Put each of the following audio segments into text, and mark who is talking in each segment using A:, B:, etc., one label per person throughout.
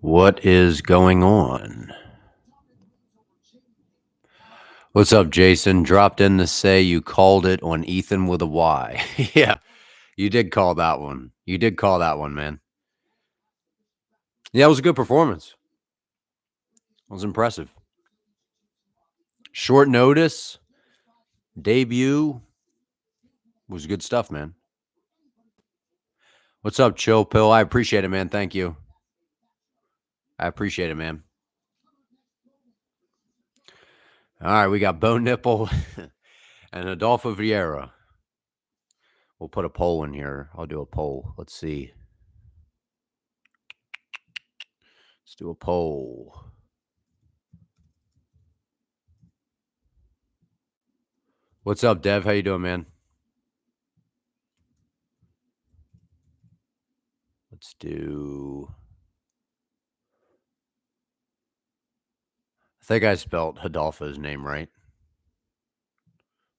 A: What is going on? What's up, Jason? Dropped in to say you called it on Ethan with a Y. Yeah, you did call that one. You did call that one, man. Yeah, it was a good performance. It was impressive. Short notice, debut was good stuff, man. What's up, Chill Pill? I appreciate it, man. Thank you. I appreciate it, man. All right, we got Bo Nickal and Rodolfo Vieira. We'll put a poll in here. I'll do a poll. Let's see. Let's do a poll. What's up, Dev? How you doing, man? Let's do... I think I spelled Rodolfo's name right.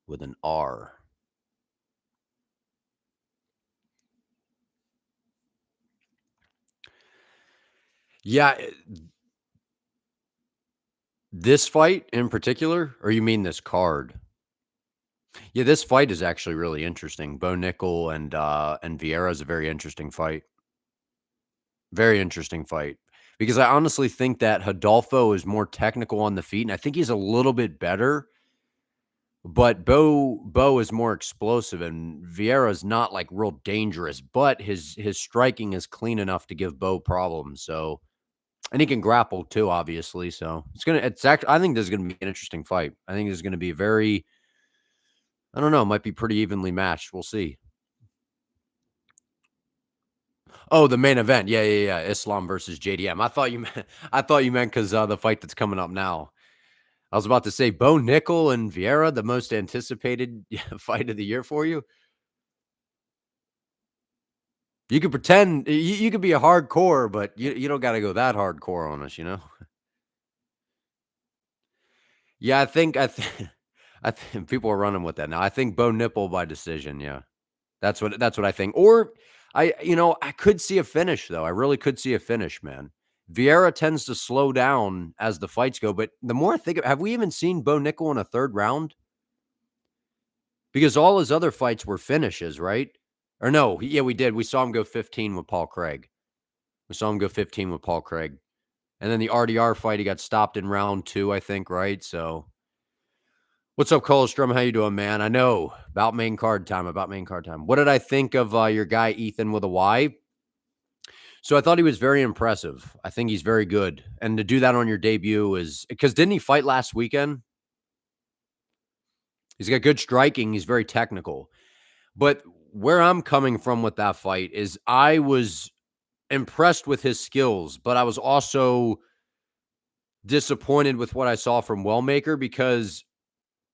A: With an R. Yeah. This fight in particular, or you mean this card? Yeah, this fight is actually really interesting. Bo Nickal and Vieira is a very interesting fight. Very interesting fight. Because I honestly think that Rodolfo is more technical on the feet, and I think he's a little bit better. But Bo is more explosive, and Vieira is not like real dangerous, but his striking is clean enough to give Bo problems. So, and he can grapple too, obviously. So it's actually, I think this is gonna be an interesting fight. I think this is gonna be very, I don't know, might be pretty evenly matched. We'll see. Oh, the main event. Yeah. Islam versus JDM. I thought you meant because the fight that's coming up now. I was about to say Bo Nickal and Vieira, the most anticipated fight of the year for you. You could pretend you could be a hardcore, but you don't got to go that hardcore on us, you know? Yeah, I think people are running with that now. I think Bo Nickal by decision, yeah. That's what I think. Or I could see a finish though. I really could see a finish, man. Vieira tends to slow down as the fights go, but the more I think have we even seen Bo Nickal in a third round? Because all his other fights were finishes, right? Or no, yeah, we did. We saw him go 15 with Paul Craig. And then the RDR fight, he got stopped in round 2, I think, right? So, what's up, Colostrum? How you doing, man? I know, about main card time. What did I think of your guy, Ethan, with a Y? So, I thought he was very impressive. I think he's very good. And to do that on your debut is, because didn't he fight last weekend? He's got good striking. He's very technical. But where I'm coming from with that fight is I was impressed with his skills, but I was also disappointed with what I saw from Wellmaker, because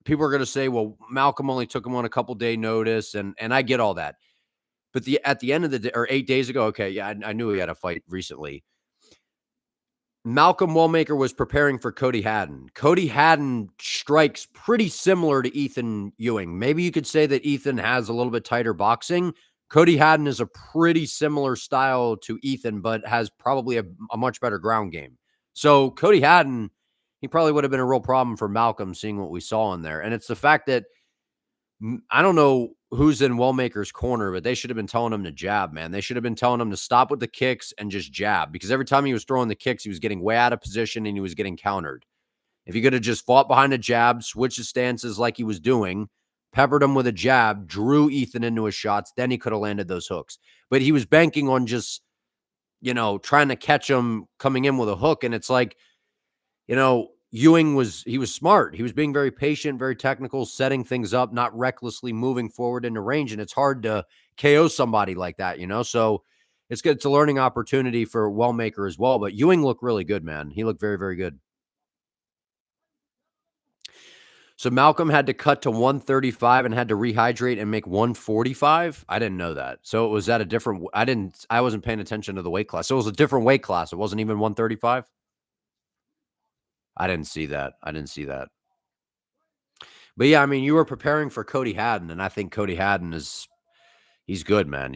A: people are going to say, well, Malcolm only took him on a couple day notice. And I get all that. But at the end of the day, or 8 days ago, okay, yeah, I knew he had a fight recently. Malcolm Wellmaker was preparing for Cody Haddon. Cody Haddon strikes pretty similar to Ethan Ewing. Maybe you could say that Ethan has a little bit tighter boxing. Cody Haddon is a pretty similar style to Ethan, but has probably a much better ground game. So Cody Haddon, he probably would have been a real problem for Malcolm, seeing what we saw in there. And it's the fact that I don't know who's in Wellmaker's corner, but they should have been telling him to jab, man. They should have been telling him to stop with the kicks and just jab, because every time he was throwing the kicks, he was getting way out of position and he was getting countered. If he could have just fought behind a jab, switched his stances like he was doing, peppered him with a jab, drew Ethan into his shots, then he could have landed those hooks. But he was banking on just, trying to catch him coming in with a hook. And it's like, Ewing was smart. He was being very patient, very technical, setting things up, not recklessly moving forward into range. And it's hard to KO somebody like that, So it's good. It's a learning opportunity for Wellmaker as well. But Ewing looked really good, man. He looked very, very good. So Malcolm had to cut to 135 and had to rehydrate and make 145. I didn't know that. So it was at a different, I wasn't paying attention to the weight class. So it was a different weight class. It wasn't even 135. I didn't see that. But yeah, I mean, you were preparing for Cody Haddon, and I think Cody Haddon he's good, man,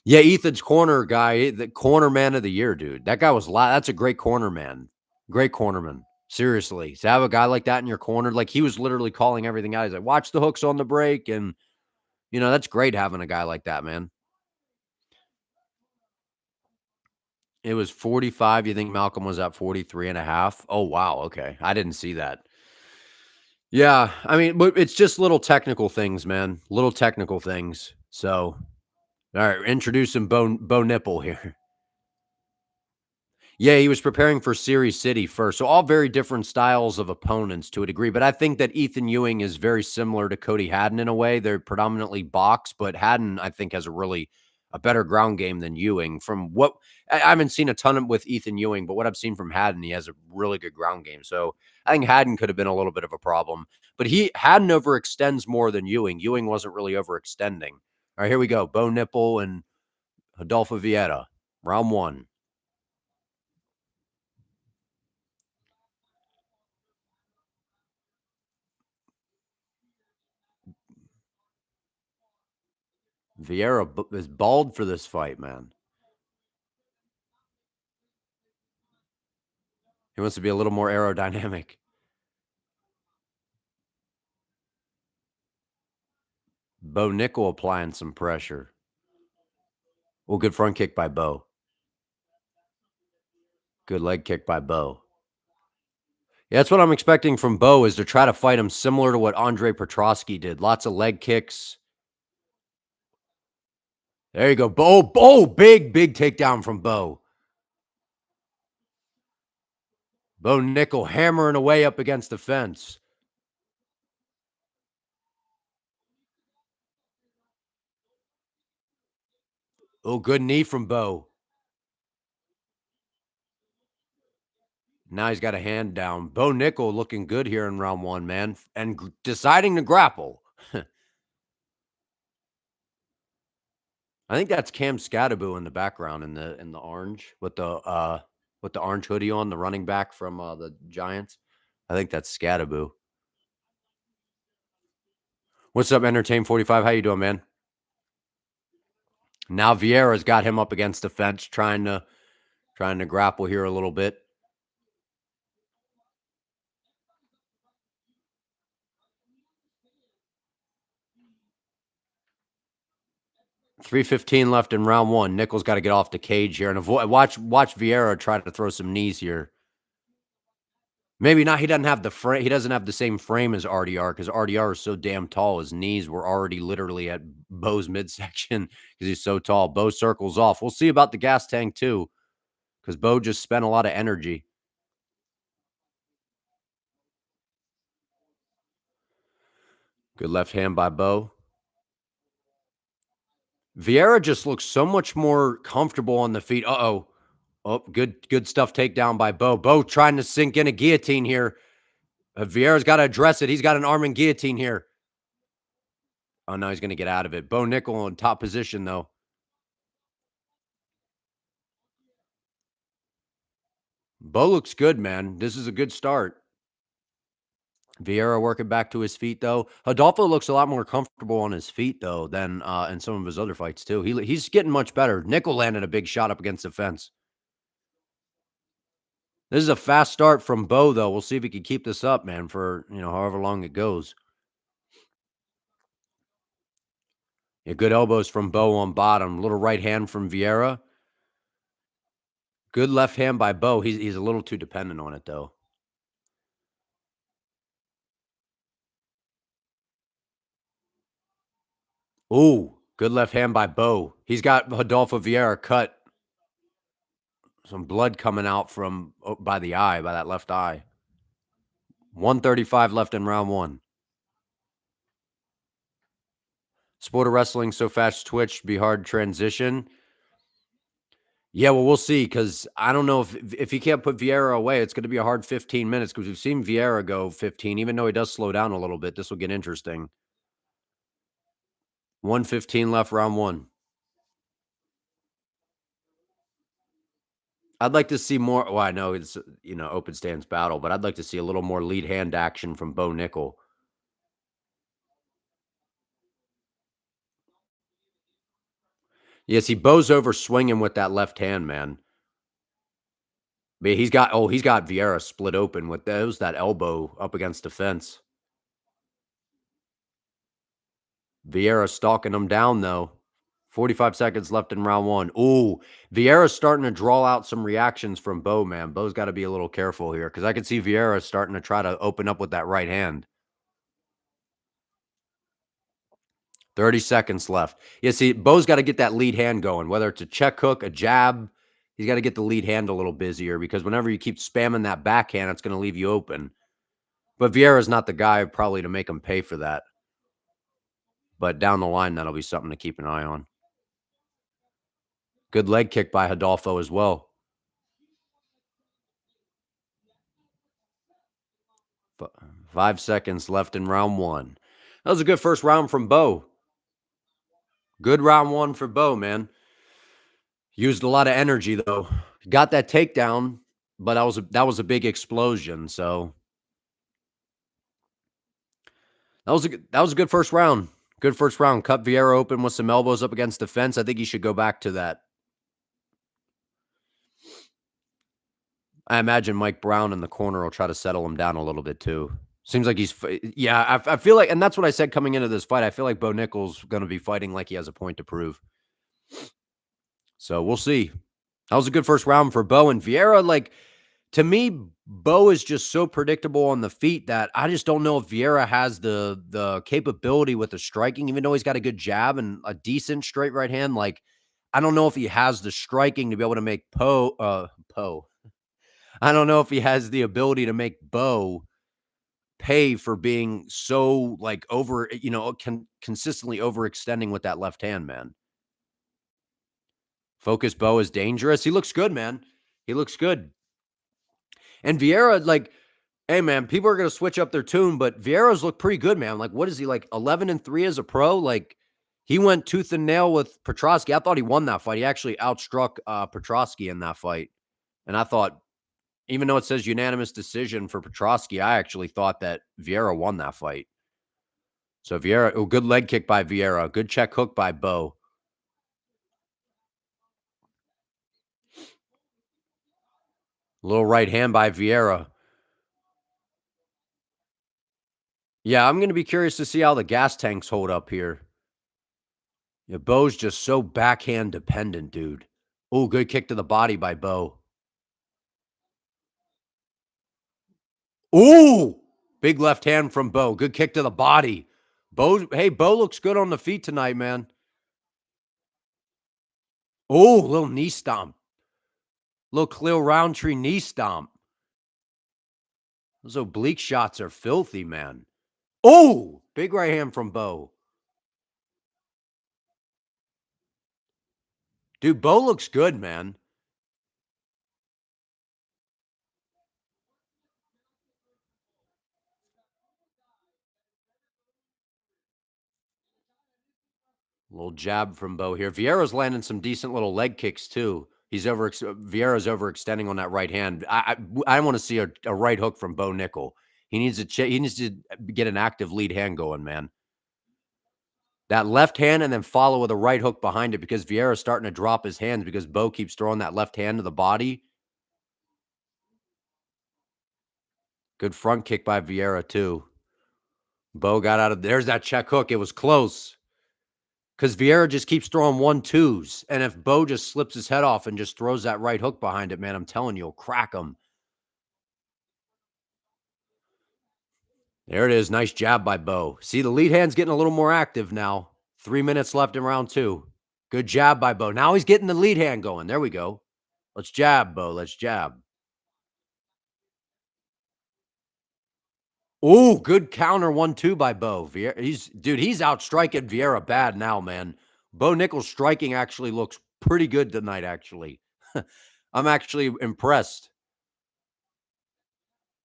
A: Yeah, Ethan's corner guy, the corner man of the year, dude. That guy was that's a great corner man. Great cornerman. Seriously. To have a guy like that in your corner, like he was literally calling everything out. He's like, watch the hooks on the break. And, that's great having a guy like that, man. It was 45. You think Malcolm was at 43 and a half? Oh, wow. Okay. I didn't see that. Yeah. I mean, but it's just little technical things, man. Little technical things. So, all right. Introducing Bo Nipple here. Yeah, he was preparing for Series City first. So all very different styles of opponents to a degree. But I think that Ethan Ewing is very similar to Cody Haddon in a way. They're predominantly box, but Haddon, I think, has a better ground game than Ewing. From what I haven't seen a ton with Ethan Ewing, but what I've seen from Haddon, he has a really good ground game. So I think Haddon could have been a little bit of a problem. But Haddon overextends more than Ewing. Ewing wasn't really overextending. All right, here we go. Bo Nipple and Rodolfo Vieira, round one. Vieira is bald for this fight, man. He wants to be a little more aerodynamic. Bo Nickal applying some pressure. Well, good front kick by Bo. Good leg kick by Bo. Yeah, that's what I'm expecting from Bo is to try to fight him similar to what Andre Petrosky did. Lots of leg kicks. There you go. Bo, big takedown from Bo. Bo Nickal hammering away up against the fence. Oh, good knee from Bo. Now he's got a hand down. Bo Nickal looking good here in round one, man, and deciding to grapple. I think that's Cam Scadaboo in the background in the orange with the orange hoodie on, the running back from the Giants. I think that's Scadaboo. What's up, Entertain 45? How you doing, man? Now Vieira's got him up against the fence, trying to grapple here a little bit. 3:15 left in round one. Nickal's got to get off the cage here and avoid. Watch Vieira try to throw some knees here. Maybe not. He doesn't have the frame. He doesn't have the same frame as RDR because RDR is so damn tall. His knees were already literally at Bo's midsection because he's so tall. Bo circles off. We'll see about the gas tank too because Bo just spent a lot of energy. Good left hand by Bo. Vieira just looks so much more comfortable on the feet. Uh-oh. Oh, good stuff takedown by Bo. Bo trying to sink in a guillotine here. Vieira's got to address it. He's got an arm and guillotine here. Oh, no, he's going to get out of it. Bo Nickal in top position, though. Bo looks good, man. This is a good start. Vieira working back to his feet, though. Rodolfo looks a lot more comfortable on his feet, though, than in some of his other fights, too. He's getting much better. Nickal landed a big shot up against the fence. This is a fast start from Bo, though. We'll see if he can keep this up, man, for, however long it goes. Yeah, good elbows from Bo on bottom. Little right hand from Vieira. Good left hand by Bo. He's a little too dependent on it, though. Ooh, good left hand by Bo. He's got Rodolfo Vieira cut. Some blood coming out from by that left eye. 135 left in round one. Sport of wrestling so fast Twitch be hard transition. Yeah, well, we'll see because I don't know if he can't put Vieira away, it's going to be a hard 15 minutes because we've seen Vieira go 15. Even though he does slow down a little bit, this will get interesting. 1:15 left, round one. I'd like to see more. Well, I know it's open stance battle, but I'd like to see a little more lead hand action from Bo Nickal. Yeah, see, Bo's over swinging with that left hand, man. But he's got Vieira split open with those that elbow up against the fence. Vieira stalking him down, though. 45 seconds left in round one. Ooh, Vieira's starting to draw out some reactions from Bo, man. Bo's got to be a little careful here because I can see Vieira starting to try to open up with that right hand. 30 seconds left. Yeah, see, Bo's got to get that lead hand going, whether it's a check hook, a jab. He's got to get the lead hand a little busier because whenever you keep spamming that backhand, it's going to leave you open. But Vieira's not the guy probably to make him pay for that. But down the line, that'll be something to keep an eye on. Good leg kick by Rodolfo as well. 5 seconds left in round one. That was a good first round from Bo. Good round one for Bo, man. Used a lot of energy though. Got that takedown, but that was a big explosion. So that was a good first round. Good first round. Cut Vieira open with some elbows up against the fence. I think he should go back to that. I imagine Mike Brown in the corner will try to settle him down a little bit too. Seems like yeah, I feel like, and that's what I said coming into this fight. I feel like Bo Nickal's going to be fighting like he has a point to prove. So we'll see. That was a good first round for Bo and Vieira. Like, to me, Bo is just so predictable on the feet that I just don't know if Vieira has the capability with the striking, even though he's got a good jab and a decent straight right hand. Like, I don't know if he has the striking to be able to make Poe. I don't know if he has the ability to make Bo pay for being so like over, consistently overextending with that left hand, man. Focus Bo is dangerous. He looks good, man. He looks good. And Vieira, like, hey, man, people are going to switch up their tune, but Vieira's look pretty good, man. Like, what is he, like 11-3 as a pro? Like, he went tooth and nail with Petrosky. I thought he won that fight. He actually outstruck Petrosky in that fight. And I thought, even though it says unanimous decision for Petrosky, I actually thought that Vieira won that fight. So Vieira, good leg kick by Vieira. Good check hook by Bo. Little right hand by Vieira. Yeah, I'm going to be curious to see how the gas tanks hold up here. Yeah, Bo's just so backhand dependent, dude. Oh, good kick to the body by Bo. Ooh, big left hand from Bo. Good kick to the body. Bo looks good on the feet tonight, man. Oh, little knee stomp. Little Khalil Roundtree knee stomp. Those oblique shots are filthy, man. Oh, big right hand from Bo. Dude, Bo looks good, man. Little jab from Bo here. Vieira's landing some decent little leg kicks too. Vieira's overextending on that right hand. I want to see a right hook from Bo Nickal. He needs to get an active lead hand going, man. That left hand and then follow with a right hook behind it because Vieira's starting to drop his hands because Bo keeps throwing that left hand to the body. Good front kick by Vieira too. Bo got out of there's that check hook. It was close. Because Vieira just keeps throwing 1-2s. And if Bo just slips his head off and just throws that right hook behind it, man, I'm telling you, he'll crack him. There it is. Nice jab by Bo. See, the lead hand's getting a little more active now. 3 minutes left in round two. Good jab by Bo. Now he's getting the lead hand going. There we go. Let's jab, Bo. Let's jab. Oh, good counter 1-2 by Bo. He's outstriking Vieira bad now, man. Bo Nickal's striking actually looks pretty good tonight, actually. I'm actually impressed.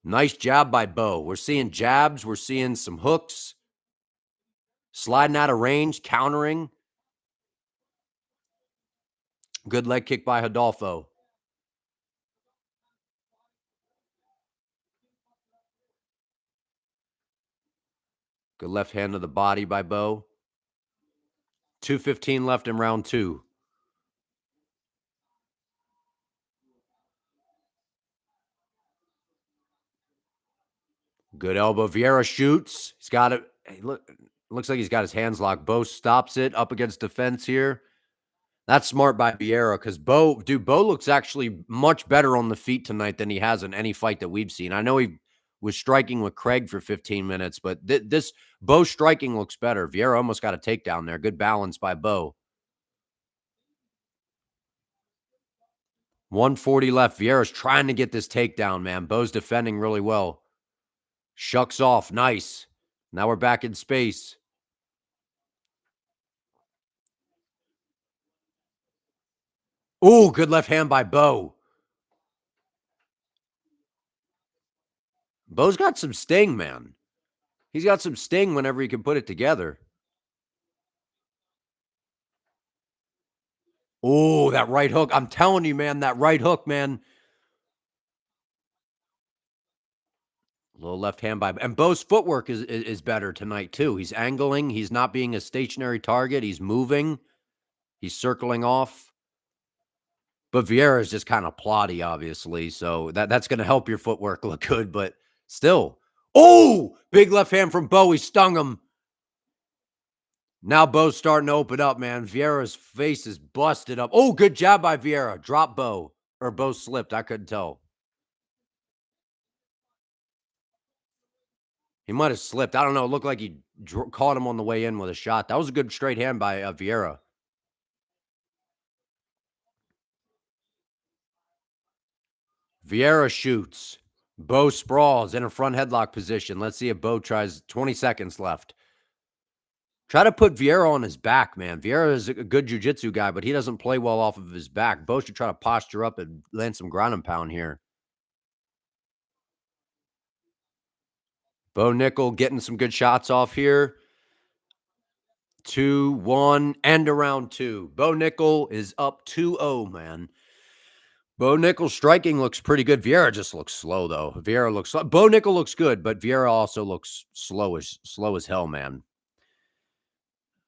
A: Nice job by Bo. We're seeing jabs. We're seeing some hooks. Sliding out of range, countering. Good leg kick by Rodolfo. Good left hand to the body by Bo. 2:15 left in round two. Good elbow. Vieira shoots. He's got it. Hey, looks like he's got his hands locked. Bo stops it up against the fence here. That's smart by Vieira because Bo looks actually much better on the feet tonight than he has in any fight that we've seen. I know he was striking with Craig for 15 minutes, but this Bo striking looks better. Vieira almost got a takedown there. Good balance by Bo. 140 left. Vieira's trying to get this takedown, man. Bo's defending really well. Shucks off. Nice. Now we're back in space. Ooh, good left hand by Bo. Bo's got some sting, man. He's got some sting whenever he can put it together. Oh, that right hook. I'm telling you, man, that right hook, man. Little left hand by, and Bo's footwork is better tonight too. He's angling. He's not being a stationary target. He's moving. He's circling off. But Vieira is just kind of plotty, obviously. So that's going to help your footwork look good. But still, oh, big left hand from Bo. He stung him. Now Bo's starting to open up, man. Vieira's face is busted up. Oh, good job by Vieira. Drop Bo. Or Bo slipped. I couldn't tell. He might have slipped. I don't know. It looked like he caught him on the way in with a shot. That was a good straight hand by Vieira. Vieira shoots. Bo sprawls in a front headlock position. Let's see if Bo tries. 20 seconds left. Try to put Vieira on his back, man. Vieira is a good jiu-jitsu guy, but he doesn't play well off of his back. Bo should try to posture up and land some ground and pound here. Bo Nickal getting some good shots off here. 2-1, end around 2. Bo Nickal is up 2-0, man. Bo Nickal's striking looks pretty good. Vieira just looks slow, though. Vieira looks slow. Bo Nickal looks good, but Vieira also looks slow as hell, man.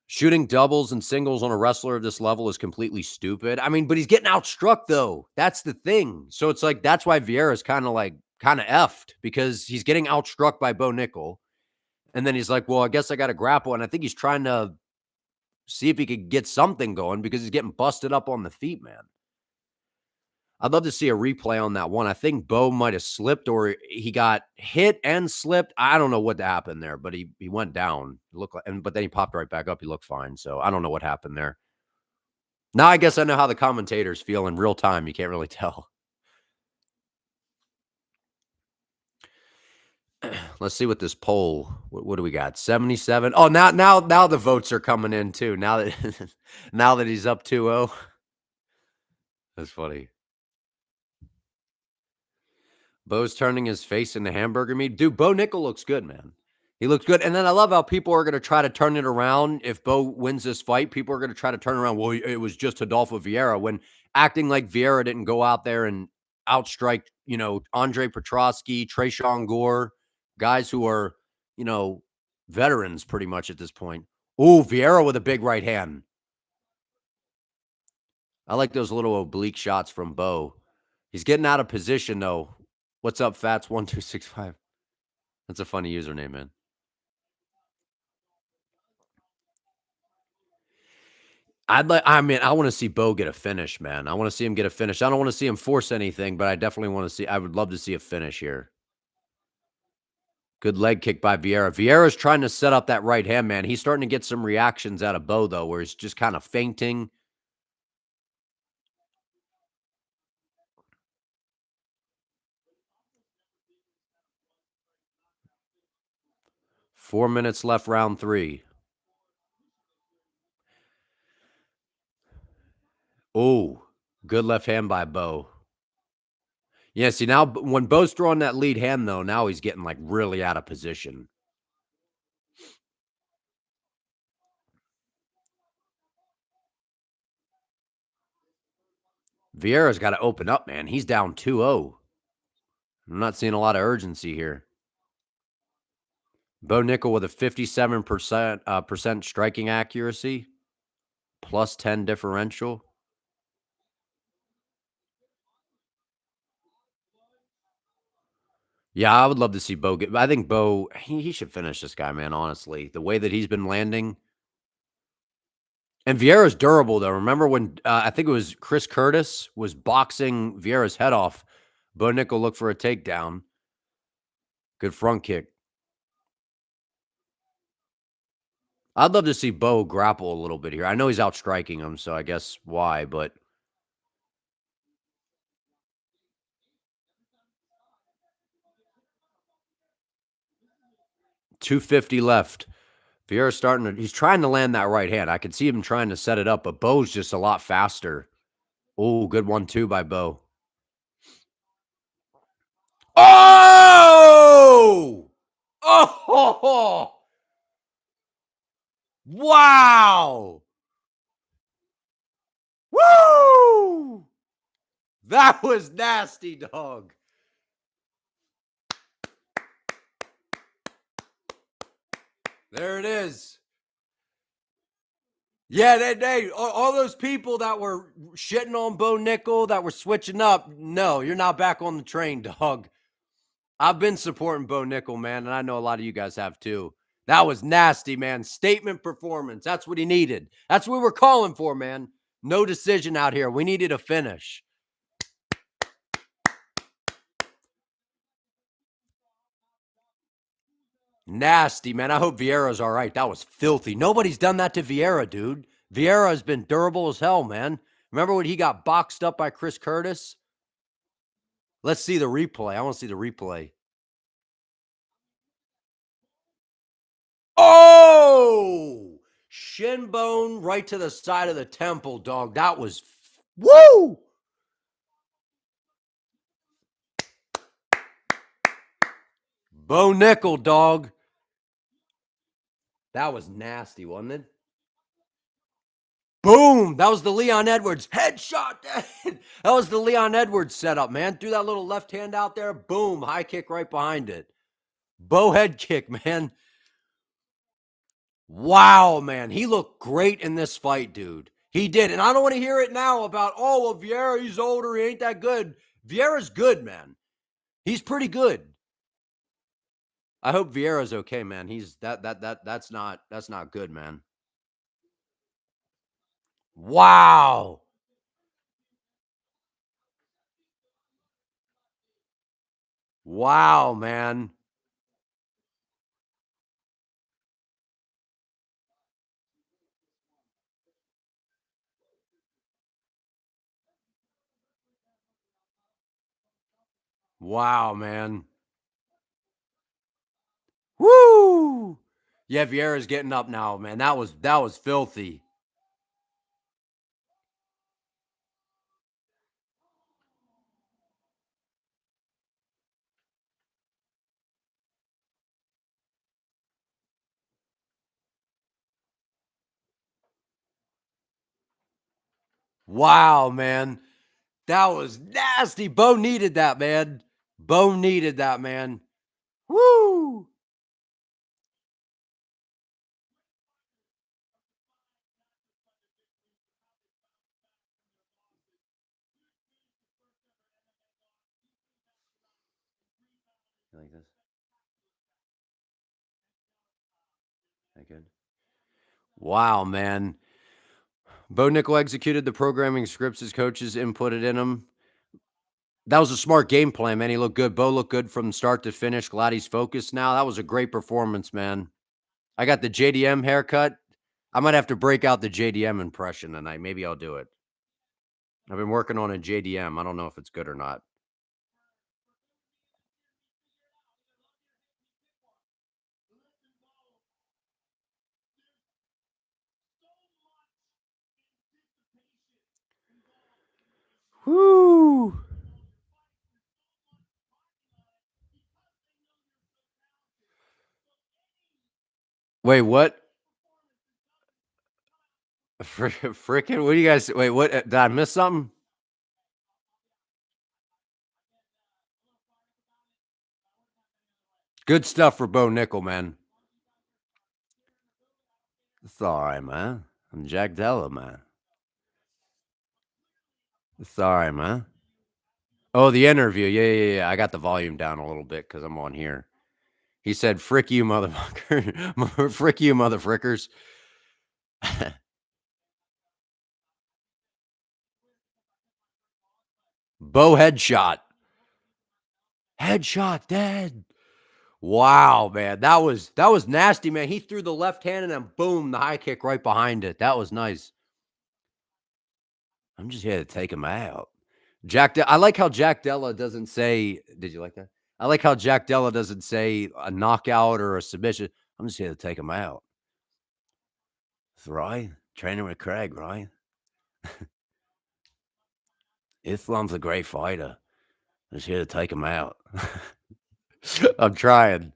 A: Shooting doubles and singles on a wrestler of this level is completely stupid. I mean, but he's getting outstruck, though. That's the thing. So it's like, that's why Vieira's kind of effed because he's getting outstruck by Bo Nickal. And then he's like, well, I guess I got to grapple. And I think he's trying to see if he could get something going because he's getting busted up on the feet, man. I'd love to see a replay on that one. I think Bo might have slipped or he got hit and slipped. I don't know what happened there, but he went down. It looked like, but then he popped right back up. He looked fine. So I don't know what happened there. Now I guess I know how the commentators feel in real time. You can't really tell. Let's see what this poll. What do we got? 77. Oh, now the votes are coming in too. Now that now that he's up 2-0. That's funny. Bo's turning his face into hamburger meat. Dude, Bo Nickal looks good, man. He looks good. And then I love how people are going to try to turn it around. If Bo wins this fight, people are going to try to turn around. Well, it was just Rodolfo Vieira when acting like Vieira didn't go out there and outstrike, Andre Petrosky, Tresean Gore, guys who are, veterans pretty much at this point. Ooh, Vieira with a big right hand. I like those little oblique shots from Bo. He's getting out of position, though. What's up, Fats1265? That's a funny username, man. I want to see Bo get a finish, man. I want to see him get a finish. I don't want to see him force anything, but I definitely want to see. I would love to see a finish here. Good leg kick by Vieira. Vieira's trying to set up that right hand, man. He's starting to get some reactions out of Bo, though, where he's just kind of fainting. Four minutes left, round 3. Oh, good left hand by Bo. Yeah, see, now when Bo's throwing that lead hand, though, now he's getting, really out of position. Vieira's got to open up, man. He's down 2-0. I'm not seeing a lot of urgency here. Bo Nickal with a 57% striking accuracy, plus 10 differential. Yeah, I would love to see Bo get I think Bo, he should finish this guy, man, honestly. The way that he's been landing. And Vieira's durable, though. Remember when, I think it was Chris Curtis was boxing Vieira's head off. Bo Nickal looked for a takedown. Good front kick. I'd love to see Bo grapple a little bit here. I know he's outstriking him, so I guess why, but 250 left. Vieira's starting to he's trying to land that right hand. I could see him trying to set it up, but Bo's just a lot faster. Oh, good 1-2 by Bo. Oh! Oh! Wow! Woo! That was nasty, dog. There it is. Yeah, all those people that were shitting on Bo Nickal, that were switching up, no, you're not back on the train, dog. I've been supporting Bo Nickal, man, and I know a lot of you guys have too. That was nasty, man. Statement performance. That's what he needed. That's what we're calling for, man. No decision out here. We needed a finish. Nasty, man. I hope Vieira's all right. That was filthy. Nobody's done that to Vieira, dude. Vieira has been durable as hell, man. Remember when he got boxed up by Chris Curtis? Let's see the replay. I want to see the replay. Oh! Shin bone right to the side of the temple, dog. That was woo! Bo Nickal, dog. That was nasty, wasn't it? Boom! That was the Leon Edwards headshot. That was the Leon Edwards setup, man. Threw that little left hand out there. Boom! High kick right behind it. Bo head kick, man. Wow, man. He looked great in this fight, dude. He did. And I don't want to hear it now about, oh, well, Vieira, he's older. He ain't that good. Vieira's good, man. He's pretty good. I hope Vieira's okay, man. He's that's not good, man. Wow. Wow, man. Wow, man. Woo! Yeah, Vieira's getting up now, man. That was filthy. Wow, man. That was nasty. Bo needed that, man. Bo needed that, man. Woo! You like this? That good? Wow, man. Bo Nickal executed the programming scripts his coaches inputted in him. That was a smart game plan, man. He looked good. Bo looked good from start to finish. Glad he's focused now. That was a great performance, man. I got the JDM haircut. I might have to break out the JDM impression tonight. Maybe I'll do it. I've been working on a JDM. I don't know if it's good or not. Whoo! Wait, what? Frickin', what do you guys wait, what did I miss something? Good stuff for Bo Nickal, man. It's all right, man. I'm Jack Della, man. It's all right, man. Oh, the interview. Yeah. I got the volume down a little bit because I'm on here. He said, "Frick you, motherfucker! Frick you, motherfrickers!" Bo headshot, dead. Wow, man, that was nasty, man. He threw the left hand and then boom, the high kick right behind it. That was nice. I'm just here to take him out. I like how Jack Della doesn't say. Did you like that? I like how Jack Della doesn't say a knockout or a submission. I'm just here to take him out. That's right. Training with Craig, right? Islam's a great fighter. I'm just here to take him out. I'm trying.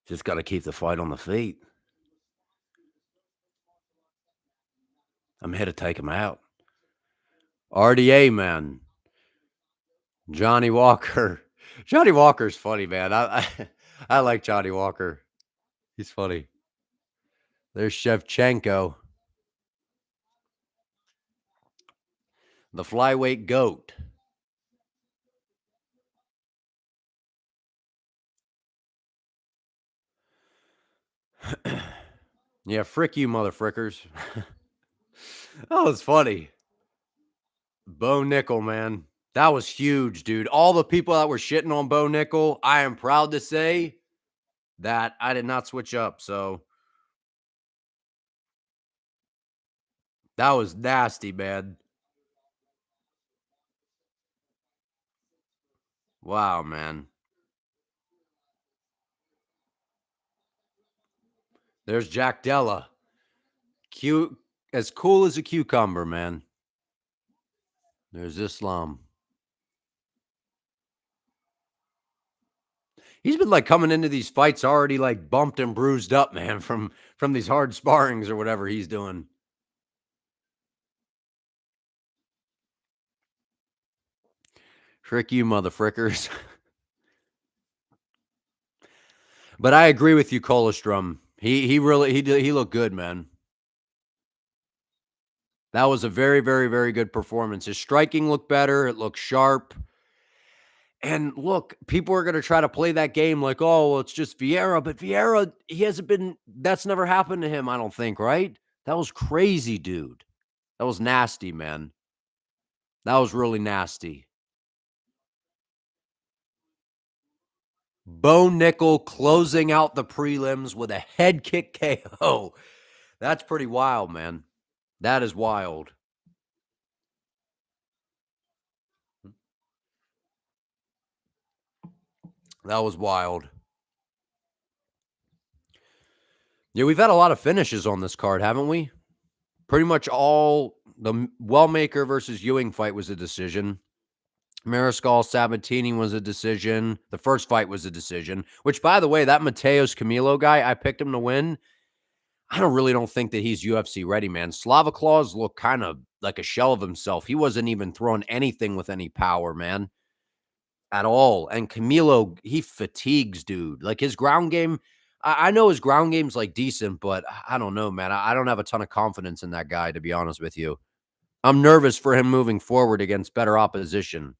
A: Just got to keep the fight on the feet. I'm here to take him out. RDA, man. Johnny Walker. Johnny Walker's funny, man. I like Johnny Walker. He's funny. There's Shevchenko, the flyweight goat. Yeah, frick you, motherfrickers. That was funny. Bo Nickal, man. That was huge, dude. All the people that were shitting on Bo Nickal, I am proud to say that I did not switch up. So that was nasty, man. Wow, man. There's Jack Della. Cute, as cool as a cucumber, man. There's Islam. He's been like coming into these fights already like bumped and bruised up, man, from these hard sparrings or whatever he's doing. Frick you, motherfrickers. But I agree with you, Colostrum. He really he looked good, man. That was a very, very, very good performance. His striking looked better. It looked sharp. And look, people are going to try to play that game like, oh, well, it's just Vieira. But Vieira, he hasn't been, that's never happened to him, I don't think, right? That was crazy, dude. That was nasty, man. That was really nasty. Bo Nickal closing out the prelims with a head kick KO. That's pretty wild, man. That is wild. That was wild. Yeah, we've had a lot of finishes on this card, haven't we? Pretty much all the Wellmaker versus Ewing fight was a decision. Mariscal Sabatini was a decision. The first fight was a decision, which, by the way, that Mateos Camilo guy, I picked him to win. I don't think that he's UFC ready, man. Slava Claus looked kind of like a shell of himself. He wasn't even throwing anything with any power, man, at all. And Camilo, he fatigues, dude. Like his ground game, I know his ground game's like decent, but I don't know, man. I don't have a ton of confidence in that guy, to be honest with you. I'm nervous for him moving forward against better opposition.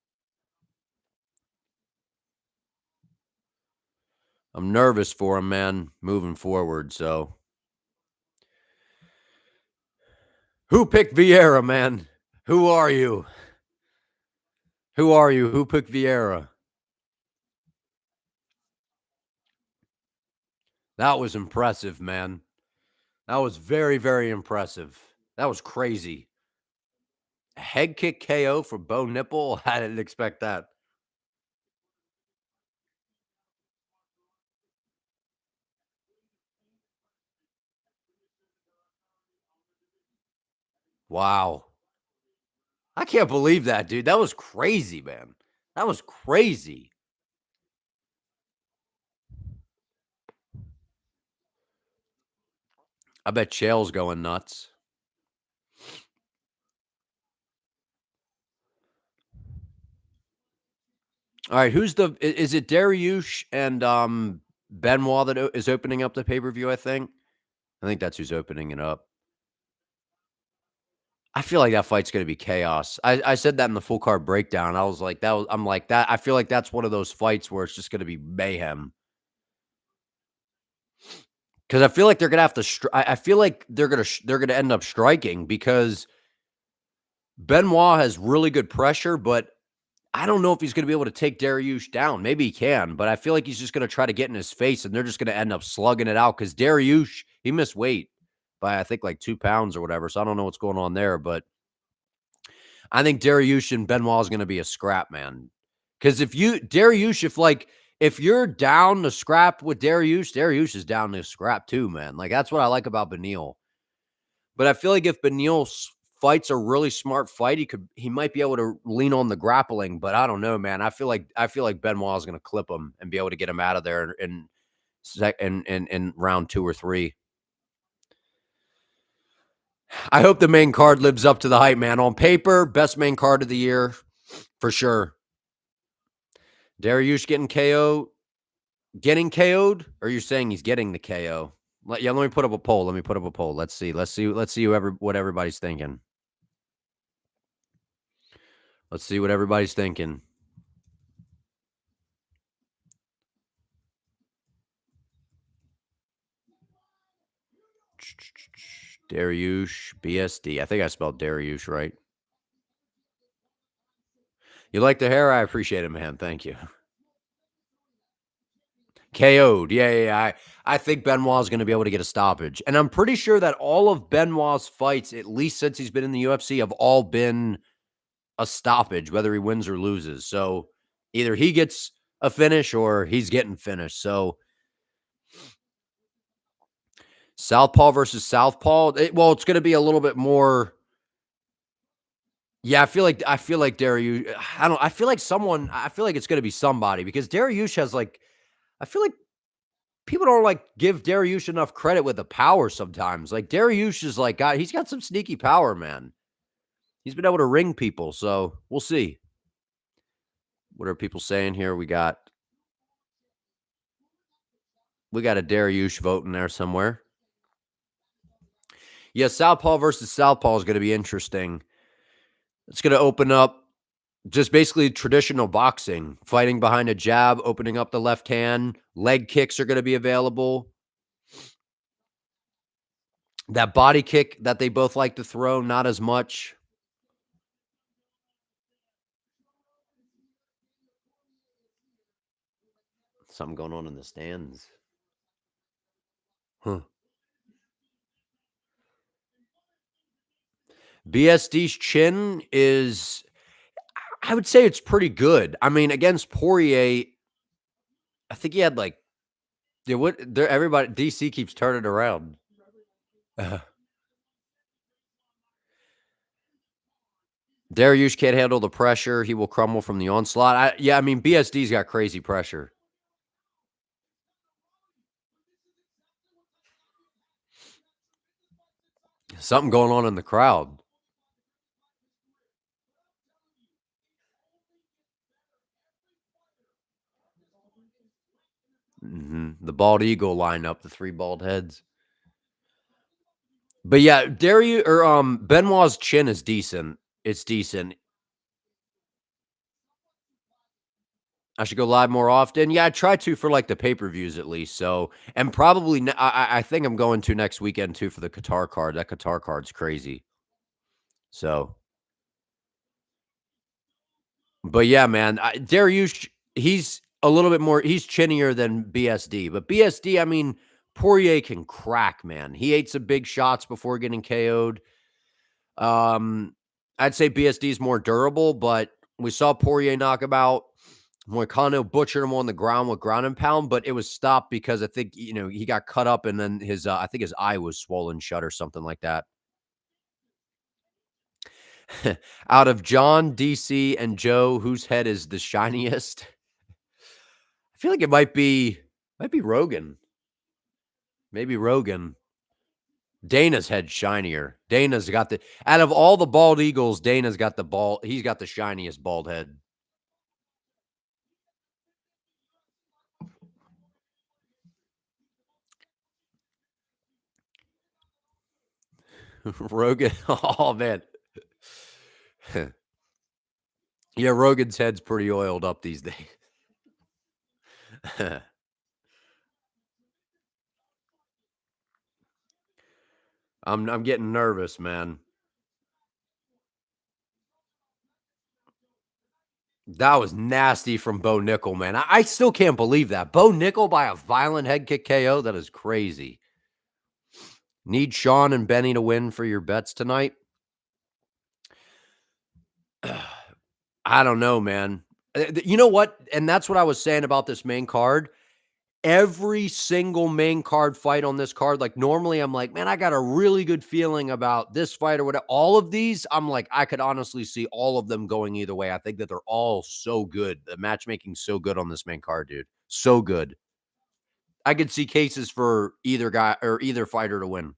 A: I'm nervous for him, man, moving forward. So, who picked Vieira, man? Who are you? Who are you? Who picked Vieira? That was impressive, man. That was very, very impressive. That was crazy. A head kick KO for Bo Nipple? I didn't expect that. Wow. I can't believe that, dude. That was crazy, man. That was crazy. I bet Chael's going nuts. All right, is it Dariush and Benoit that is opening up the pay-per-view, I think? I think that's who's opening it up. I feel like that fight's gonna be chaos. I said that in the full card breakdown. I was like, I'm like, that I feel like that's one of those fights where it's just gonna be mayhem. Because I feel like they're gonna have to I feel like they're gonna end up striking because Benoit has really good pressure, but I don't know if he's gonna be able to take Dariush down. Maybe he can, but I feel like he's just gonna try to get in his face, and they're just gonna end up slugging it out because Dariush, he missed weight by, I think, like 2 pounds or whatever, so I don't know what's going on there, but I think Dariush and Benoit is gonna be a scrap, man. Because if you're down to scrap with Dariush, Dariush is down to scrap too, man. Like, that's what I like about Beniel. But I feel like if Beniel fights a really smart fight, he might be able to lean on the grappling, but I don't know, man. I feel like Benoit is gonna clip him and be able to get him out of there in round 2 or 3. I hope the main card lives up to the hype, man. On paper, best main card of the year for sure. Dariush getting KO'd, or you're saying he's getting the KO? Let me put up a poll. Let's see. What everybody's thinking. Let's see what everybody's thinking. Dariush, BSD. I think I spelled Dariush right. You like the hair? I appreciate it, man. Thank you. KO'd. Yeah. I think Benoit is going to be able to get a stoppage. And I'm pretty sure that all of Benoit's fights, at least since he's been in the UFC, have all been a stoppage, whether he wins or loses. So either he gets a finish or he's getting finished. So Southpaw versus Southpaw. It's going to be a little bit more. Yeah, I feel like Dariush. I feel like someone. I feel like it's going to be somebody because Dariush has like. I feel like people don't like give Dariush enough credit with the power sometimes. Like Dariush is like he's got some sneaky power, man. He's been able to ring people, so we'll see. What are people saying here? We got a Dariush vote in there somewhere. Yeah, Southpaw versus Southpaw is going to be interesting. It's going to open up just basically traditional boxing, fighting behind a jab, opening up the left hand. Leg kicks are going to be available. That body kick that they both like to throw, not as much. Something going on in the stands. Huh. BSD's chin is, I would say it's pretty good. I mean, against Poirier, I think he had like, everybody, DC keeps turning around. Dariush can't handle the pressure. He will crumble from the onslaught. I mean, BSD's got crazy pressure. Something going on in the crowd. The bald eagle lineup, the 3 bald heads. But yeah, Benoit's chin is decent. It's decent. I should go live more often. Yeah, I try to for like the pay-per-views at least. So, and probably I think I'm going to next weekend too for the Qatar card. That Qatar card's crazy. So, but yeah, man, Dariush, he's a little bit more. He's chinnier than BSD, but BSD, I mean, Poirier can crack, man. He ate some big shots before getting KO'd. I'd say BSD is more durable, but we saw Poirier knock him out. Moicano butchered him on the ground with ground and pound, but it was stopped because I think, he got cut up and then I think his eye was swollen shut or something like that. Out of John, DC, and Joe, whose head is the shiniest? I feel like it might be Rogan. Maybe Rogan. Dana's head shinier. Dana's got out of all the bald eagles, Dana's got he's got the shiniest bald head. Rogan. Oh man. Yeah, Rogan's head's pretty oiled up these days. I'm getting nervous, man. That was nasty from Bo Nickal, man. I still can't believe that. Bo Nickal by a violent head kick KO? That is crazy. Need Sean and Benny to win for your bets tonight? I don't know, man. You know what? And that's what I was saying about this main card. Every single main card fight on this card, like normally I'm like, man, I got a really good feeling about this fight or whatever. All of these, I'm like, I could honestly see all of them going either way. I think that they're all so good. The matchmaking's so good on this main card, dude. So good. I could see cases for either guy or either fighter to win.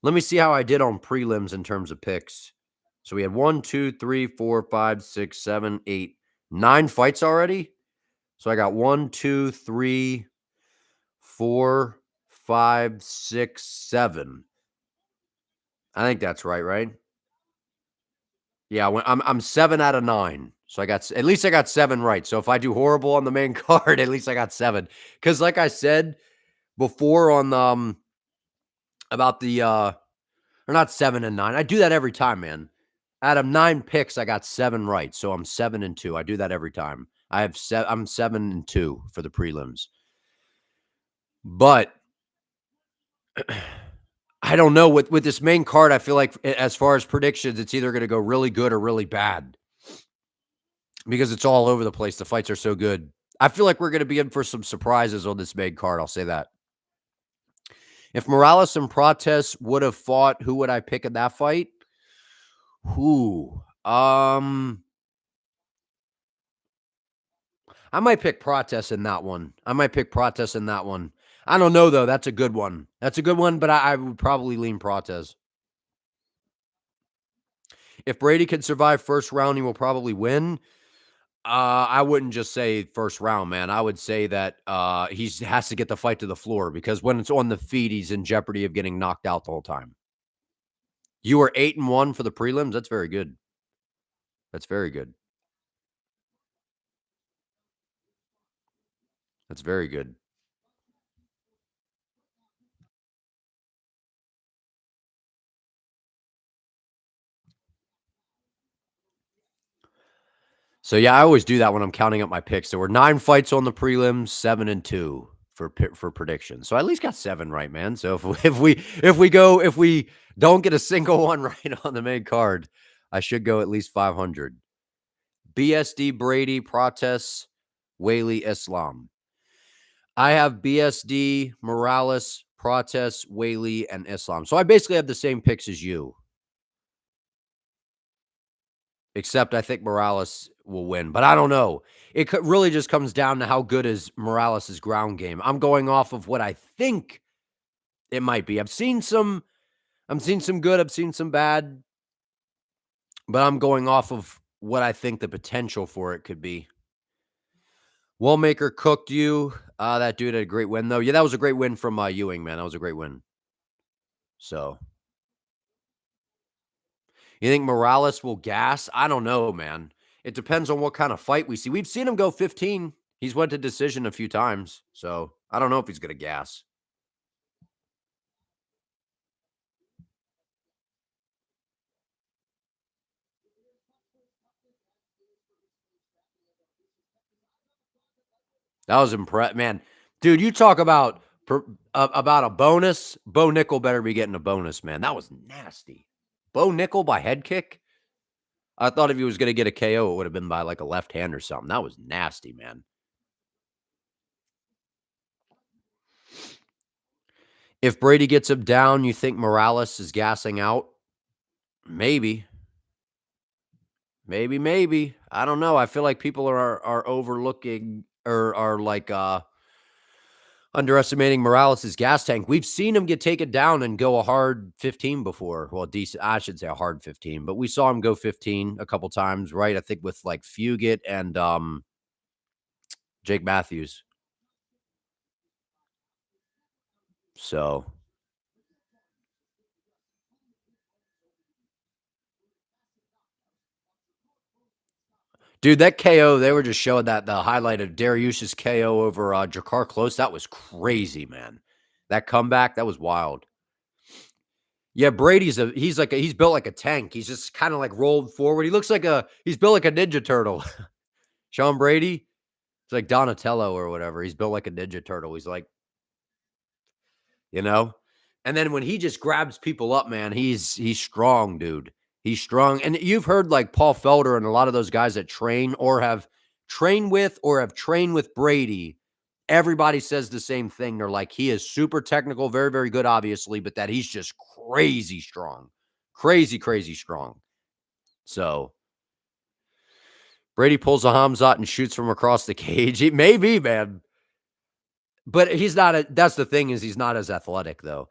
A: Let me see how I did on prelims in terms of picks. So we had 1, 2, 3, 4, 5, 6, 7, 8, 9 fights already. So I got 1, 2, 3, 4, 5, 6, 7. I think that's right, right? Yeah, I'm 7 out of 9. So I got at least I got 7 right. So if I do horrible on the main card, at least I got 7. Because like I said before on about the or not 7 and 9. I do that every time, man. Out of 9 picks, I got 7 right. So I'm 7 and 2. I do that every time. I'm 7 and 2 for the prelims. But I don't know with this main card, I feel like as far as predictions, it's either going to go really good or really bad because it's all over the place. The fights are so good. I feel like we're going to be in for some surprises on this main card. I'll say that. If Morales and Prates would have fought, who would I pick in that fight? Who? I might pick Prates in that one. I don't know though. That's a good one. But I would probably lean Prates. If Brady can survive first round, he will probably win. I wouldn't just say first round, man. I would say that he has to get the fight to the floor because when it's on the feet, he's in jeopardy of getting knocked out the whole time. You were 8-1 for the prelims. That's very good. That's very good. That's very good. So yeah, I always do that when I'm counting up my picks. There were 9 fights on the prelims, 7 and 2 for predictions. So I at least got 7 right, man. So if we don't get a single one right on the main card, I should go at least 500. BSD Brady Prates Weili Islam. I have BSD Morales Prates Weili and Islam. So I basically have the same picks as you. Except I think Morales will win, but I don't know. It really just comes down to how good is Morales' ground game. I'm going off of what I think it might be. I'm seeing some good, I've seen some bad, but I'm going off of what I think the potential for it could be. Wellmaker cooked you. That dude had a great win, though. Yeah, that was a great win from Ewing, man. That was a great win. So, you think Morales will gas? I don't know, man. It depends on what kind of fight we see. We've seen him go 15. He's went to decision a few times. So, I don't know if he's going to gas. That was impressive, man. Dude, you talk about a bonus. Bo Nickal better be getting a bonus, man. That was nasty. Bo Nickal by head kick. I thought if he was going to get a KO, it would have been by like a left hand or something. That was nasty, man. If Brady gets him down, you think Morales is gassing out? Maybe. Maybe. I don't know. I feel like people are overlooking or are like underestimating Morales' gas tank. We've seen him get taken down and go a hard 15 before. Well, decent. I should say a hard 15, but we saw him go 15 a couple times, right? I think with like Fugit and Jake Matthews. So Dude, that KO, they were just showing the highlight of Dariush's KO over, Jakar Close. That was crazy, man. That comeback, that was wild. Yeah, he's built like a tank. He's just kinda, like, rolled forward. He's built like a Ninja Turtle. Sean Brady, it's like Donatello or whatever. He's built like a Ninja Turtle. He's like, you know? And then when he just grabs people up, man, he's strong, dude. He's strong. And you've heard like Paul Felder and a lot of those guys that train or have trained with Brady. Everybody says the same thing. They're like, he is super technical, very, very good, obviously, but that he's just crazy strong. Crazy, crazy strong. So Brady pulls a Hamzat and shoots from across the cage. Maybe, man. But that's the thing is he's not as athletic though.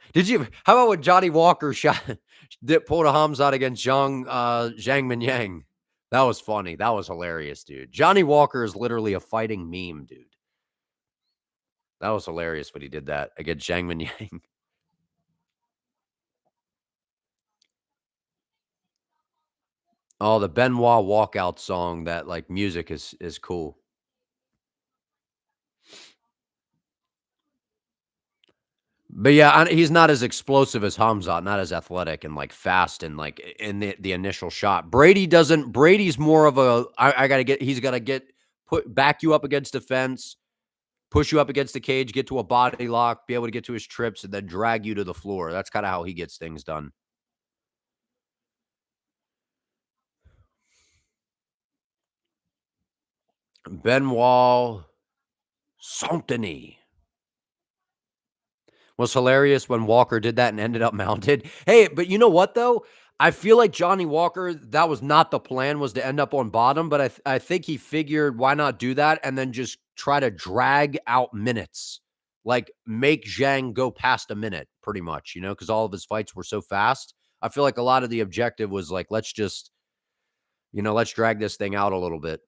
A: How about when Johnny Walker pulled a Hamzat against Zhang Minyang? That was funny. That was hilarious, dude. Johnny Walker is literally a fighting meme, dude. That was hilarious when he did that against Zhang Minyang. Oh, the Benoit walkout song, that like music is cool. But yeah, he's not as explosive as Hamzat, not as athletic and like fast and like in the initial shot. Brady's more of a he's got to back you up against the fence, push you up against the cage, get to a body lock, be able to get to his trips and then drag you to the floor. That's kind of how he gets things done. Benoit Saint Denis was hilarious when Walker did that and ended up mounted. Hey, but you know what though? I feel like Johnny Walker, that was not the plan, was to end up on bottom, but I think he figured why not do that and then just try to drag out minutes. Like make Zhang go past a minute pretty much, because all of his fights were so fast. I feel like a lot of the objective was like, let's drag this thing out a little bit.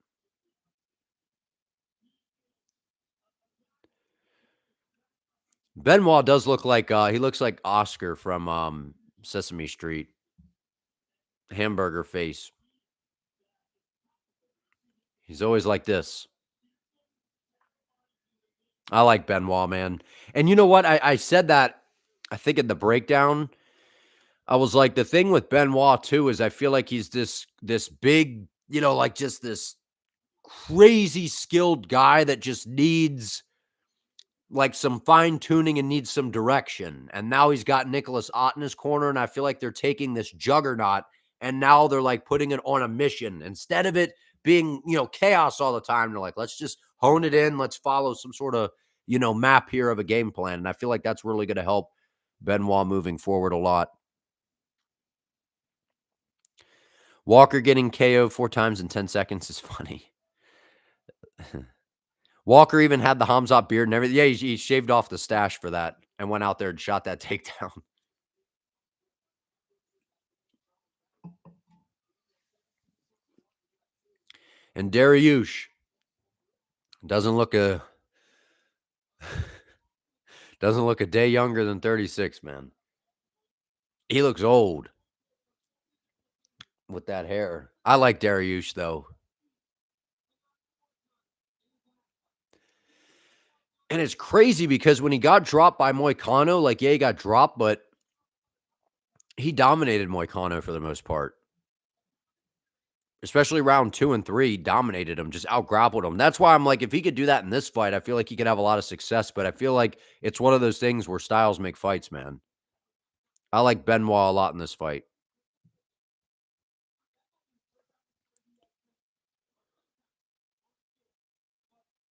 A: Benoit does look like he looks like Oscar from Sesame Street. Hamburger face. He's always like this. I like Benoit, man. And you know what? I said that, I think in the breakdown, I was like, the thing with Benoit too is I feel like he's this big, like just this crazy skilled guy that just needs like some fine tuning and needs some direction. And now he's got Nicholas Ott in his corner, and I feel like they're taking this juggernaut and now they're like putting it on a mission instead of it being, chaos all the time. They're like, let's just hone it in. Let's follow some sort of, map here of a game plan. And I feel like that's really going to help Benoit moving forward a lot. Walker getting KO 4 times in 10 seconds is funny. Walker even had the Hamzat beard and everything. Yeah, he shaved off the stash for that and went out there and shot that takedown. And Dariush doesn't look a day younger than 36, man. He looks old with that hair. I like Dariush though. And it's crazy because when he got dropped by Moicano, like, yeah, he got dropped, but he dominated Moicano for the most part. Especially round 2 and 3, dominated him, just out-grappled him. That's why I'm like, if he could do that in this fight, I feel like he could have a lot of success, but I feel like it's one of those things where styles make fights, man. I like Benoit a lot in this fight.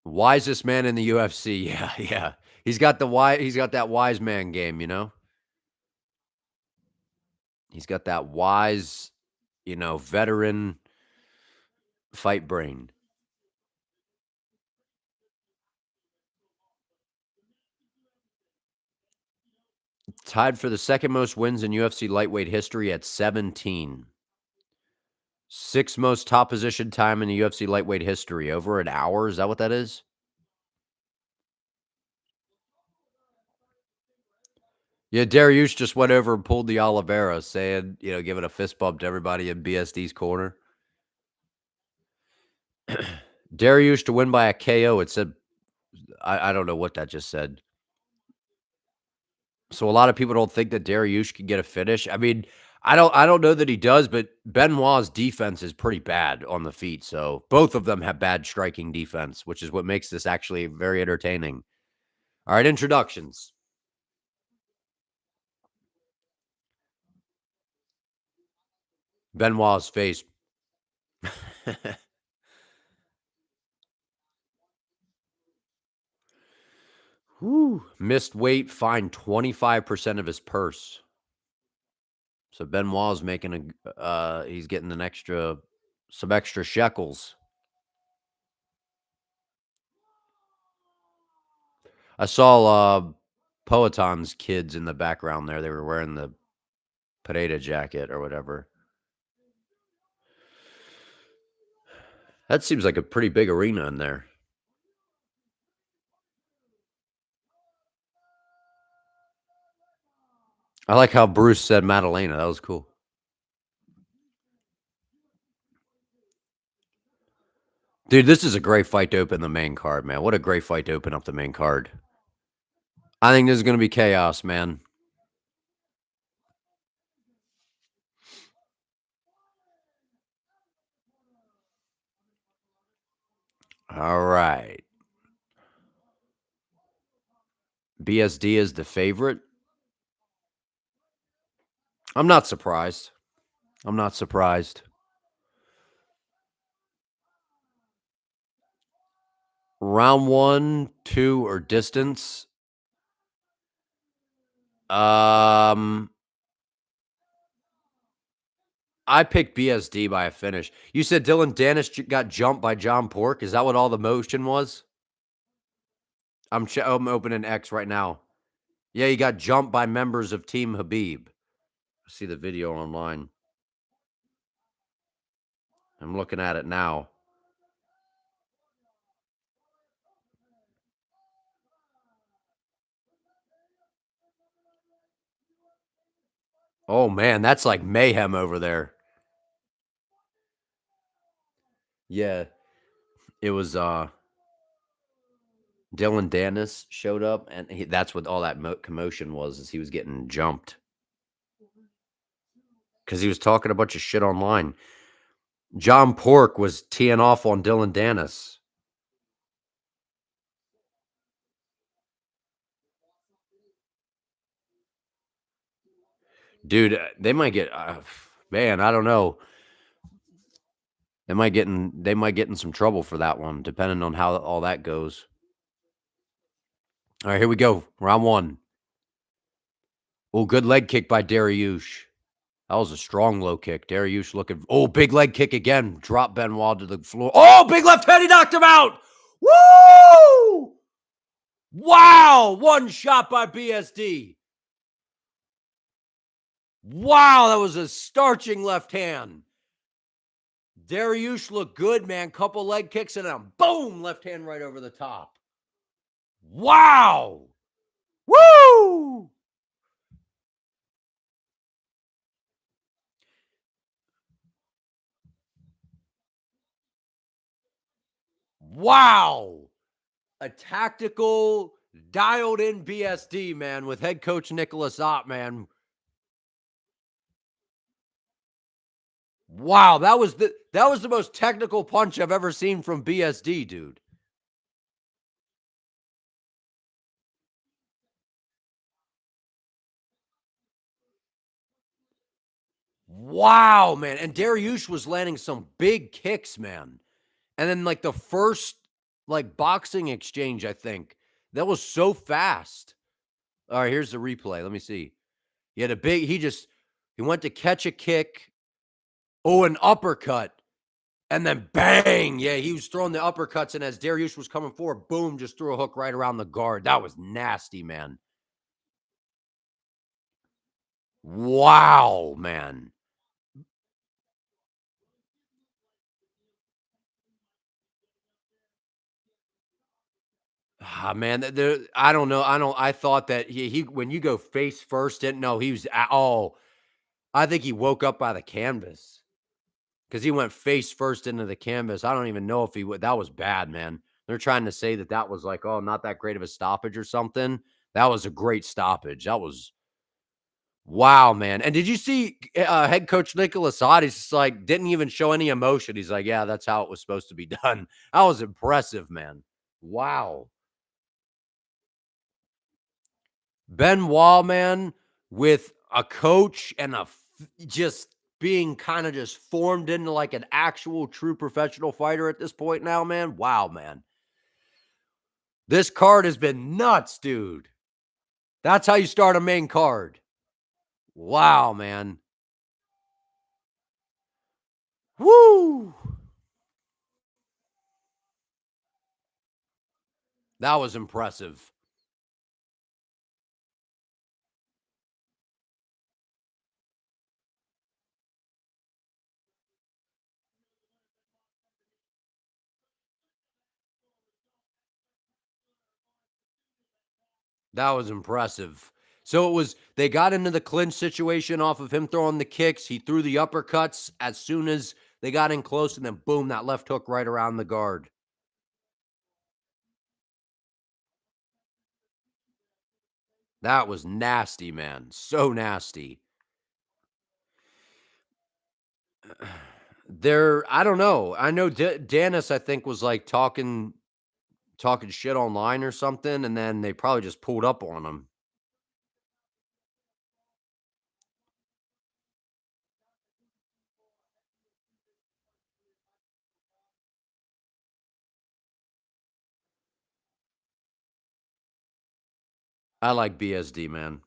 A: Wisest man in the UFC. Yeah, yeah. He's got that wise man game, He's got that wise, veteran fight brain. Tied for the second most wins in UFC lightweight history at 17. 6th most top position time in the UFC lightweight history. Over an hour? Is that what that is? Yeah, Dariush just went over and pulled the Oliveira, saying, giving a fist bump to everybody in BSD's corner. Dariush to win by a KO. It said I don't know what that just said. So a lot of people don't think that Dariush can get a finish. I mean, I don't know that he does, but Benoit's defense is pretty bad on the feet. So both of them have bad striking defense, which is what makes this actually very entertaining. All right, introductions. Benoit's face. Whew. Missed weight, fined 25% of his purse. So Benoit's making he's getting some extra shekels. I saw Poeton's kids in the background there. They were wearing the Pareda jacket or whatever. That seems like a pretty big arena in there. I like how Bruce said Maddalena. That was cool. Dude, this is a great fight to open the main card, man. What a great fight to open up the main card. I think this is going to be chaos, man. All right. BSD is the favorite. I'm not surprised. I'm not surprised. Round 1, 2, or distance. I picked BSD by a finish. You said Dylan Dennis got jumped by John Pork. Is that what all the motion was? I'm opening X right now. Yeah, he got jumped by members of Team Habib. I see the video online. I'm looking at it now. Oh man, that's like mayhem over there. Yeah, it was Dylan Dennis showed up, and that's what all that commotion was. Is he was getting jumped because he was talking a bunch of shit online. John Pork was teeing off on Dylan Dennis. Dude, they might get man, I don't know. They might get in some trouble for that one, depending on how all that goes. All right, here we go. Round 1. Oh, good leg kick by Dariush. That was a strong low kick. Dariush looking. Oh, big leg kick again. Drop Benoit to the floor. Oh, big left hand. He knocked him out. Woo! Wow. One shot by BSD. Wow. That was a starching left hand. Dariush looked good, man. Couple leg kicks and then boom, left hand right over the top. Wow. Woo! Wow. A tactical, dialed in BSD, man, with head coach Nicholas Ott, man. Wow, that was the most technical punch I've ever seen from BSD, dude. Wow, man. And Dariush was landing some big kicks, man. And then like the first like boxing exchange, I think, that was so fast. All right, here's the replay. Let me see. He had a big he went to catch a kick. Oh, an uppercut. And then bang. Yeah, he was throwing the uppercuts. And as Dariush was coming forward, boom, just threw a hook right around the guard. That was nasty, man. Wow, man. Ah, man, I don't know. I thought that he when you go face first, didn't know he was oh, I think he woke up by the canvas. because he went face first into the canvas. I don't even know if he would. That was bad, man. They're trying to say that that was like, oh, not that great of a stoppage or something. That was a great stoppage. That was wow, man. And did you see head coach Nicholas Assad? He's just like, didn't even show any emotion. He's like, yeah, that's how it was supposed to be done. That was impressive, man. Wow. Benoit, man, with a coach and just being kind of just formed into like an actual true professional fighter at this point now, man. Wow, man. This card has been nuts, dude. That's how you start a main card. Wow, man. Woo! That was impressive. That was impressive. So it was they got into the clinch situation off of him throwing the kicks. He threw the uppercuts as soon as they got in close, and then boom, that left hook right around the guard. That was nasty, man. So nasty. There, I don't know. I know Dennis, I think, was like talking shit online or something, and then they probably just pulled up on him. I like BSD, man.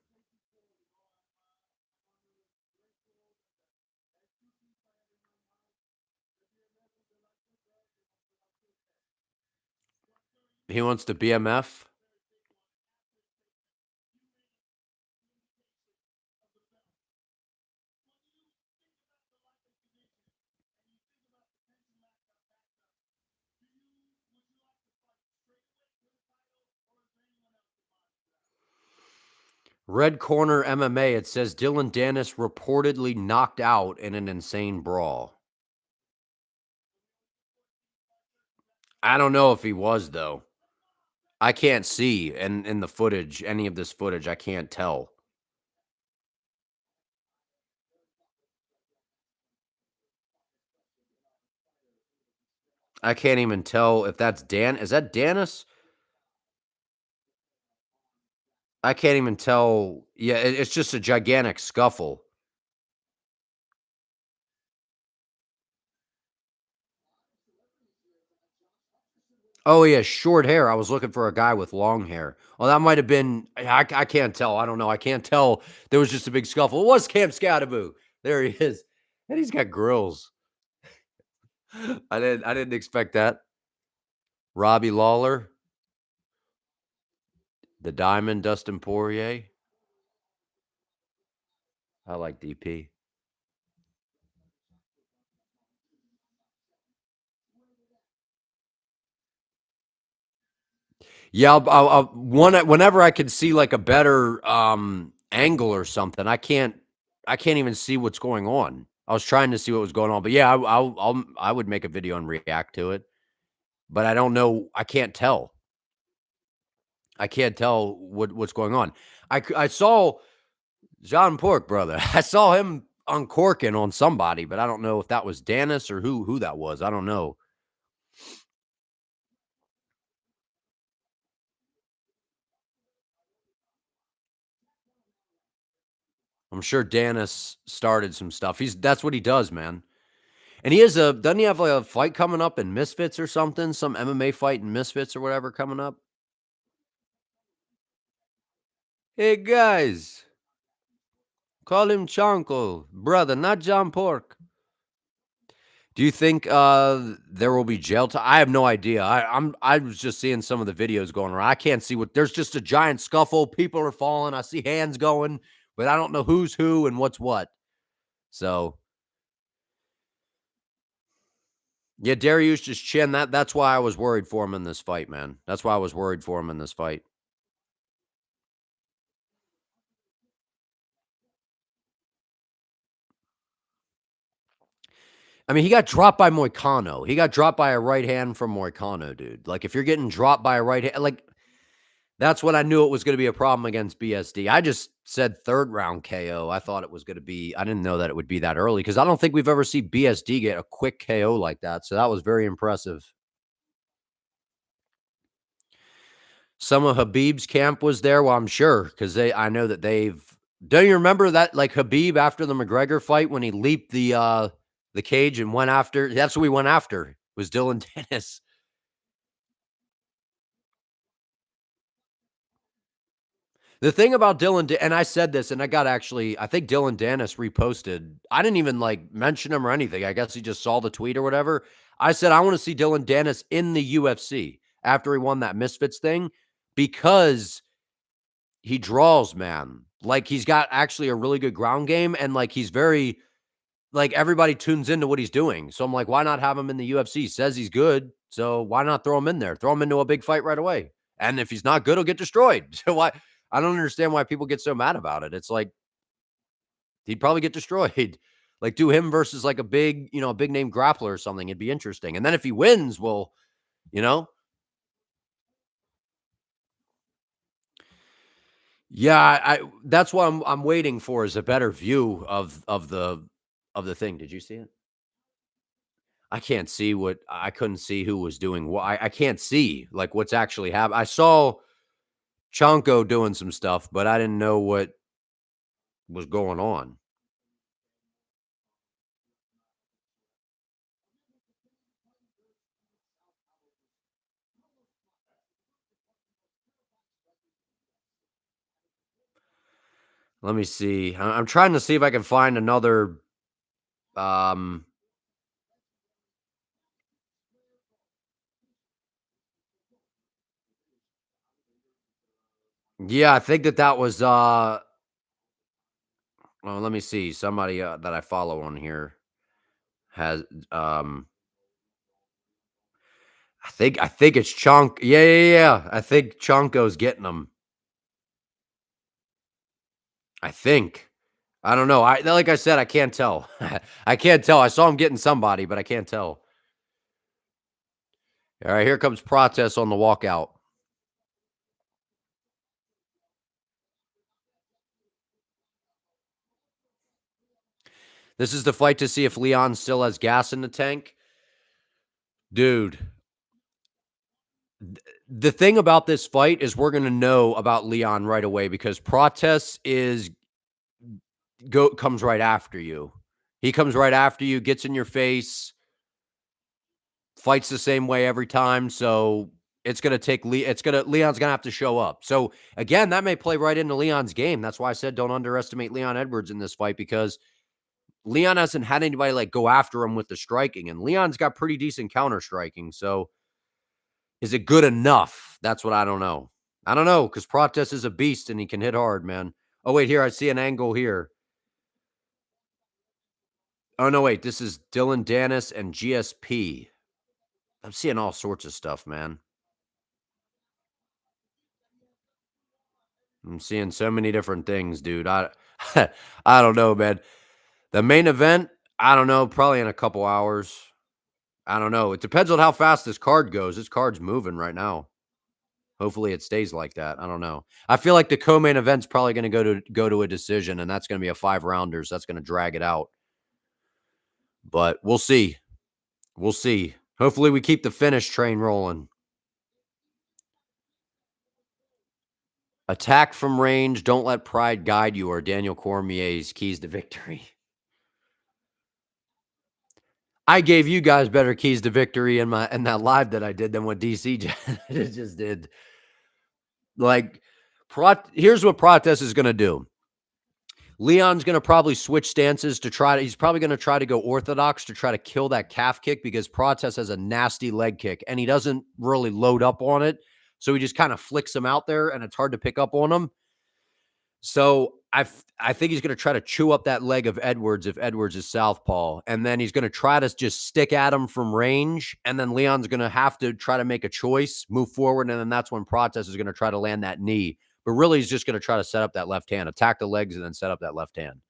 A: He wants to BMF. Red Corner MMA. It says Dylan Dennis reportedly knocked out in an insane brawl. I don't know if he was though. I can't see in the footage, any of this footage. I can't tell. I can't even tell if that's Dan. Is that Dennis? I can't even tell. Yeah, it's just a gigantic scuffle. Oh, he has short hair. I was looking for a guy with long hair. Well, that might have been. I can't tell. I don't know. I can't tell. There was just a big scuffle. It was Cam Scataboo. There he is, and he's got grills. I didn't expect that. Robbie Lawler, the Diamond, Dustin Poirier. I like DP. Yeah, whenever I can see like a better angle or something. I can't even see what's going on. I was trying to see what was going on, but yeah, I would make a video and react to it, but I don't know. I can't tell. I can't tell what's going on. I saw John Pork, brother. I saw him uncorking on somebody, but I don't know if that was Dennis or who that was. I don't know. I'm sure Dennis started some stuff. That's what he does, man. And he has a doesn't he have like a fight coming up in Misfits or something? Some MMA fight in Misfits or whatever coming up? Hey guys, call him Chanko, brother, not John Pork. Do you think there will be jail time? I have no idea. I was just seeing some of the videos going around. I can't see what there's just a giant scuffle. People are falling. I see hands going, but I don't know who's who and what's what. So yeah, Dariush just chin. That's why I was worried for him in this fight, man. That's why I was worried for him in this fight. I mean, he got dropped by Moicano. He got dropped by a right hand from Moicano, dude. Like, if you're getting dropped by a right hand, like, that's when I knew it was gonna be a problem against BSD. I just said 3rd round KO. I thought it was gonna be I didn't know that it would be that early because I don't think we've ever seen BSD get a quick KO like that, so that was very impressive. Some of Habib's camp was there, well, I'm sure because I know that they've don't you remember that, like, Habib after the McGregor fight when he leaped the cage and went after that's what we went after, was Dylan Dennis. The thing about and I said this, and I got actually I think Dylan Dennis reposted. I didn't even, like, mention him or anything. I guess he just saw the tweet or whatever. I said, "I wanna see Dylan Dennis in the UFC after he won that Misfits thing because he draws, man. Like, he's got actually a really good ground game, and, like, he's very like, everybody tunes into what he's doing. So I'm like, why not have him in the UFC? He says he's good, so why not throw him in there? Throw him into a big fight right away. And if he's not good, he'll get destroyed. So why I don't understand why people get so mad about it. It's like he'd probably get destroyed. Like do him versus like a big, a big name grappler or something. It'd be interesting. And then if he wins, well, you know, yeah, I that's what I'm waiting for is a better view of the thing. Did you see it? I can't see what I couldn't see who was doing what. I can't see like what's actually happening. I saw Chonko doing some stuff, but I didn't know what was going on. Let me see. I'm trying to see if I can find another. Um, yeah, I think that was. Well, let me see. Somebody that I follow on here has. I think it's Chunk. Yeah, yeah, yeah. I think Chonko's getting them. I think. I don't know. I like I said, I can't tell. I can't tell. I saw him getting somebody, but I can't tell. All right, here comes Protest on the walkout. This is the fight to see if Leon still has gas in the tank. Dude, the thing about this fight is we're going to know about Leon right away because Protest comes right after you. He comes right after you, gets in your face, fights the same way every time. So it's gonna take Leon's gonna have to show up. So again, that may play right into Leon's game. That's why I said don't underestimate Leon Edwards in this fight because Leon hasn't had anybody like go after him with the striking, and Leon's got pretty decent counter striking. So is it good enough? That's what I don't know. I don't know because Protest is a beast and he can hit hard, man. Oh wait, here I see an angle here. Oh no, wait, this is Dylan Dennis and GSP. I'm seeing all sorts of stuff, man. I'm seeing so many different things, dude. I don't know, man. The main event, I don't know, probably in a couple hours. I don't know. It depends on how fast this card goes. This card's moving right now. Hopefully it stays like that. I don't know. I feel like the co-main event's probably going to go to a decision and that's going to be a 5 rounders. That's going to drag it out. But we'll see. We'll see. Hopefully we keep the finish train rolling. Attack from range, don't let pride guide you or Daniel Cormier's keys to victory. I gave you guys better keys to victory in that live that I did than what DC just did. Like, here's what Protest is going to do. Leon's going to probably switch stances he's probably going to try to go orthodox to try to kill that calf kick because Protest has a nasty leg kick and he doesn't really load up on it. So he just kind of flicks him out there and it's hard to pick up on him. So I think he's going to try to chew up that leg of Edwards if Edwards is southpaw, and then he's going to try to just stick at him from range, and then Leon's going to have to try to make a choice, move forward, and then that's when Protest is going to try to land that knee. But really, he's just going to try to set up that left hand, attack the legs, and then set up that left hand.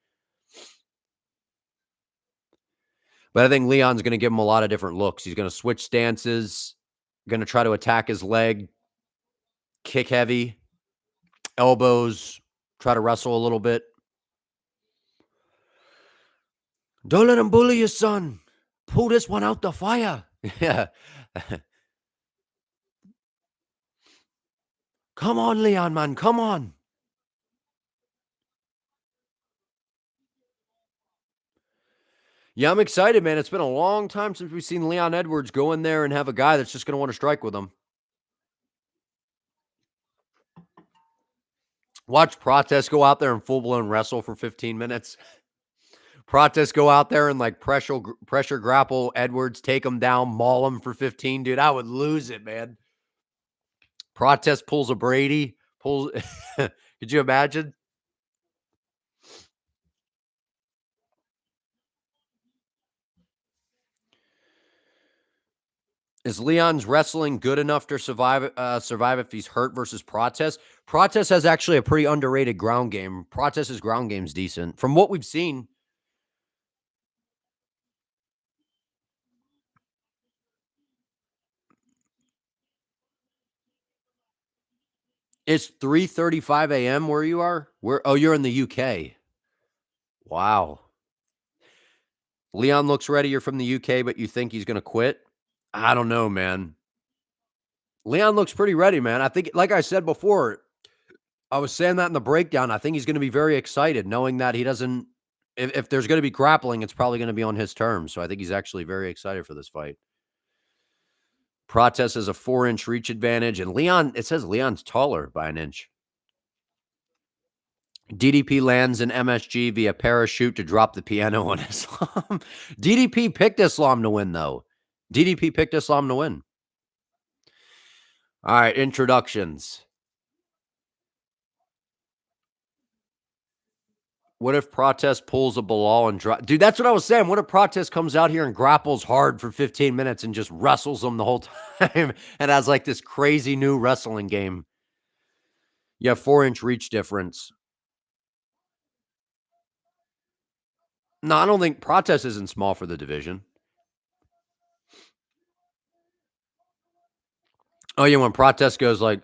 A: But I think Leon's gonna give him a lot of different looks. He's gonna switch stances, gonna try to attack his leg, kick heavy, elbows, try to wrestle a little bit. Don't let him bully you, son. Pull this one out the fire. Yeah. Come on, Leon, man. Come on. Yeah, I'm excited, man. It's been a long time since we've seen Leon Edwards go in there and have a guy that's just going to want to strike with him. Watch Prates go out there and full blown wrestle for 15 minutes. Prates go out there and like pressure grapple Edwards, take him down, maul him for 15. Dude, I would lose it, man. Prates pulls a Brady. Pulls. Could you imagine? Is Leon's wrestling good enough to survive if he's hurt versus Prates? Prates has actually a pretty underrated ground game. Prates' ground game's decent. From what we've seen, it's 3:35 a.m. where you are? You're in the UK. Wow. Leon looks ready. You're from the UK, but you think he's gonna quit? I don't know, man. Leon looks pretty ready, man. I think, like I said before, I was saying that in the breakdown. I think he's going to be very excited knowing that he doesn't. If there's going to be grappling, it's probably going to be on his terms. So I think he's actually very excited for this fight. Prates has a 4-inch reach advantage, and Leon, it says Leon's taller by an inch. DDP lands in MSG via parachute to drop the piano on Islam. DDP picked Islam to win, though. DDP picked Islam to win. All right, introductions. What if Prates pulls a Bilal and drop? Dude, that's what I was saying. What if Prates comes out here and grapples hard for 15 minutes and just wrestles them the whole time and has like this crazy new wrestling game? You have 4-inch reach difference. No, I don't think Prates isn't small for the division. Oh, yeah, when Prates goes like,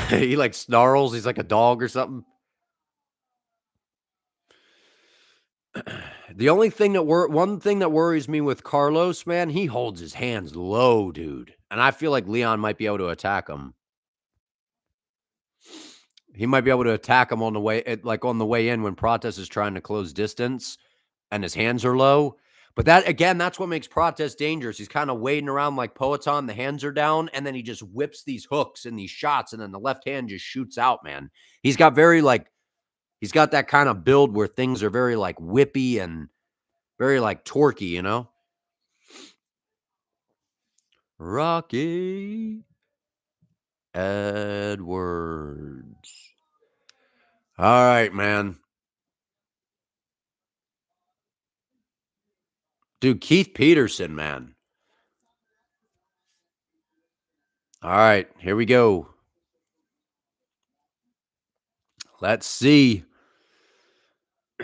A: he like snarls, he's like a dog or something. The only thing that one thing that worries me with Carlos, man, he holds his hands low, dude. And I feel like Leon might be able to attack him. He might be able to attack him on the way, like on the way in when Prates is trying to close distance and his hands are low. But that again, that's what makes Prates dangerous. He's kind of wading around like Poetan, the hands are down, and then he just whips these hooks and these shots, and then the left hand just shoots out, man. He's got he's got that kind of build where things are very like whippy and very like torquey, you know? Rocky Edwards. All right, man. Dude, Keith Peterson, man. All right, here we go. Let's see.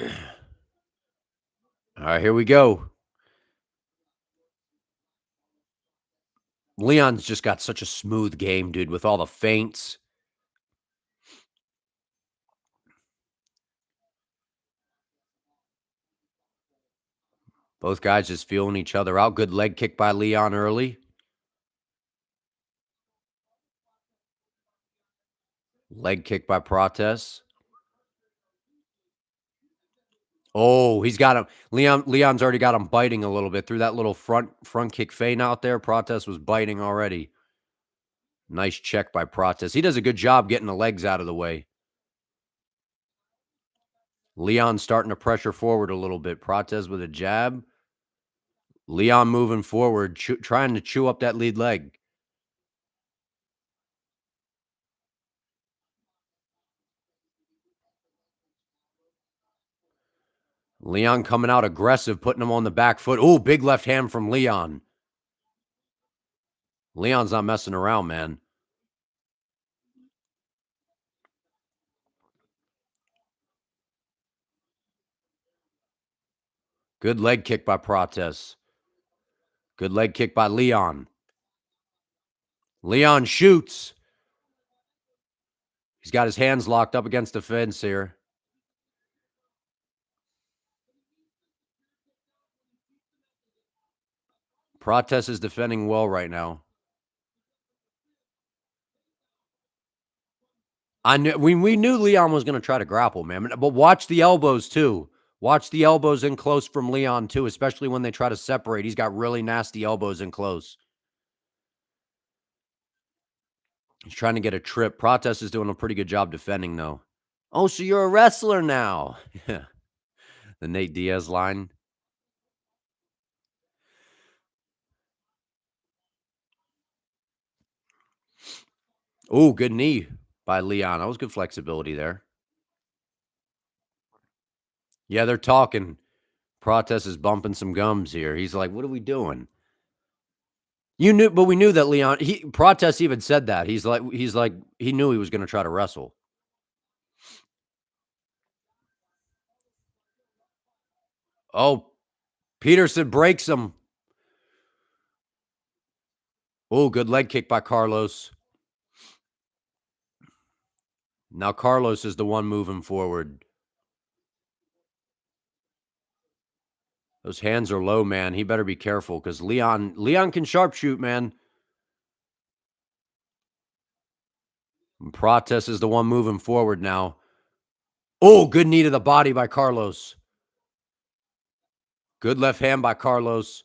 A: All right, here we go. Leon's just got such a smooth game, dude, with all the feints. Both guys just feeling each other out. Good leg kick by Leon early. Leg kick by Prates. Oh, he's got him. Leon's already got him biting a little bit through that little front kick feint out there. Prates was biting already. Nice check by Prates. He does a good job getting the legs out of the way. Leon starting to pressure forward a little bit. Prates with a jab. Leon moving forward, trying to chew up that lead leg. Leon coming out aggressive, putting him on the back foot. Oh, big left hand from Leon. Leon's not messing around, man. Good leg kick by Prates. Good leg kick by Leon. Leon shoots. He's got his hands locked up against the fence here. Prates is defending well right now. We knew Leon was going to try to grapple, man. But watch the elbows too. Watch the elbows in close from Leon too, especially when they try to separate. He's got really nasty elbows in close. He's trying to get a trip. Prates is doing a pretty good job defending, though. Oh, so you're a wrestler now. Yeah. The Nate Diaz line. Oh, good knee by Leon. That was good flexibility there. Yeah, they're talking. Prates is bumping some gums here. He's like, what are we doing? You knew, but we knew that Leon, Prates even said that. He's like, he knew he was going to try to wrestle. Oh, Peterson breaks him. Oh, good leg kick by Carlos. Now Carlos is the one moving forward. Those hands are low, man. He better be careful because Leon can sharpshoot, man. And Prates is the one moving forward now. Oh, good knee to the body by Carlos. Good left hand by Carlos.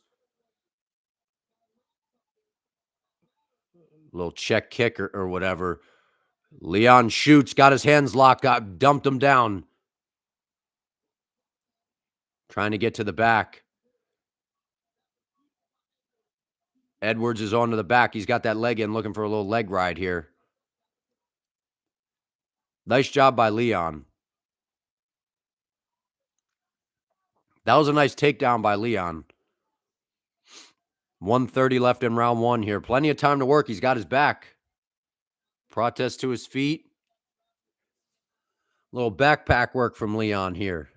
A: Little check kick or whatever. Leon shoots, got his hands locked, dumped him down. Trying to get to the back. Edwards is on to the back. He's got that leg in, looking for a little leg ride here. Nice job by Leon. That was a nice takedown by Leon. 1:30 left in round one here. Plenty of time to work. He's got his back. Prates to his feet. Little backpack work from Leon here.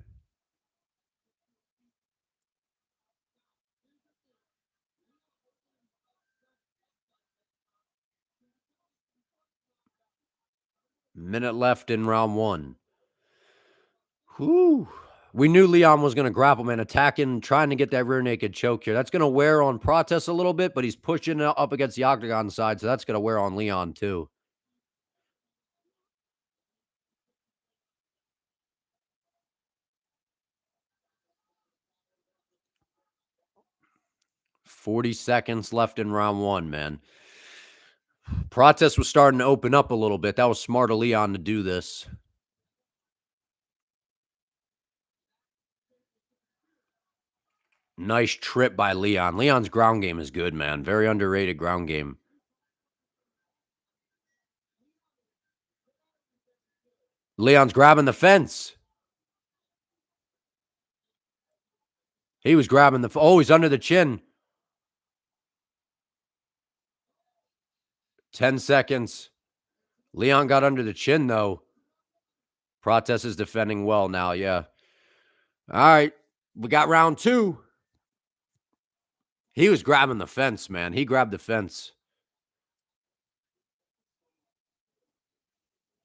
A: Minute left in round one. Whew. We knew Leon was going to grapple, man, attacking, trying to get that rear naked choke here. That's going to wear on Prates a little bit, but he's pushing up against the octagon side, so that's going to wear on Leon too. "40 seconds left in round one, man." Prates was starting to open up a little bit. That was smart of Leon to do this. Nice trip by Leon. Leon's ground game is good, man. Very underrated ground game. Leon's grabbing the fence. He was grabbing oh, he's under the chin. 10 seconds. Leon got under the chin, though. Prates is defending well now, yeah. All right, we got round two. He was grabbing the fence, man. He grabbed the fence.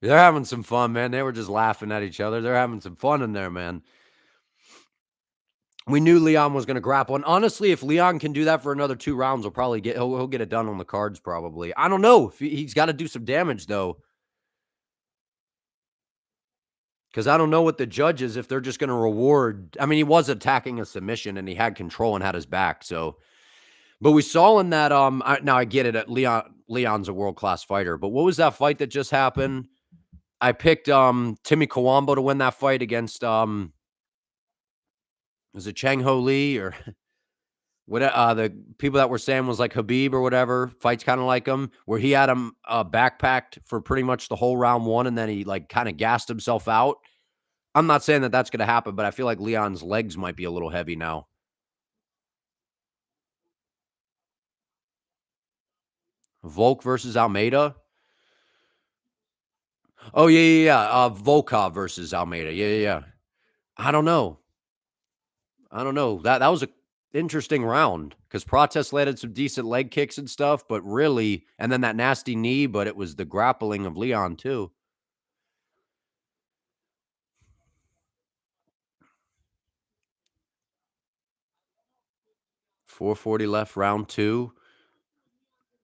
A: They're having some fun, man. They were just laughing at each other. They're having some fun in there, man. We knew Leon was going to grapple. And honestly, if Leon can do that for another 2 rounds, he'll get it done on the cards probably. I don't know. If he's got to do some damage, though. Because I don't know what the judges, if they're just going to reward. I mean, he was attacking a submission and he had control and had his back. So, but we saw in that, now I get it. Leon's a world-class fighter, but what was that fight that just happened? I picked Timmy Kawambo to win that fight against was it Chang Ho Lee or what? The people that were saying was like Habib or whatever. Fights kind of like him, where he had him backpacked for pretty much the whole round one, and then he like kind of gassed himself out. I'm not saying that that's going to happen, but I feel like Leon's legs might be a little heavy now. Volk versus Almeida. Oh yeah. Volkov versus Almeida. Yeah. I don't know. I don't know. That was a interesting round because Prates landed some decent leg kicks and stuff, but really, and then that nasty knee, but it was the grappling of Leon too. 440 left, round two.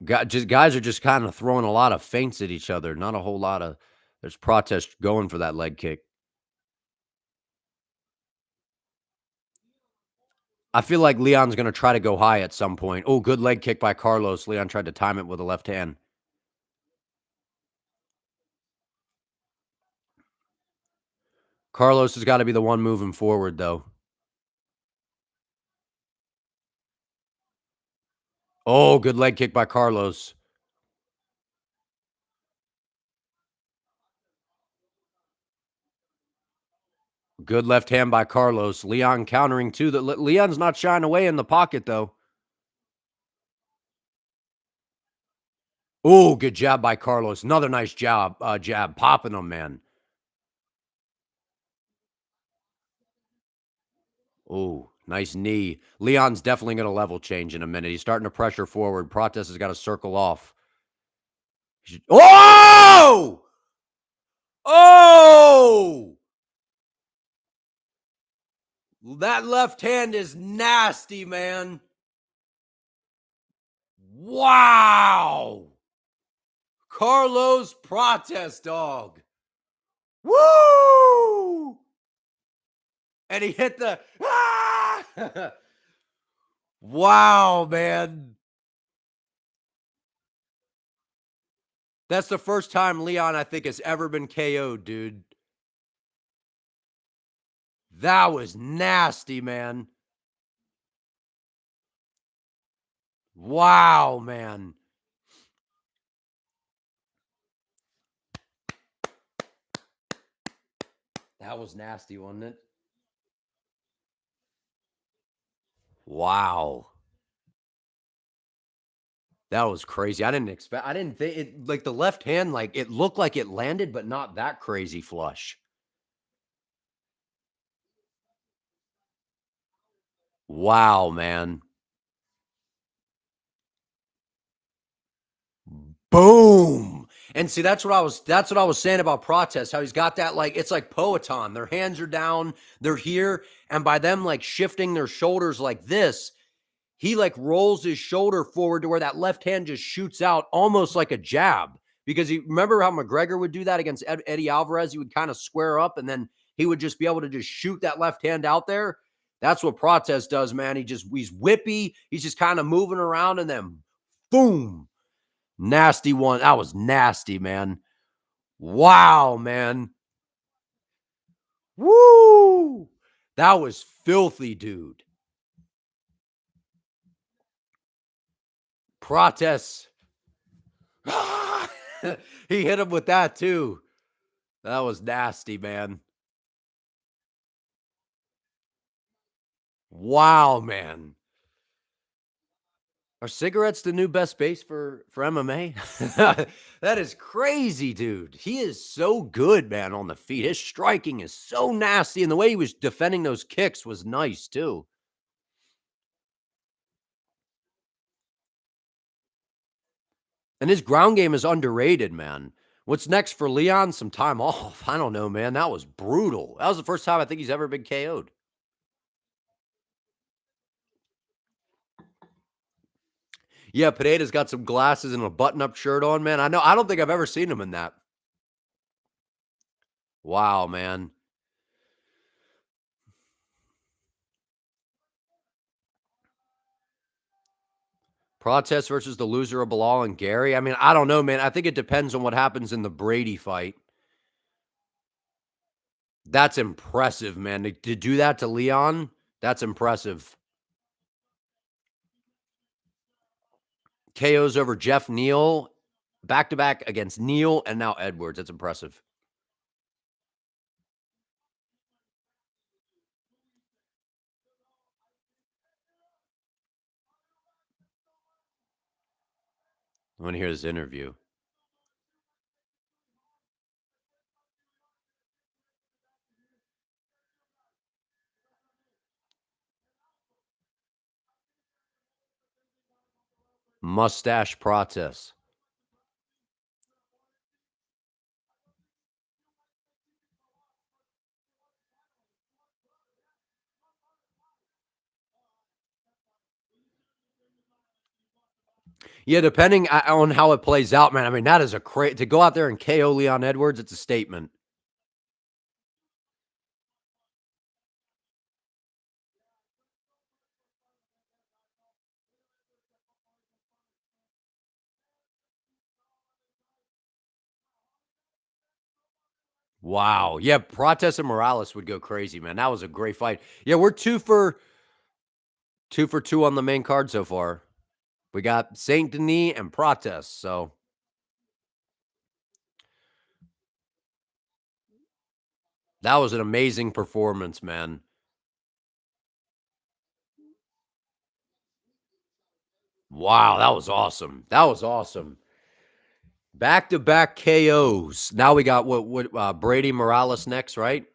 A: Guys are just kind of throwing a lot of feints at each other. Not a whole lot of. There's Prates going for that leg kick. I feel like Leon's going to try to go high at some point. Oh, good leg kick by Carlos. Leon tried to time it with a left hand. Carlos has got to be the one moving forward, though. Oh, good leg kick by Carlos. Good left hand by Carlos. Leon countering too. Leon's not shying away in the pocket, though. Oh, good jab by Carlos. Another nice jab, popping him, man. Oh, nice knee. Leon's definitely going to level change in a minute. He's starting to pressure forward. Prates has got to circle off. Oh! Oh! That left hand is nasty, man. Wow! Carlos Prates, dog. Woo! And he hit the wow, man. That's the first time Leon, I think, has ever been KO'd, dude. That was nasty, man. Wow, man. That was nasty, wasn't it? Wow. That was crazy. I didn't think it like the left hand, like it looked like it landed, but not that crazy flush. Wow, man. Boom. And see, that's what I was saying about Prates, how he's got that like it's like Poeton. Their hands are down, they're here, and by them like shifting their shoulders like this, he like rolls his shoulder forward to where that left hand just shoots out almost like a jab. Because you remember how McGregor would do that against Eddie Alvarez? He would kind of square up and then he would just be able to just shoot that left hand out there. That's what Prates does, man. He's whippy. He's just kind of moving around and then boom. Nasty one. That was nasty, man. Wow, man. Woo! That was filthy, dude. Prates. He hit him with that too. That was nasty, man. Wow, man. Are cigarettes the new best base for MMA? That is crazy, dude. He is so good, man, on the feet. His striking is so nasty, and the way he was defending those kicks was nice too. And his ground game is underrated, man. What's next for Leon? Some time off. I don't know, man. That was brutal. That was the first time I think he's ever been KO'd. Yeah, Pineda's got some glasses and a button-up shirt on, man. I know. I don't think I've ever seen him in that. Wow, man. Prates versus the loser of Bilal and Gary. I mean, I don't know, man. I think it depends on what happens in the Brady fight. That's impressive, man. To do that to Leon, that's impressive. KOs over Jeff Neal, back to back against Neal and now Edwards. That's impressive. I want to hear this interview. Mustache Prates. Yeah, depending on how it plays out, man. I mean, that is a to go out there and KO Leon Edwards, it's a statement. Wow. Yeah, Prates and Morales would go crazy, man. That was a great fight. Yeah, we're 2 for 2 on the main card so far. We got Saint Denis and Prates, so that was an amazing performance, man. Wow, that was awesome. That was awesome. Back-to-back KOs. Now we got Brady Morales next, right?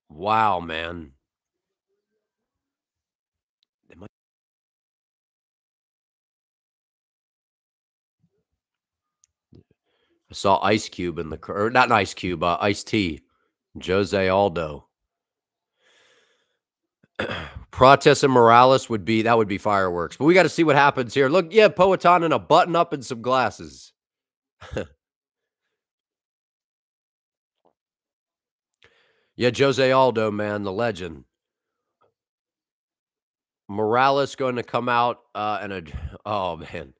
A: Wow, man. I saw Ice Cube in the or not an Ice Cube, Ice T, Jose Aldo. Prates and Morales would be fireworks, but we got to see what happens here. Look, yeah, Poatan in a button up and some glasses. Yeah, Jose Aldo, man, the legend. Morales going to come out and oh man,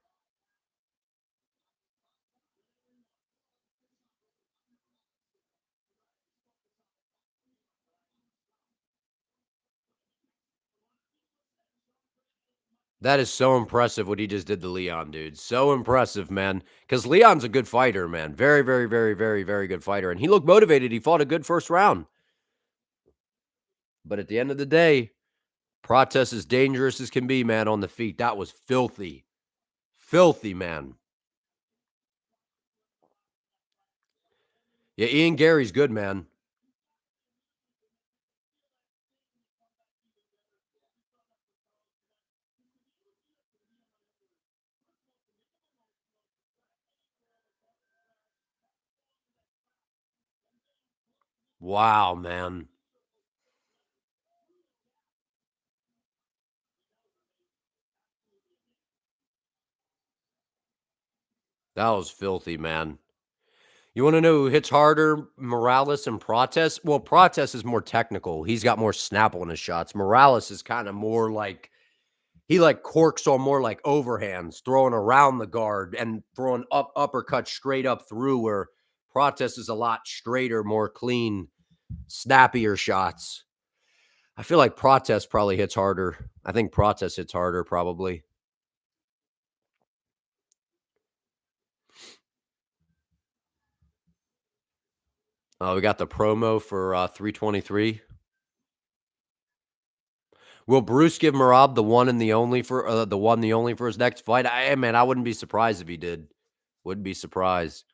A: that is so impressive what he just did to Leon, dude. So impressive, man. Because Leon's a good fighter, man. Very, very, very, very, very good fighter, and he looked motivated. He fought a good first round, but at the end of the day, Prates as dangerous as can be, man, on the feet. That was filthy. Filthy, man. Yeah, Ian Gary's good, man. Wow, man. That was filthy, man. You wanna know who hits harder, Morales and Prates? Well, Prates is more technical. He's got more snap on his shots. Morales is kinda more like he, like, corks on more like overhands, throwing around the guard and throwing uppercuts straight up through, where Prates is a lot straighter, more clean, snappier shots. I feel like Prates probably hits harder. I think Prates hits harder probably. We got the promo for 323. Will Bruce give Marab the one, the only for his next fight? Man, I wouldn't be surprised if he did. Wouldn't be surprised.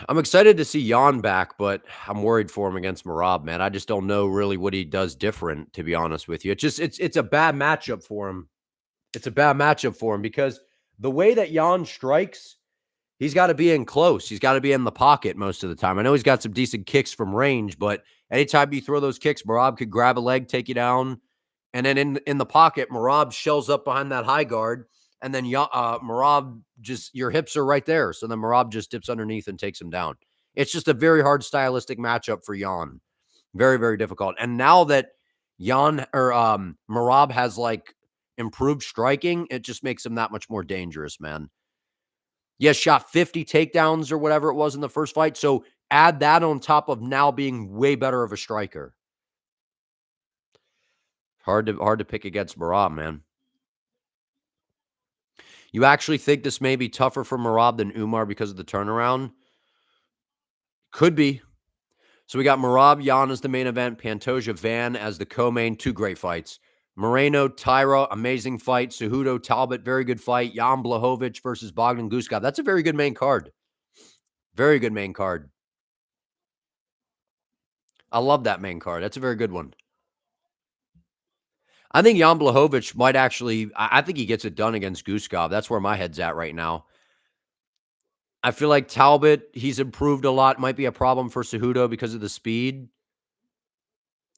A: I'm excited to see Jan back, but I'm worried for him against Marab, man. I just don't know really what he does different, to be honest with you. It's a bad matchup for him. It's a bad matchup for him because the way that Jan strikes, he's gotta be in close. He's gotta be in the pocket most of the time. I know he's got some decent kicks from range, but anytime you throw those kicks, Marab could grab a leg, take you down, and then in the pocket, Marab shells up behind that high guard, and then Marab just your hips are right there. So then Marab just dips underneath and takes him down. It's just a very hard stylistic matchup for Jan. Very, very difficult. And now that Marab has like improved striking, it just makes him that much more dangerous, man. Yes, shot 50 takedowns or whatever it was in the first fight. So add that on top of now being way better of a striker. Hard to pick against Marab, man. You actually think this may be tougher for Marab than Umar because of the turnaround? Could be. So we got Marab Yan as the main event, Pantoja Van as the co-main. Two great fights. Moreno Tyra, amazing fight. Cejudo Talbot, very good fight. Jan Blachowicz versus Bogdan Guskov. That's a very good main card. Very good main card. I love that main card. That's a very good one. I think Jan Blachowicz might actually I think he gets it done against Guskov. That's where my head's at right now. I feel like Talbot, he's improved a lot, might be a problem for Cejudo because of the speed.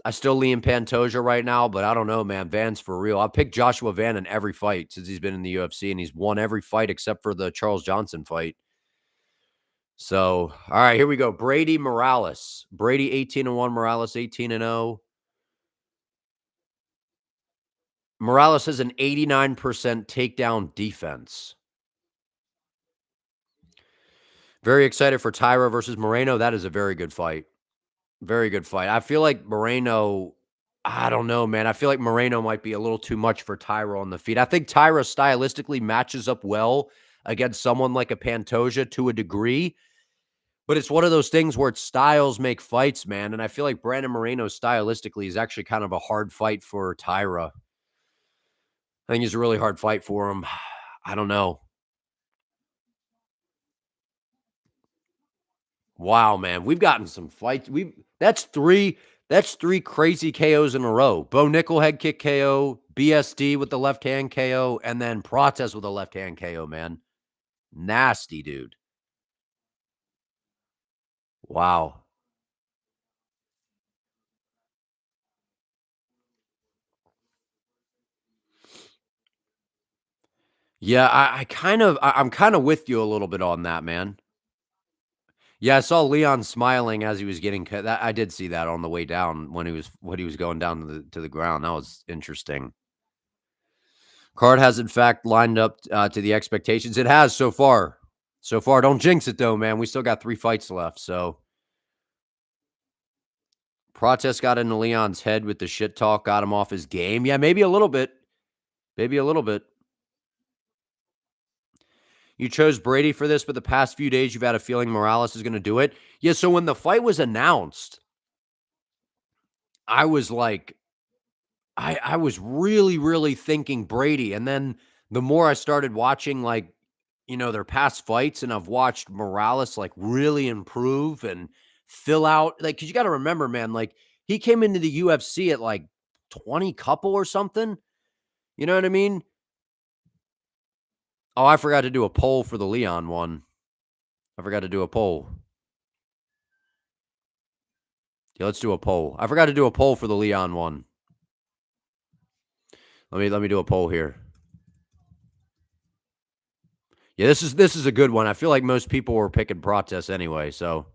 A: I still lean Pantoja right now, but I don't know, man. Van's for real. I've picked Joshua Van in every fight since he's been in the UFC, and he's won every fight except for the Charles Johnson fight. So, all right, here we go. Brady Morales. Brady 18-1, Morales 18-0. Morales has an 89% takedown defense. Very excited for Tyra versus Moreno. That is a very good fight. Very good fight. I feel like Moreno, I don't know, man. I feel like Moreno might be a little too much for Tyra on the feet. I think Tyra stylistically matches up well against someone like a Pantoja to a degree, but it's one of those things where styles make fights, man. And I feel like Brandon Moreno stylistically is actually kind of a hard fight for Tyra. I think he's a really hard fight for him. I don't know. Wow, man. We've gotten some fights. That's three crazy KOs in a row. Bo Nickal head kick KO, BSD with the left hand KO, and then Prates with a left hand KO, man. Nasty, dude. Wow. Yeah, I'm kind of with you a little bit on that, man. Yeah, I saw Leon smiling as he was getting cut. I did see that on the way down when he was going down to the ground. That was interesting. Card has in fact lined up to the expectations. It has so far. So far, don't jinx it though, man. We still got 3 fights left. So Protest got into Leon's head with the shit talk, got him off his game. Yeah, maybe a little bit. Maybe a little bit. You chose Brady for this, but the past few days you've had a feeling Morales is going to do it. Yeah, so when the fight was announced, I was like, I was really, really thinking Brady. And then the more I started watching, like, their past fights, and I've watched Morales like really improve and fill out, like, because you got to remember, man, like he came into the UFC at like 20 couple or something. You know what I mean? Oh, I forgot to do a poll for the Leon one. I forgot to do a poll. Yeah, let's do a poll. I forgot to do a poll for the Leon one. Let me do a poll here. Yeah, this is a good one. I feel like most people were picking Protest anyway, so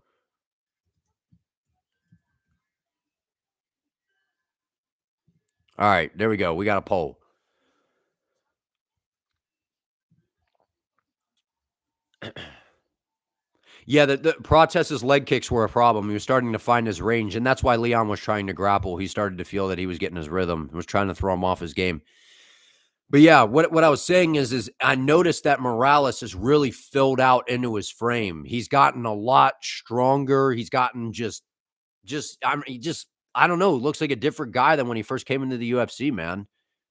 A: all right, there we go. We got a poll. Yeah, the Protest's leg kicks were a problem. He was starting to find his range, and that's why Leon was trying to grapple. He started to feel that he was getting his rhythm. He was trying to throw him off his game. But yeah, what I was saying is I noticed that Morales has really filled out into his frame. He's gotten a lot stronger. He's gotten I don't know, looks like a different guy than when he first came into the UFC, man.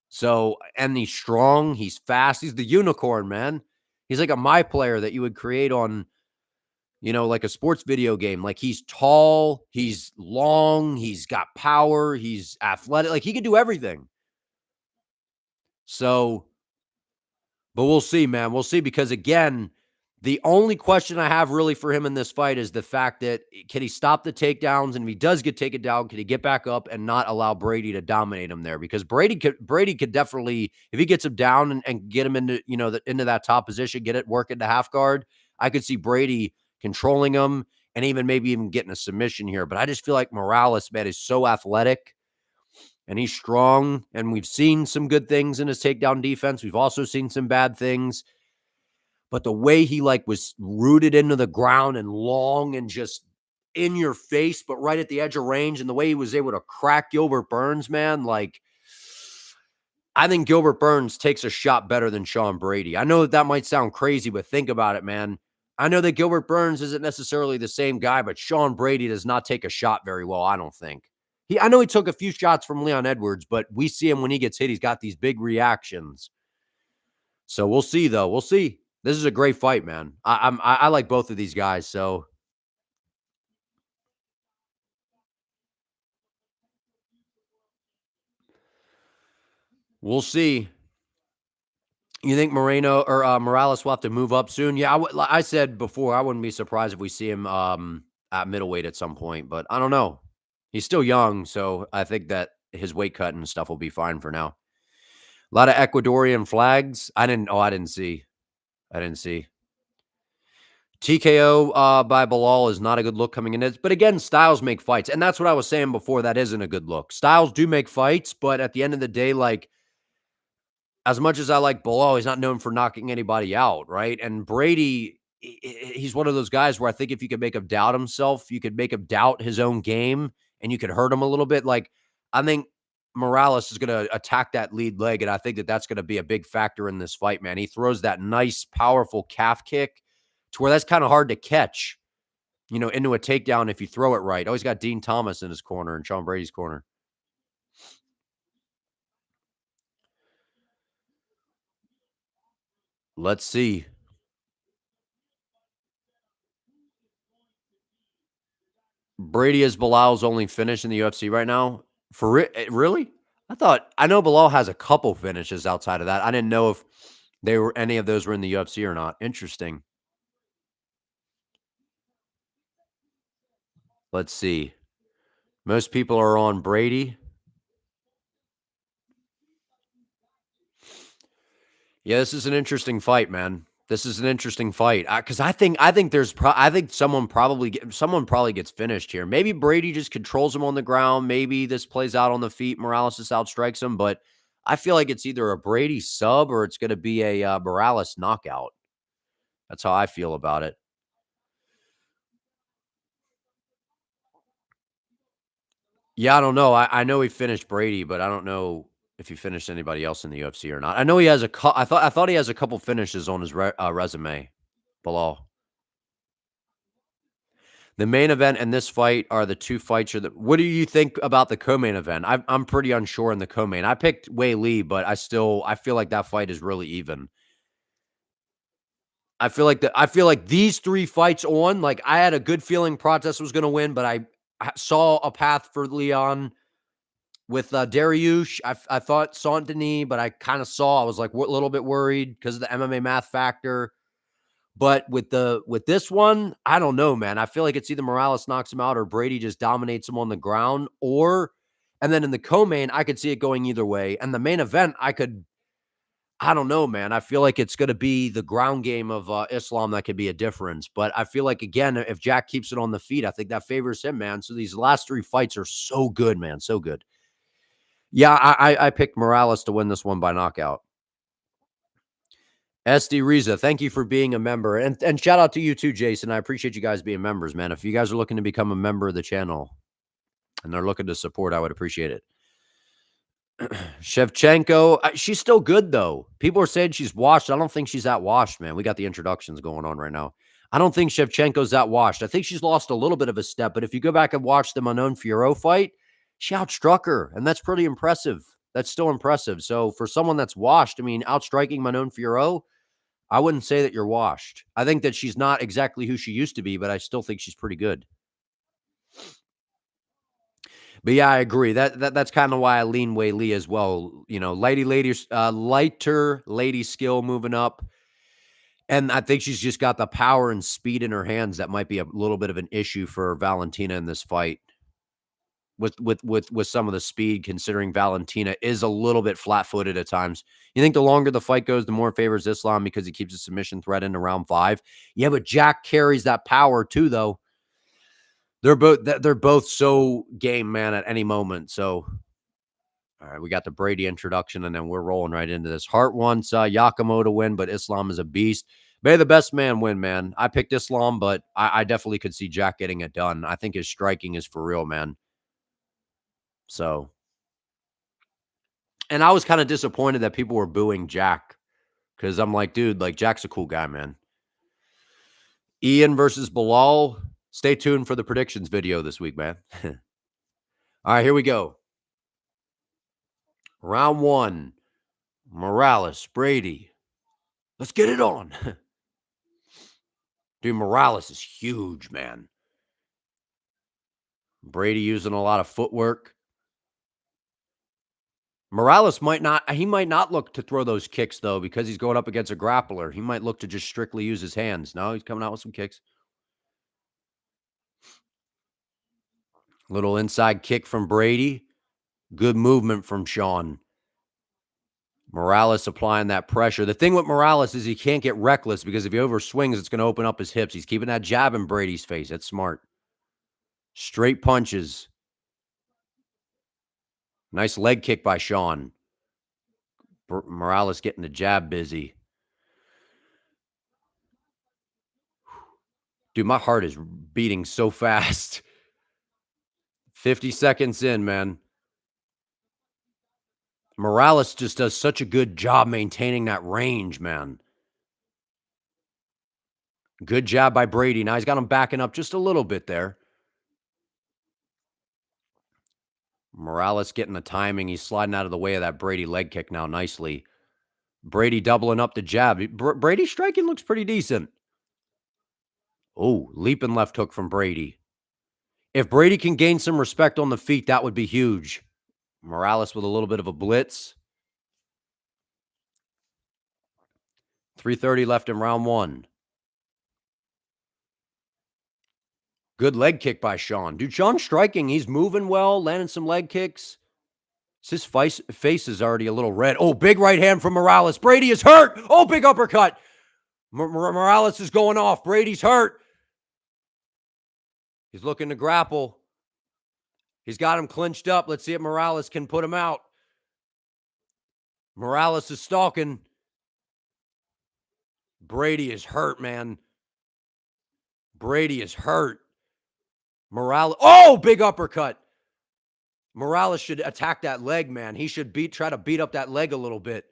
A: So, and he's strong, he's fast, he's the unicorn, man. He's like a my player that you would create on, like a sports video game. Like he's tall, he's long, he's got power, he's athletic, like he could do everything. So, but we'll see, man. We'll see because again, the only question I have really for him in this fight is the fact that can he stop the takedowns, and if he does get taken down, can he get back up and not allow Brady to dominate him there? Because Brady could definitely, if he gets him down and get him into into that top position, get it working the half guard. I could see Brady controlling him and maybe even getting a submission here. But I just feel like Morales, man, is so athletic and he's strong, and we've seen some good things in his takedown defense. We've also seen some bad things, but the way he like was rooted into the ground and long and just in your face, but right at the edge of range, and the way he was able to crack Gilbert Burns, man, like I think Gilbert Burns takes a shot better than Sean Brady. I know that might sound crazy, but think about it, man. I know that Gilbert Burns isn't necessarily the same guy, but Sean Brady does not take a shot very well, I don't think. I know he took a few shots from Leon Edwards, but we see him when he gets hit, he's got these big reactions. So we'll see, though. We'll see. This is a great fight, man. I like both of these guys. So We'll see. You think Moreno or Morales will have to move up soon? Yeah, like I said before, I wouldn't be surprised if we see him at middleweight at some point, but I don't know. He's still young, so I think that his weight cut and stuff will be fine for now. A lot of Ecuadorian flags. I didn't see. I didn't see. TKO by Bilal is not a good look coming in. But again, styles make fights. And that's what I was saying before. That isn't a good look. Styles do make fights, but at the end of the day, like, as much as I like Bilal, he's not known for knocking anybody out, right? And Brady, he's one of those guys where I think if you could make him doubt himself, you could make him doubt his own game, and you could hurt him a little bit. Like, I think Morales is going to attack that lead leg, and I think that that's going to be a big factor in this fight, man. He throws that nice, powerful calf kick to where that's kind of hard to catch, into a takedown if you throw it right. Oh, he's got Dean Thomas in his corner and Sean Brady's corner. Let's see. Brady is Bilal's only finish in the UFC right now. Really? I know Bilal has a couple finishes outside of that. I didn't know if any of those were in the UFC or not. Interesting. Let's see. Most people are on Brady. Yeah, this is an interesting fight, man. This is an interesting fight because I think someone probably gets finished here. Maybe Brady just controls him on the ground. Maybe this plays out on the feet. Morales just outstrikes him, but I feel like it's either a Brady sub or it's going to be a Morales knockout. That's how I feel about it. Yeah, I don't know. I know he finished Brady, but I don't know if he finished anybody else in the UFC or not. I know he has I thought he has a couple finishes on his resume. Below. The main event and this fight are the two fights. What do you think about the co-main event? I'm pretty unsure in the co-main. I picked Weili, but I feel like that fight is really even. I feel like these three fights on, like I had a good feeling Prates was going to win, but I saw a path for Leon with Dariush. I thought Saint Denis, but I was like a little bit worried because of the MMA math factor. But with this one, I don't know, man. I feel like it's either Morales knocks him out or Brady just dominates him on the ground. And then in the co-main, I could see it going either way. And the main event, I don't know, man. I feel like it's going to be the ground game of Islam that could be a difference. But I feel like, again, if Jack keeps it on the feet, I think that favors him, man. So these last three fights are so good, man. So good. Yeah, I picked Morales to win this one by knockout. SD Riza, thank you for being a member. And shout out to you too, Jason. I appreciate you guys being members, man. If you guys are looking to become a member of the channel and they're looking to support, I would appreciate it. Shevchenko, she's still good, though. People are saying she's washed. I don't think she's that washed, man. We got the introductions going on right now. I don't think Shevchenko's that washed. I think she's lost a little bit of a step, but if you go back and watch the Manon Fiorot fight, she outstruck her, and that's pretty impressive. That's still impressive. So for someone that's washed, I mean, outstriking Manon Fiorot, I wouldn't say that you're washed. I think that she's not exactly who she used to be, but I still think she's pretty good. But yeah, I agree. That's kind of why I lean Weili as well. Lighter lady skill moving up. And I think she's just got the power and speed in her hands that might be a little bit of an issue for Valentina in this fight. With some of the speed, considering Valentina is a little bit flat-footed at times. You think the longer the fight goes, the more it favors Islam because he keeps a submission threat into round 5. Yeah, but Jack carries that power too, though. They're both so game, man, at any moment. So, all right, we got the Brady introduction, and then we're rolling right into this. Hart wants Yakimo to win, but Islam is a beast. May the best man win, man. I picked Islam, but I definitely could see Jack getting it done. I think his striking is for real, man. So, and I was kind of disappointed that people were booing Jack because I'm like, dude, like Jack's a cool guy, man. Ian versus Bilal. Stay tuned for the predictions video this week, man. All right, here we go. Round 1. Morales, Brady. Let's get it on. Dude, Morales is huge, man. Brady using a lot of footwork. Morales might not look to throw those kicks, though, because he's going up against a grappler. He might look to just strictly use his hands. No, he's coming out with some kicks. Little inside kick from Brady. Good movement from Sean. Morales applying that pressure. The thing with Morales is he can't get reckless because if he overswings, it's going to open up his hips. He's keeping that jab in Brady's face. That's smart. Straight punches. Nice leg kick by Sean. Morales getting the jab busy. Dude, my heart is beating so fast. 50 seconds in, man. Morales just does such a good job maintaining that range, man. Good job by Brady. Now he's got him backing up just a little bit there. Morales getting the timing. He's sliding out of the way of that Brady leg kick now nicely. Brady doubling up the jab. Brady's striking looks pretty decent. Oh, leaping left hook from Brady. If Brady can gain some respect on the feet, that would be huge. Morales with a little bit of a blitz. 3:30 left in round one. Good leg kick by Sean. Dude, Sean's striking. He's moving well, landing some leg kicks. His face is already a little red. Oh, big right hand from Morales. Brady is hurt. Oh, big uppercut. Morales is going off. Brady's hurt. He's looking to grapple. He's got him clinched up. Let's see if Morales can put him out. Morales is stalking. Brady is hurt, man. Brady is hurt. Morales. Oh, big uppercut. Morales should attack that leg, man. He should try to beat up that leg a little bit.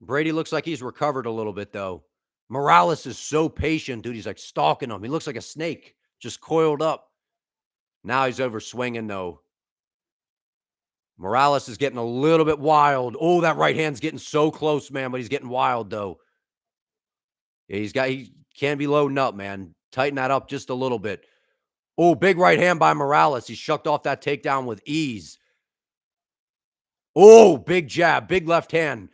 A: Brady looks like he's recovered a little bit, though. Morales is so patient, dude. He's like stalking him. He looks like a snake, just coiled up. Now he's over swinging, though. Morales is getting a little bit wild. Oh, that right hand's getting so close, man, but he's getting wild, though. Yeah, he can't be loading up, man. Tighten that up just a little bit. Oh, big right hand by Morales. He shucked off that takedown with ease. Oh, big jab, big left hand.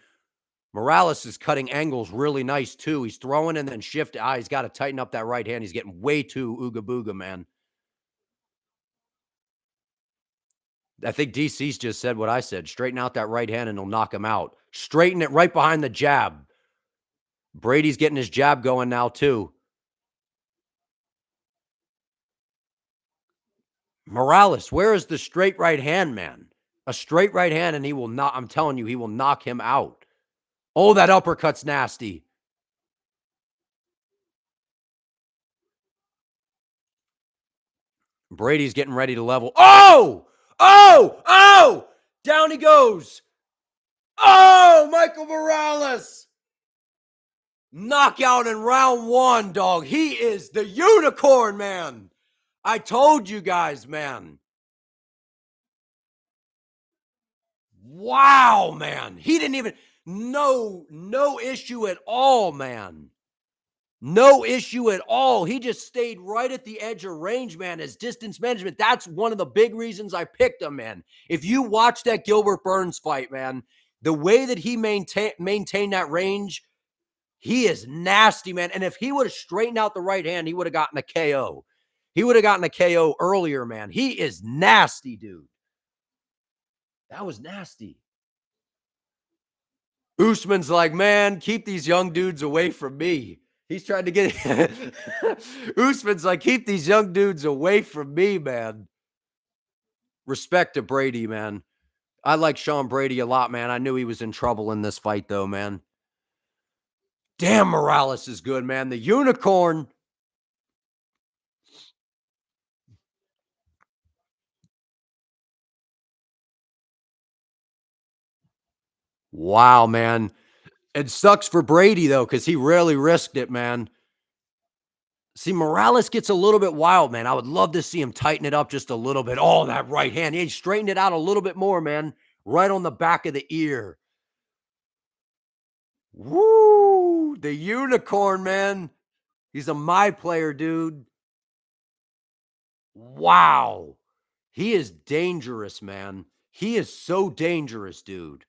A: Morales is cutting angles really nice, too. He's throwing and then shift. He's got to tighten up that right hand. He's getting way too ooga booga, man. I think DC's just said what I said. Straighten out that right hand and he'll knock him out. Straighten it right behind the jab. Brady's getting his jab going now, too. Morales, where is the straight right hand, man? A straight right hand and he will not, I'm telling you, he will knock him out. Oh, that uppercut's nasty. Brady's getting ready to level. Oh! Oh! Oh! Down he goes. Oh, Michael Morales. Knockout in round one, dog. He is the unicorn, man. I told you guys, man. Wow, man. He didn't even, no issue at all, man. No issue at all. He just stayed right at the edge of range, man. His distance management, that's one of the big reasons I picked him, man. If you watch that Gilbert Burns fight, man, the way that he maintained that range, he is nasty, man. And if he would have straightened out the right hand, he would have gotten a KO. He would have gotten a KO earlier, man. He is nasty, dude. That was nasty. Usman's like, man, keep these young dudes away from me. He's trying to get Usman's like, keep these young dudes away from me, man. Respect to Brady, man. I like Sean Brady a lot, man. I knew he was in trouble in this fight, though, man. Damn, Morales is good, man. The unicorn. Wow, man. It sucks for Brady, though, because he really risked it, man. See, Morales gets a little bit wild, man. I would love to see him tighten it up just a little bit. Oh, that right hand. He straightened it out a little bit more, man. Right on the back of the ear. Woo! The unicorn, man. He's a my player, dude. Wow. He is dangerous, man. He is so dangerous, dude.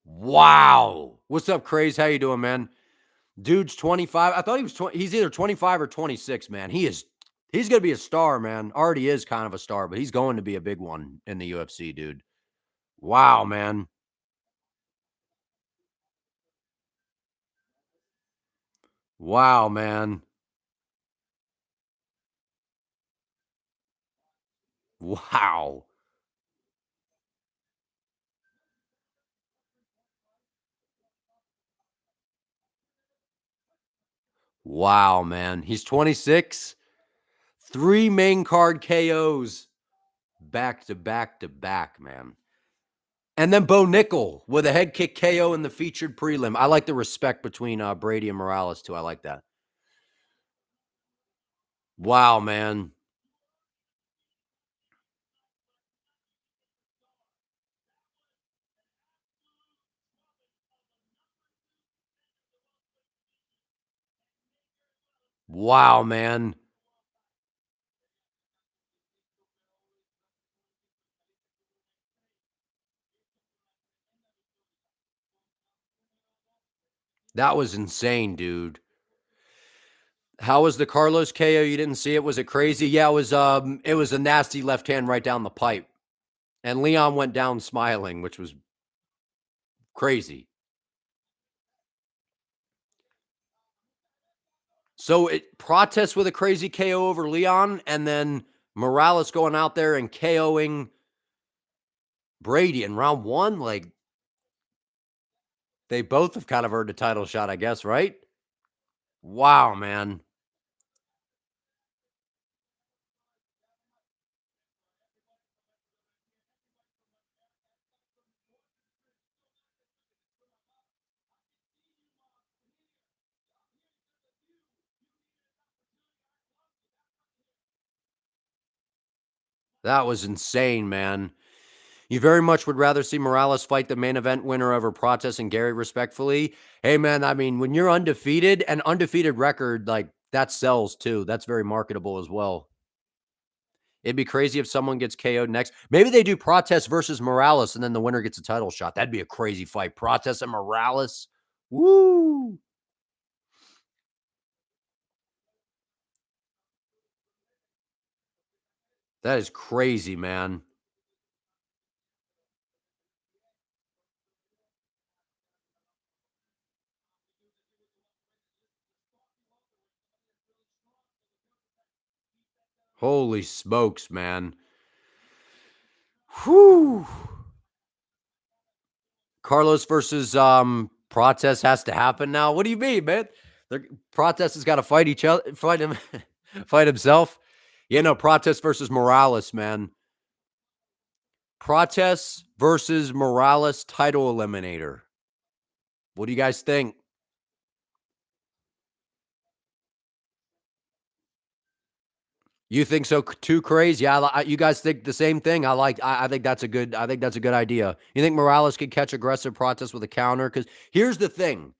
A: Wow. What's up, Craze? How you doing, man? Dude's 25. I thought he was 20. He's either 25 or 26, man. He's going to be a star, man. Already is kind of a star, but he's going to be a big one in the UFC, dude. Wow, man. Wow, man. Wow. Wow, man. He's 26. 3 main card KOs back to back to back, man. And then Bo Nickal with a head kick KO in the featured prelim. I like the respect between Brady and Morales, too. I like that. Wow, man. Wow, man. That was insane, dude. How was the Carlos KO? You didn't see it? Was it crazy? Yeah, it was a nasty left hand right down the pipe. And Leon went down smiling, which was crazy. So it protests with a crazy KO over Leon, and then Morales going out there and KOing Brady in round one. Like they both have kind of earned a title shot, I guess, right? Wow, man. That was insane, man. You very much would rather see Morales fight the main event winner over Prates and Gary, respectfully. Hey, man, I mean, when you're undefeated, an undefeated record, like that sells too. That's very marketable as well. It'd be crazy if someone gets KO'd next. Maybe they do Prates versus Morales and then the winner gets a title shot. That'd be a crazy fight. Prates and Morales. Woo. That is crazy, man. Holy smokes, man. Whew. Carlos versus Prates has to happen now. What do you mean, man? Prates has got to fight each other, fight him, fight himself. Yeah, no, Prates versus Morales, man. Prates versus Morales title eliminator. What do you guys think? You think so too, Crazy? Yeah, you guys think the same thing. I think that's a good. I think that's a good idea. You think Morales could catch aggressive Prates with a counter? Because here's the thing: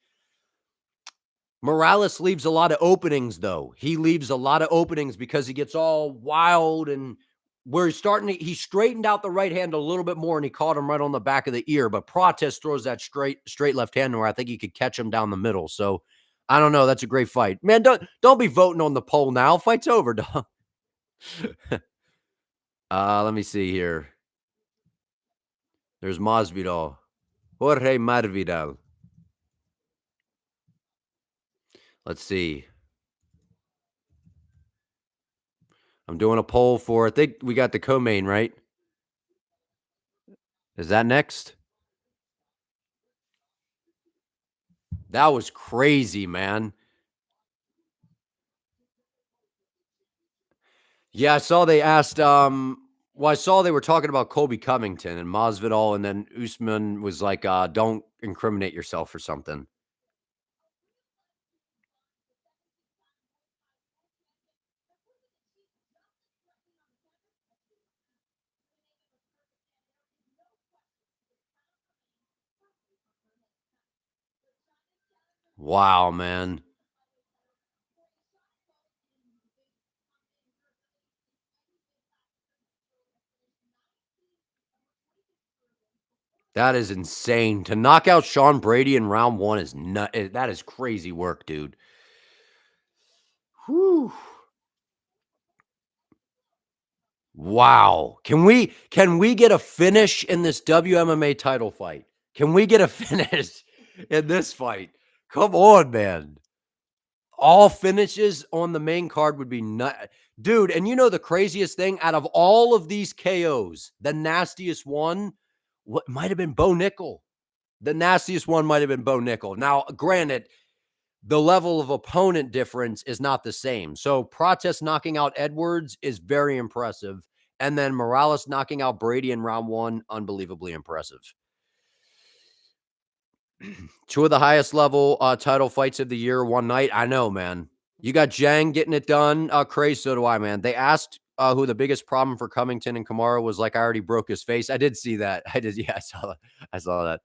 A: Morales leaves a lot of openings, though. He leaves a lot of openings because he gets all wild and where he's starting to, he straightened out the right hand a little bit more and he caught him right on the back of the ear. But Prates throws that straight left hand where I think he could catch him down the middle. So I don't know. That's a great fight. Man, don't be voting on the poll now. Fight's over, dog. Let me see here. There's Masvidal. Jorge Masvidal. Let's see. I'm doing a poll for, I think we got the co-main, right? Is that next? That was crazy, man. Yeah, I saw they asked, I saw they were talking about Colby Covington and Masvidal, and then Usman was like, don't incriminate yourself or something. Wow, man. That is insane. To knock out Sean Brady in round 1 is that is crazy work, dude. Whew. Wow. Can we get a finish in this WMMA title fight? Can we get a finish in this fight? Come on, man. All finishes on the main card would be nut, dude, and you know the craziest thing? Out of all of these KOs, the nastiest one, what might have been Bo Nickal. The nastiest one might have been Bo Nickal. Now, granted, the level of opponent difference is not the same. So Prates knocking out Edwards is very impressive. And then Morales knocking out Brady in round 1, unbelievably impressive. Two of the highest level title fights of the year, one night. I know, man. You got Zhang getting it done. Crazy, so do I, man. They asked who the biggest problem for Covington and Kamara was. Like, I already broke his face. I did see that. I did. Yeah, I saw that. I saw that.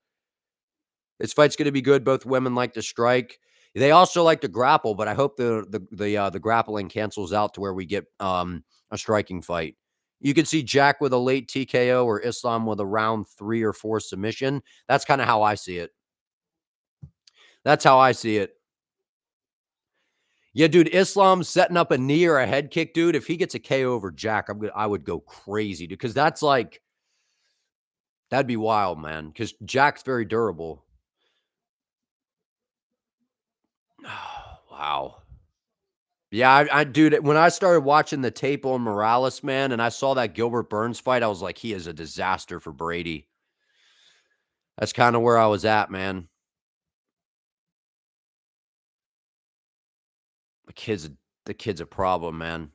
A: This fight's going to be good. Both women like to strike. They also like to grapple, but I hope the grappling cancels out to where we get a striking fight. You could see Jack with a late TKO or Islam with a round 3 or 4 submission. That's kind of how I see it. That's how I see it. Yeah, dude, Islam's setting up a knee or a head kick, dude. If he gets a KO over Jack, I would go crazy, dude, because that's like that'd be wild, man. Because Jack's very durable. Wow. Yeah, dude, when I started watching the tape on Morales, man, and I saw that Gilbert Burns fight, I was like, he is a disaster for Brady. That's kind of where I was at, man. The kid's the kid's a problem, man.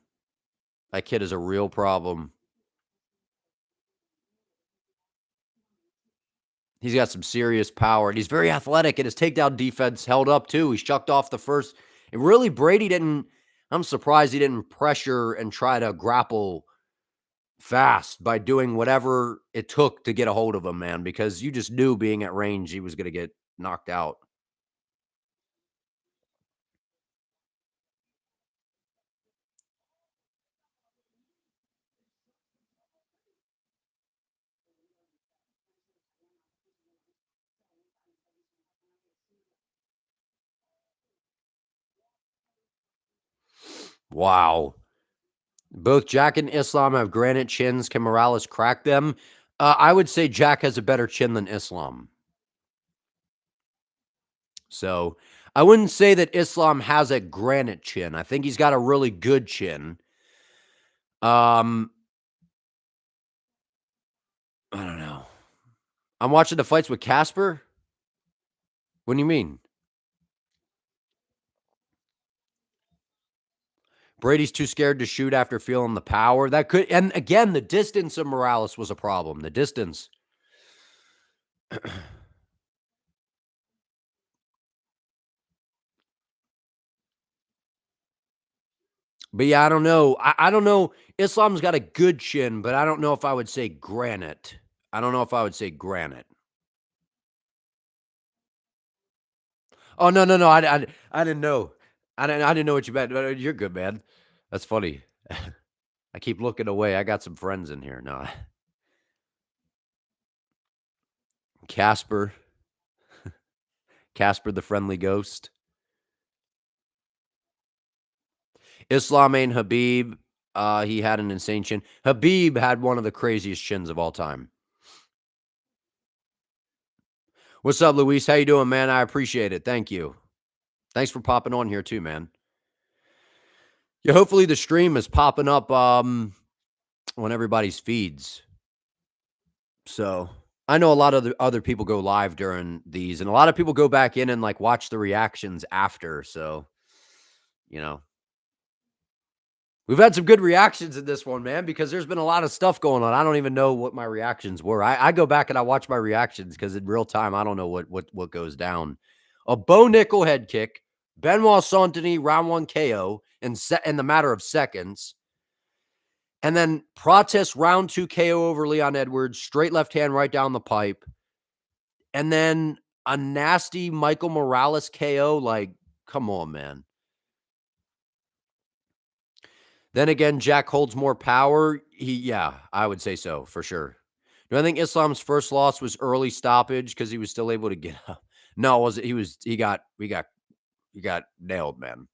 A: That kid is a real problem. He's got some serious power, and he's very athletic, and his takedown defense held up too. He shucked off the first. And really, Brady didn't. I'm surprised he didn't pressure and try to grapple fast by doing whatever it took to get a hold of him, man, because you just knew being at range he was going to get knocked out. Wow. Both Jack and Islam have granite chins. Can Morales crack them? I would say Jack has a better chin than Islam. So I wouldn't say that Islam has a granite chin. I think he's got a really good chin. Um, I don't know. I'm watching the fights with Casper. What do you mean? Brady's too scared to shoot after feeling the power. That could, and again, the distance of Morales was a problem. The distance. But yeah, I don't know. I don't know. Islam's got a good chin, but I don't know if I would say granite. I don't know if I would say granite. Oh no, no, no. I didn't know. I didn't know what you meant. You're good, man. That's funny. I keep looking away. I got some friends in here. No, Casper, Casper the friendly ghost. Islam ain't Habib. He had an insane chin. Habib had one of the craziest chins of all time. What's up, Luis? How you doing, man? I appreciate it. Thank you. Thanks for popping on here too, man. Yeah, hopefully the stream is popping up on everybody's feeds. So I know a lot of the other people go live during these, and a lot of people go back in and like watch the reactions after. So, you know, we've had some good reactions in this one, man, because there's been a lot of stuff going on. I don't even know what my reactions were. I go back and I watch my reactions because in real time, I don't know what goes down. A Bo Nickal head kick, Benoit Saint Denis round 1 KO in the matter of seconds. And then Prates round 2 KO over Leon Edwards, straight left hand right down the pipe. And then a nasty Michael Morales KO. Like, come on, man. Then again, Jack holds more power. Yeah, I would say so for sure. Do I think Islam's first loss was early stoppage because he was still able to get up? No, was it? He got nailed, man.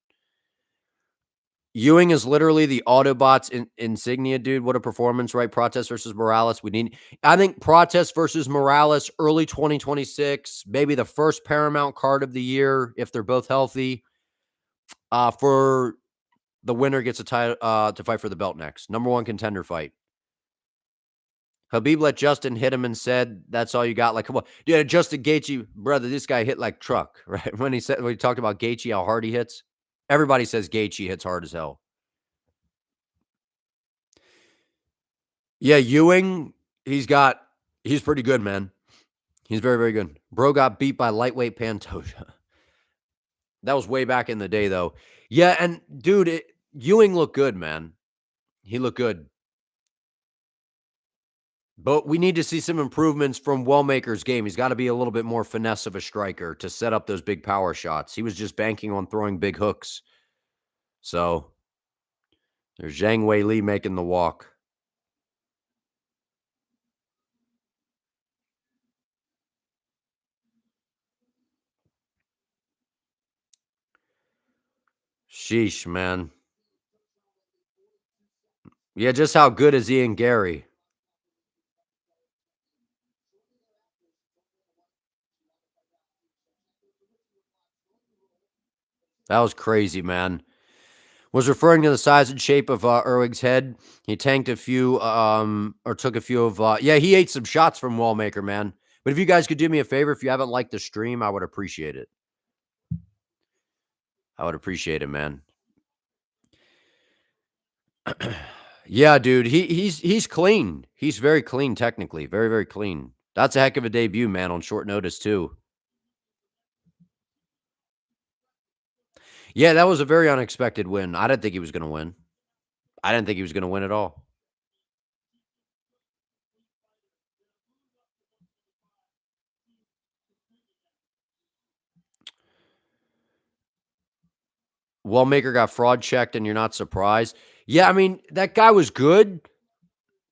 A: Ewing is literally the Autobots insignia, dude. What a performance, right? Protest versus Morales. I think Protest versus Morales, early 2026, maybe the first Paramount card of the year if they're both healthy. For the winner gets to fight for the belt next. Number one contender fight. Khabib let Justin hit him and said, "That's all you got." Like, come on, yeah, Justin Gaethje, brother. This guy hit like truck, right? When he talked about Gaethje, how hard he hits. Everybody says Gaethje hits hard as hell. Yeah, Ewing, he's pretty good, man. He's very, very good. Bro got beat by lightweight Pantoja. That was way back in the day, though. Yeah, and dude, Ewing looked good, man. He looked good. But we need to see some improvements from Wellmaker's game. He's got to be a little bit more finesse of a striker to set up those big power shots. He was just banking on throwing big hooks. So there's Zhang Weili making the walk. Sheesh, man. Yeah, just how good is Ian Gary? That was crazy, man. Was referring to the size and shape of Erwig's head. He tanked a few, or took a few of. Yeah, he ate some shots from Wallmaker, man. But if you guys could do me a favor, if you haven't liked the stream, I would appreciate it. I would appreciate it, man. Yeah, dude, he's clean. He's very clean technically, very very clean. That's a heck of a debut, man, on short notice too. Yeah, that was a very unexpected win. I didn't think he was going to win. I didn't think he was going to win at all. Wellmaker got fraud checked, and you're not surprised. Yeah, I mean that guy was good.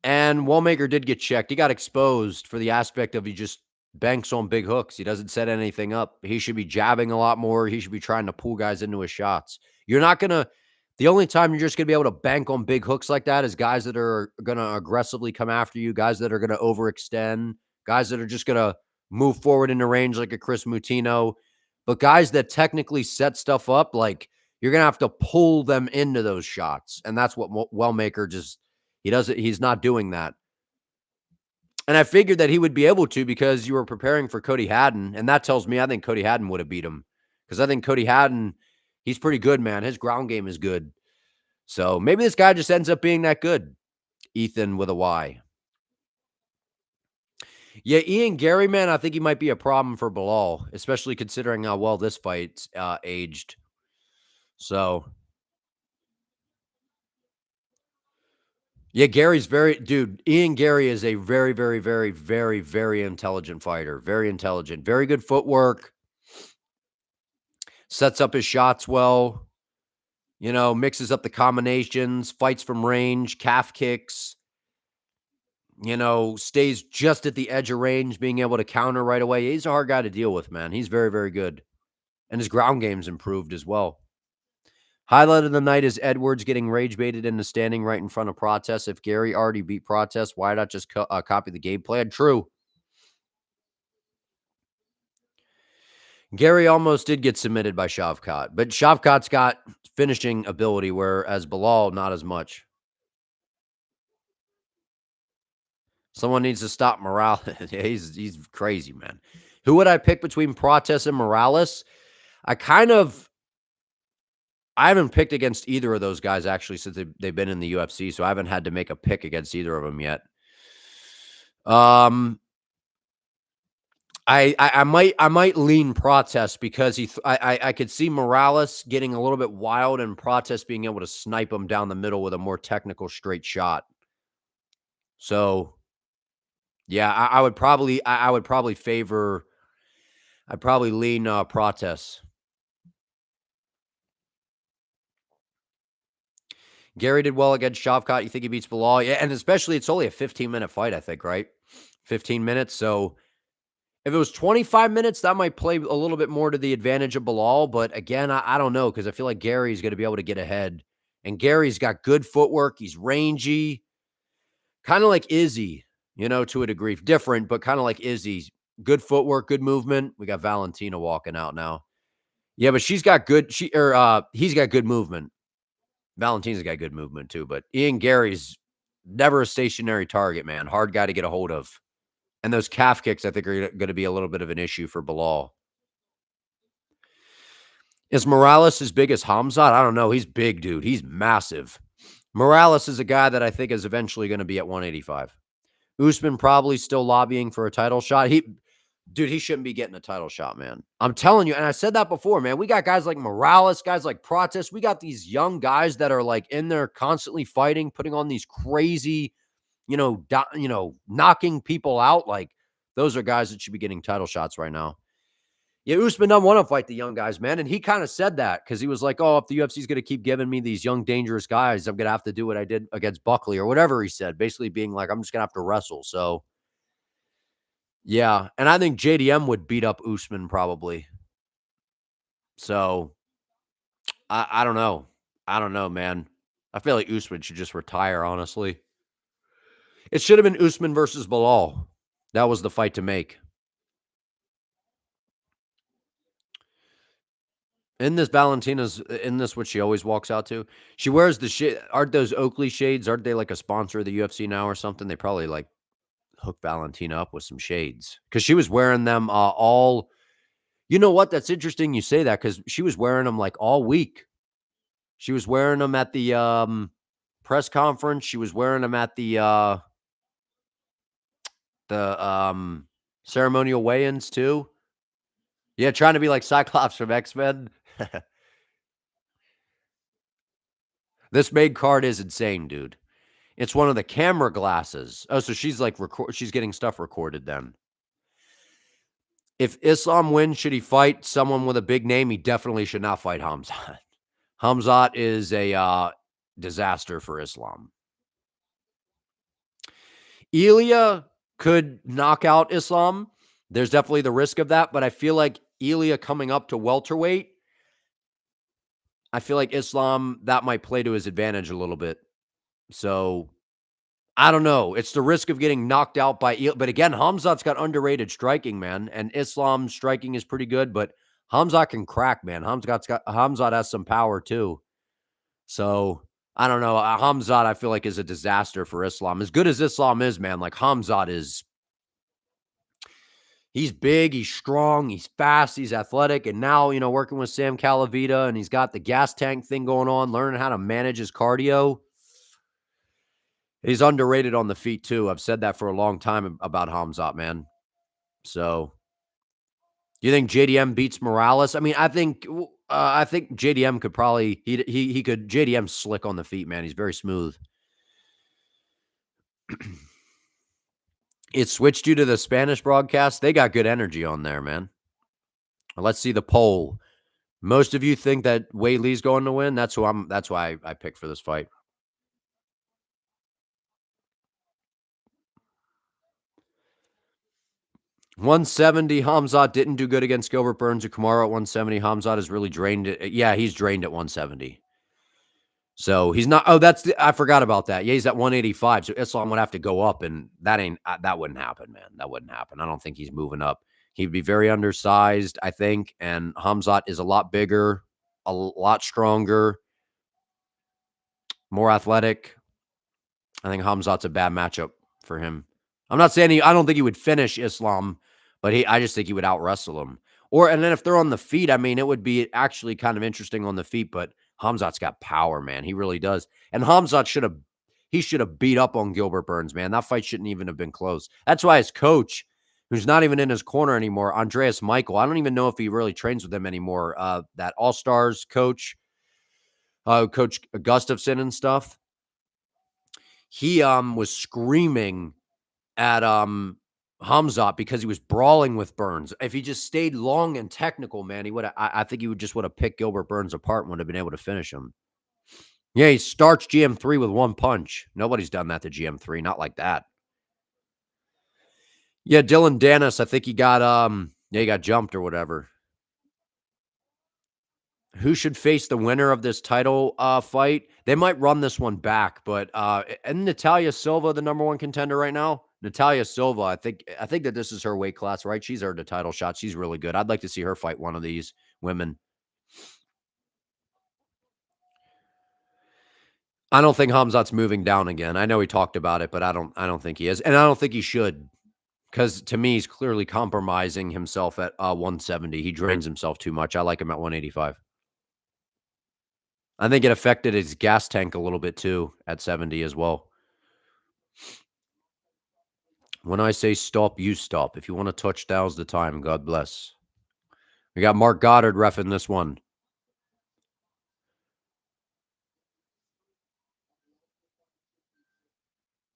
A: And Wallmaker did get checked. He got exposed for the aspect of he just banks on big hooks. He doesn't set anything up. He should be jabbing a lot more. He should be trying to pull guys into his shots. You're not going to, the only time you're just going to be able to bank on big hooks like that is guys that are going to aggressively come after you, guys that are going to overextend, guys that are just going to move forward into range like a Chris Mutino. But guys that technically set stuff up, like you're going to have to pull them into those shots. And that's what Wellmaker just, he's not doing that. And I figured that he would be able to because you were preparing for Cody Haddon. And that tells me I think Cody Haddon would have beat him. Because I think Cody Haddon, he's pretty good, man. His ground game is good. So maybe this guy just ends up being that good. Ethan with a Y. Yeah, Ian Gary, man, I think he might be a problem for Bilal, especially considering how well this fight's aged. So yeah, Ian Gary is a very, very, very, very, very intelligent fighter. Very intelligent. Very good footwork. Sets up his shots well. Mixes up the combinations, fights from range, calf kicks. Stays just at the edge of range, being able to counter right away. He's a hard guy to deal with, man. He's very, very good. And his ground game's improved as well. Highlight of the night is Edwards getting rage baited into standing right in front of Protest. If Gary already beat Protest, why not just copy the game plan? True. Gary almost did get submitted by Shavkat, but Shavkat's got finishing ability, whereas Bilal, not as much. Someone needs to stop Morales. He's crazy, man. Who would I pick between Protest and Morales? I haven't picked against either of those guys actually since they've been in the UFC, so I haven't had to make a pick against either of them yet. I might lean Protest because I could see Morales getting a little bit wild and Protest being able to snipe him down the middle with a more technical straight shot. So yeah, I would probably lean Protest. Gary did well against Shavkat. You think he beats Bilal? Yeah, and especially it's only a 15-minute fight, I think, right? 15 minutes. So if it was 25 minutes, that might play a little bit more to the advantage of Bilal. But again, I don't know because I feel like Gary's going to be able to get ahead. And Gary's got good footwork. He's rangy, kind of like Izzy, to a degree. Different, but kind of like Izzy. Good footwork, good movement. We got Valentina walking out now. Yeah, but he's got good movement. Valentina's got good movement too. But Ian Gary's never a stationary target, man. Hard guy to get a hold of. And those calf kicks, I think, are going to be a little bit of an issue for Bilal. Is Morales as big as Hamzat? I don't know. He's big, dude. He's massive. Morales is a guy that I think is eventually going to be at 185. Usman probably still lobbying for a title shot. He shouldn't be getting a title shot, man. I'm telling you, and I said that before, man. We got guys like Morales, guys like Prates. We got these young guys that are like in there constantly fighting, putting on these crazy, knocking people out. Like those are guys that should be getting title shots right now. Yeah, Usman doesn't want to fight the young guys, man. And he kind of said that because he was like, oh, if the UFC is going to keep giving me these young, dangerous guys, I'm going to have to do what I did against Buckley or whatever he said, basically being like, I'm just going to have to wrestle. So, yeah. And I think JDM would beat up Usman probably. So, I don't know. I don't know, man. I feel like Usman should just retire, honestly. It should have been Usman versus Bilal. That was the fight to make. In this Valentina's, what she always walks out to, she wears the shit. Aren't those Oakley shades? Aren't they like a sponsor of the UFC now or something? They probably like hook Valentina up with some shades because she was wearing them all. You know what? That's interesting you say that because she was wearing them like all week. She was wearing them at the press conference. She was wearing them at the ceremonial weigh-ins too. Yeah, trying to be like Cyclops from X-Men. This main card is insane, dude. It's one of the camera glasses. Oh, so she's like she's getting stuff recorded then. If Islam wins, should he fight someone with a big name? He definitely should not fight Hamzat. Hamzat is a disaster for Islam. Ilya could knock out Islam. There's definitely the risk of that, but I feel like Ilya coming up to welterweight, I feel like Islam, that might play to his advantage a little bit. So, I don't know. It's the risk of getting knocked out by Ilya. But again, Hamzat's got underrated striking, man. And Islam's striking is pretty good, but Hamzat can crack, man. Hamzat has some power too. So, I don't know. Hamzat, I feel like, is a disaster for Islam. As good as Islam is, man, like Hamzat is. He's big, he's strong, he's fast, he's athletic, and now, working with Sam Calavita, and he's got the gas tank thing going on, learning how to manage his cardio. He's underrated on the feet, too. I've said that for a long time about Hamzat, man. So, do you think JDM beats Morales? I mean, I think JDM could probably he could. JDM's slick on the feet, man. He's very smooth. It switched due to the Spanish broadcast. They got good energy on there, man. Let's see the poll. Most of you think that Weili's going to win. That's why I picked for this fight. $170. Hamzat didn't do good against Gilbert Burns or Kamaru at 170. Hamzat is really drained it. Yeah, he's drained at 170. So he's not. Oh, I forgot about that. Yeah, he's at 185. So Islam would have to go up, and that wouldn't happen, man. That wouldn't happen. I don't think he's moving up. He'd be very undersized, I think. And Hamzat is a lot bigger, a lot stronger, more athletic. I think Hamzat's a bad matchup for him. I'm not saying I don't think he would finish Islam, but I just think he would out-wrestle him. And then if they're on the feet, I mean, it would be actually kind of interesting on the feet, but Hamzat's got power, man. He really does. And Hamzat should have beat up on Gilbert Burns, man. That fight shouldn't even have been close. That's why his coach, who's not even in his corner anymore, Andreas Michael, I don't even know if he really trains with him anymore. That All-Stars coach, Coach Gustafson and stuff. He was screaming at Hamzat because he was brawling with Burns. If he just stayed long and technical, man, I think he would have picked Gilbert Burns apart and would have been able to finish him. Yeah, he starts GM3 with one punch. Nobody's done that to GM3, not like that. Yeah, Dylan Dennis, I think he got, yeah, he got jumped or whatever. Who should face the winner of this title, fight? They might run this one back, but, isn't Natalia Silva the number 1 contender right now? Natalia Silva, I think that this is her weight class, right? She's earned a title shot. She's really good. I'd like to see her fight one of these women. I don't think Hamzat's moving down again. I know he talked about it, but I don't think he is, and I don't think he should, because to me, he's clearly compromising himself at, 170. He drains himself too much. I like him at 185. I think it affected his gas tank a little bit too at 70 as well. When I say stop, you stop. If you want to touch, now's the time. God bless. We got Mark Goddard reffing this one.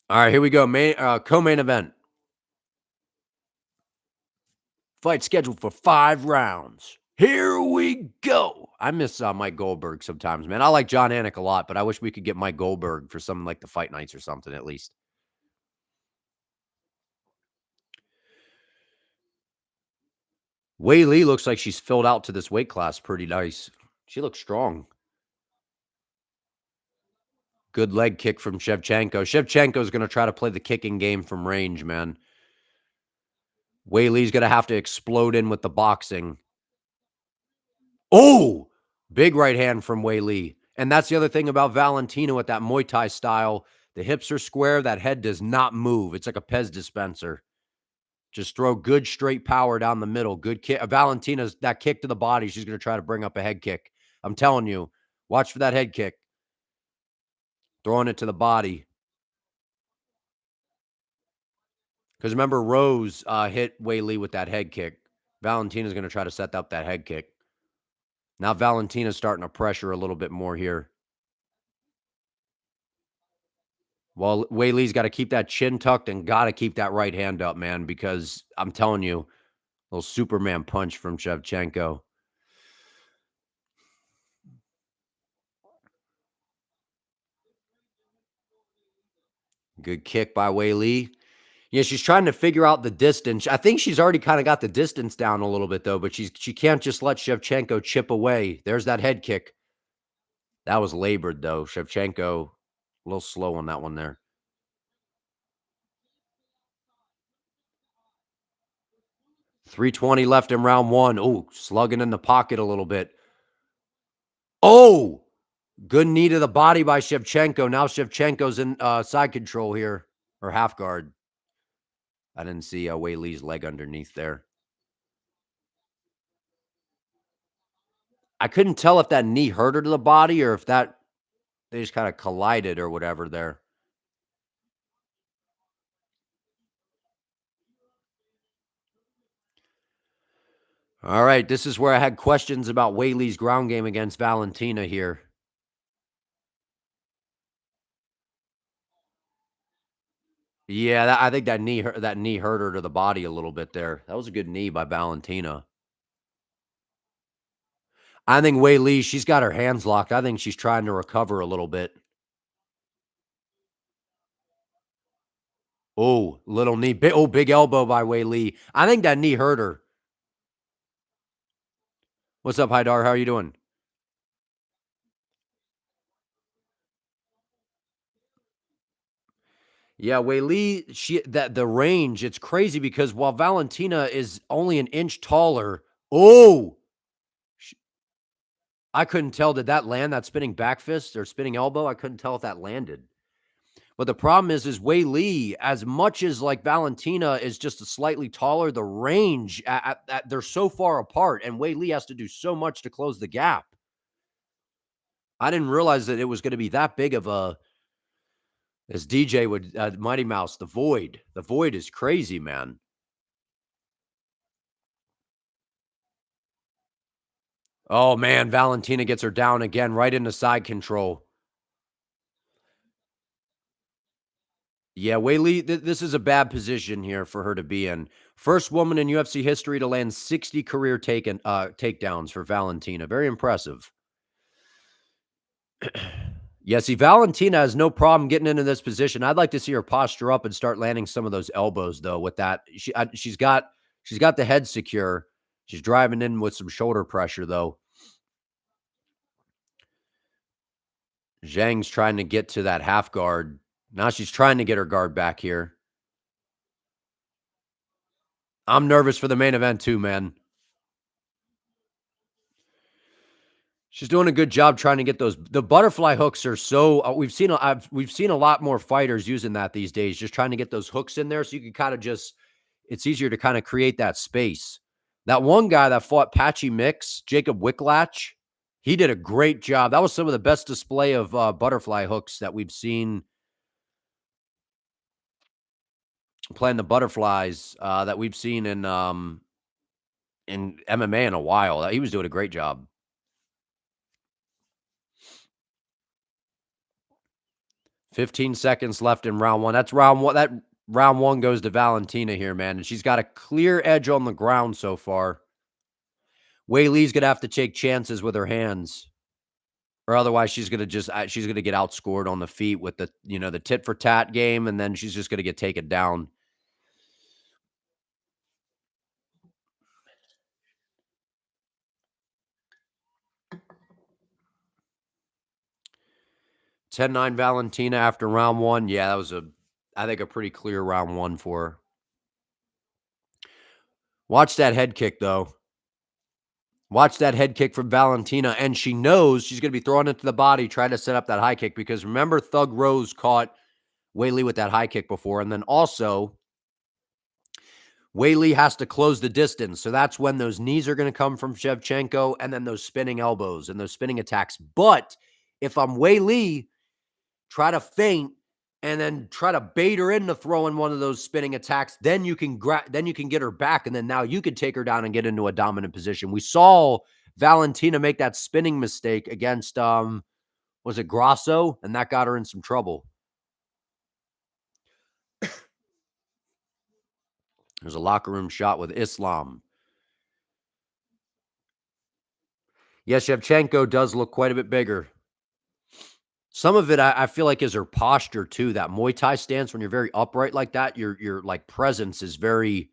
A: All right, here we go. Co-main event. Fight scheduled for 5 rounds. Here we go. I miss Mike Goldberg sometimes, man. I like John Anik a lot, but I wish we could get Mike Goldberg for something like the fight nights or something at least. Weili looks like she's filled out to this weight class pretty nice. She looks strong. Good leg kick from Shevchenko. Shevchenko's going to try to play the kicking game from range, man. Weili's going to have to explode in with the boxing. Oh, big right hand from Weili. And that's the other thing about Valentina with that Muay Thai style. The hips are square. That head does not move. It's like a Pez dispenser. Just throw good straight power down the middle. Good kick. Valentina's that kick to the body. She's going to try to bring up a head kick. I'm telling you, watch for that head kick. Throwing it to the body. Because remember, Rose hit Weili with that head kick. Valentina's going to try to set up that head kick. Now Valentina's starting to pressure a little bit more here. Well, Weili's got to keep that chin tucked and got to keep that right hand up, man, because I'm telling you, little Superman punch from Shevchenko. Good kick by Weili. Yeah, she's trying to figure out the distance. I think she's already kind of got the distance down a little bit though, but she can't just let Shevchenko chip away. There's that head kick. That was labored though. Shevchenko a little slow on that one there. 3:20 left in round 1. Oh, slugging in the pocket a little bit. Oh, good knee to the body by Shevchenko. Now Shevchenko's in side control here, or half guard. I didn't see Weili's leg underneath there. I couldn't tell if that knee hurt her to the body or if that they just kind of collided or whatever there. All right, this is where I had questions about Weili's ground game against Valentina here. Yeah, I think that knee hurt her to the body a little bit there. That was a good knee by Valentina. I think Weili, she's got her hands locked. I think she's trying to recover a little bit. Oh, little knee. Big elbow by Weili. I think that knee hurt her. What's up, Haidar? How are you doing? Yeah, Weili, she that the range, it's crazy because while Valentina is only an inch taller, oh, sh I couldn't tell. Did that land, that spinning back fist or spinning elbow? I couldn't tell if that landed. But the problem is Weili, as much as like Valentina is just a slightly taller, the range they're so far apart, and Weili has to do so much to close the gap. I didn't realize that it was going to be that big of a, as DJ would, Mighty Mouse, the void. The void is crazy, man. Oh man, Valentina gets her down again, right into side control. Yeah, Weili, this is a bad position here for her to be in. First woman in UFC history to land 60 career takedowns for Valentina. Very impressive. Yeah, see, Valentina has no problem getting into this position. I'd like to see her posture up and start landing some of those elbows, though. With that, she's got the head secure. She's driving in with some shoulder pressure, though. Zhang's trying to get to that half guard. Now she's trying to get her guard back here. I'm nervous for the main event too, man. She's doing a good job trying to get those. The butterfly hooks are so we've seen a lot more fighters using that these days, just trying to get those hooks in there so you can kind of just it's easier to kind of create that space. That one guy that fought Patchy Mix, Jacob Wicklach, he did a great job. That was some of the best display of butterfly hooks that we've seen playing the butterflies that we've seen in MMA in a while. He was doing a great job. 15 seconds left in round one. That's round one. That round one goes to Valentina here, man. And she's got a clear edge on the ground so far. Weili's going to have to take chances with her hands. Or otherwise she's going to she's going to get outscored on the feet with the tit for tat game. And then she's just going to get taken down. (10-9) Valentina after round one. Yeah, that was I think a pretty clear round one for her. Watch that head kick, though. Watch that head kick from Valentina, and she knows she's going to be throwing it to the body, trying to set up that high kick, because remember, Thug Rose caught Weili with that high kick before, and then also Weili has to close the distance, so that's when those knees are going to come from Shevchenko, and then those spinning elbows and those spinning attacks. But if I'm Weili, try to feint and then try to bait her into throwing one of those spinning attacks. Then you can get her back, and then now you can take her down and get into a dominant position. We saw Valentina make that spinning mistake against was it Grasso, and that got her in some trouble. There's a locker room shot with Islam. Yes, Shevchenko does look quite a bit bigger. Some of it, I feel like, is her posture too. That Muay Thai stance, when you're very upright like that, your like presence is very.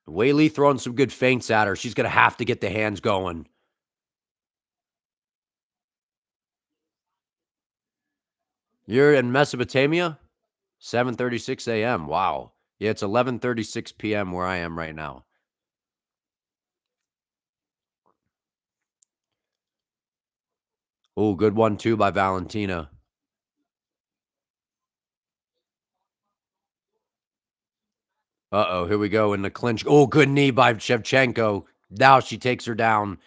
A: Weili throwing some good feints at her. She's gonna have to get the hands going. You're in Mesopotamia? 7:36 a.m. Wow. Yeah, it's 11:36 p.m. where I am right now. Oh, good one too by Valentina. Uh-oh, here we go in the clinch. Oh, good knee by Shevchenko. Now she takes her down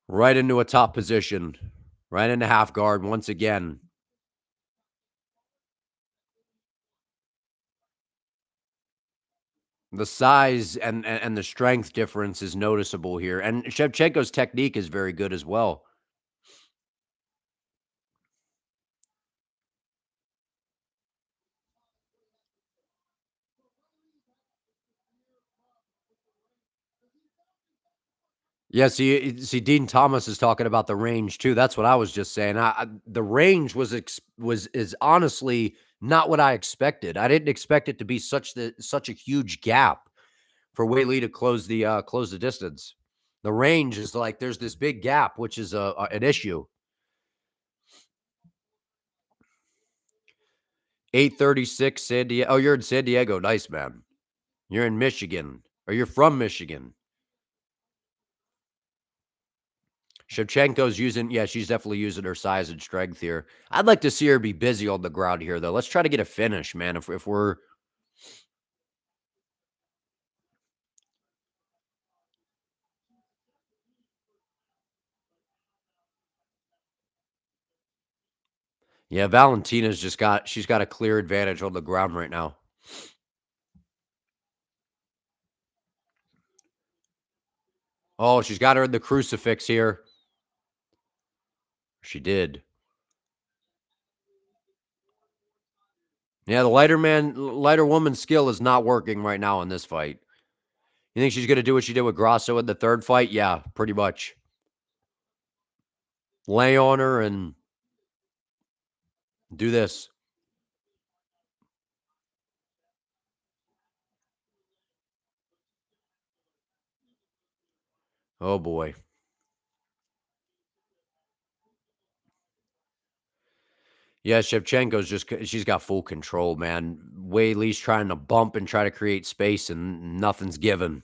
A: right into a top position. Right into half guard once again. The size and the strength difference is noticeable here. And Shevchenko's technique is very good as well. Yeah, see, Dean Thomas is talking about the range too. That's what I was just saying. The range is honestly not what I expected. I didn't expect it to be such a huge gap for Weili to close the distance. The range is like there's this big gap, which is an issue. 8:36 San Diego. Oh, you're in San Diego. Nice, man. You're in Michigan, or you're from Michigan. Shevchenko's using, she's definitely using her size and strength here. I'd like to see her be busy on the ground here, though. Let's try to get a finish, man. If we're, yeah, Valentina's she's got a clear advantage on the ground right now. Oh, she's got her in the crucifix here. She did. Yeah, the lighter woman skill is not working right now in this fight. You think she's gonna do what she did with Grasso in the 3rd fight? Yeah, pretty much. Lay on her and do this. Oh, boy. Yeah, Shevchenko's she's got full control, man. Weili's trying to bump and try to create space, and nothing's given.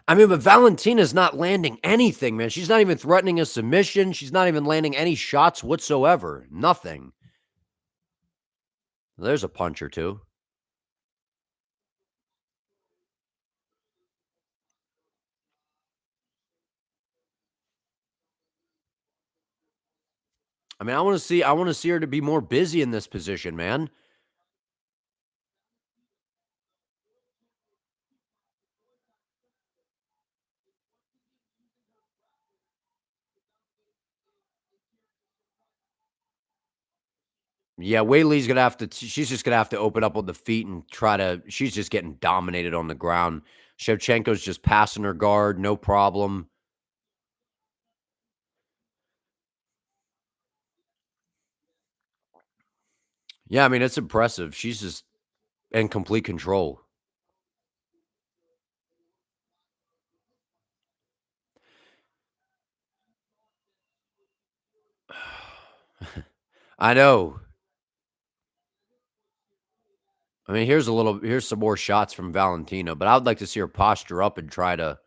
A: I mean, but Valentina's not landing anything, man. She's not even threatening a submission. She's not even landing any shots whatsoever. Nothing. There's a punch or two. I mean, I wanna see her to be more busy in this position, man. Yeah, Weili's gonna have to she's just gonna have to open up on the feet and try to she's just getting dominated on the ground. Shevchenko's just passing her guard, no problem. Yeah, I mean, it's impressive. She's just in complete control. I know. I mean, here's some more shots from Valentina, but I would like to see her posture up and try to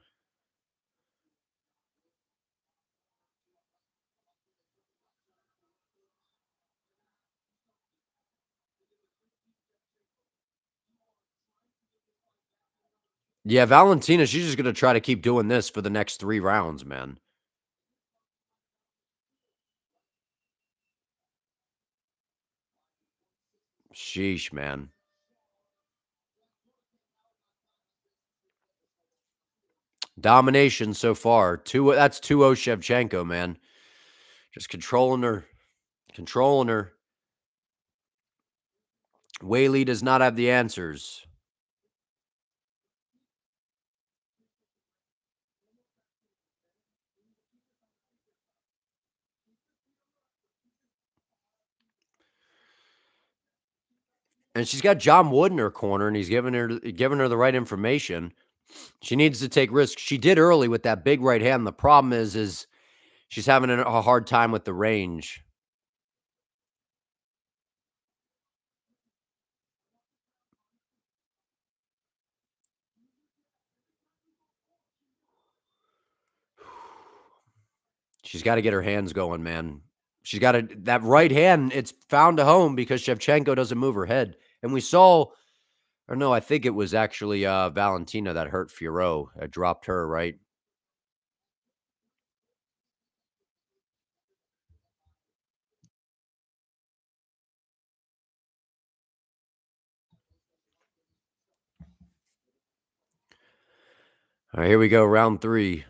A: Yeah, Valentina, she's just gonna try to keep doing this for the next 3 rounds, man. Sheesh, man. Domination so far. That's 2-0 Shevchenko, man. Just controlling her. Weili does not have the answers. And she's got John Wood in her corner, and he's giving her the right information. She needs to take risks. She did early with that big right hand. The problem is she's having a hard time with the range. She's gotta get her hands going, man. She's gotta that right hand, it's found a home because Shevchenko doesn't move her head. And we saw or no, I think it was actually, Valentina that hurt Fiorot, dropped her, right? Alright, here we go, round 3.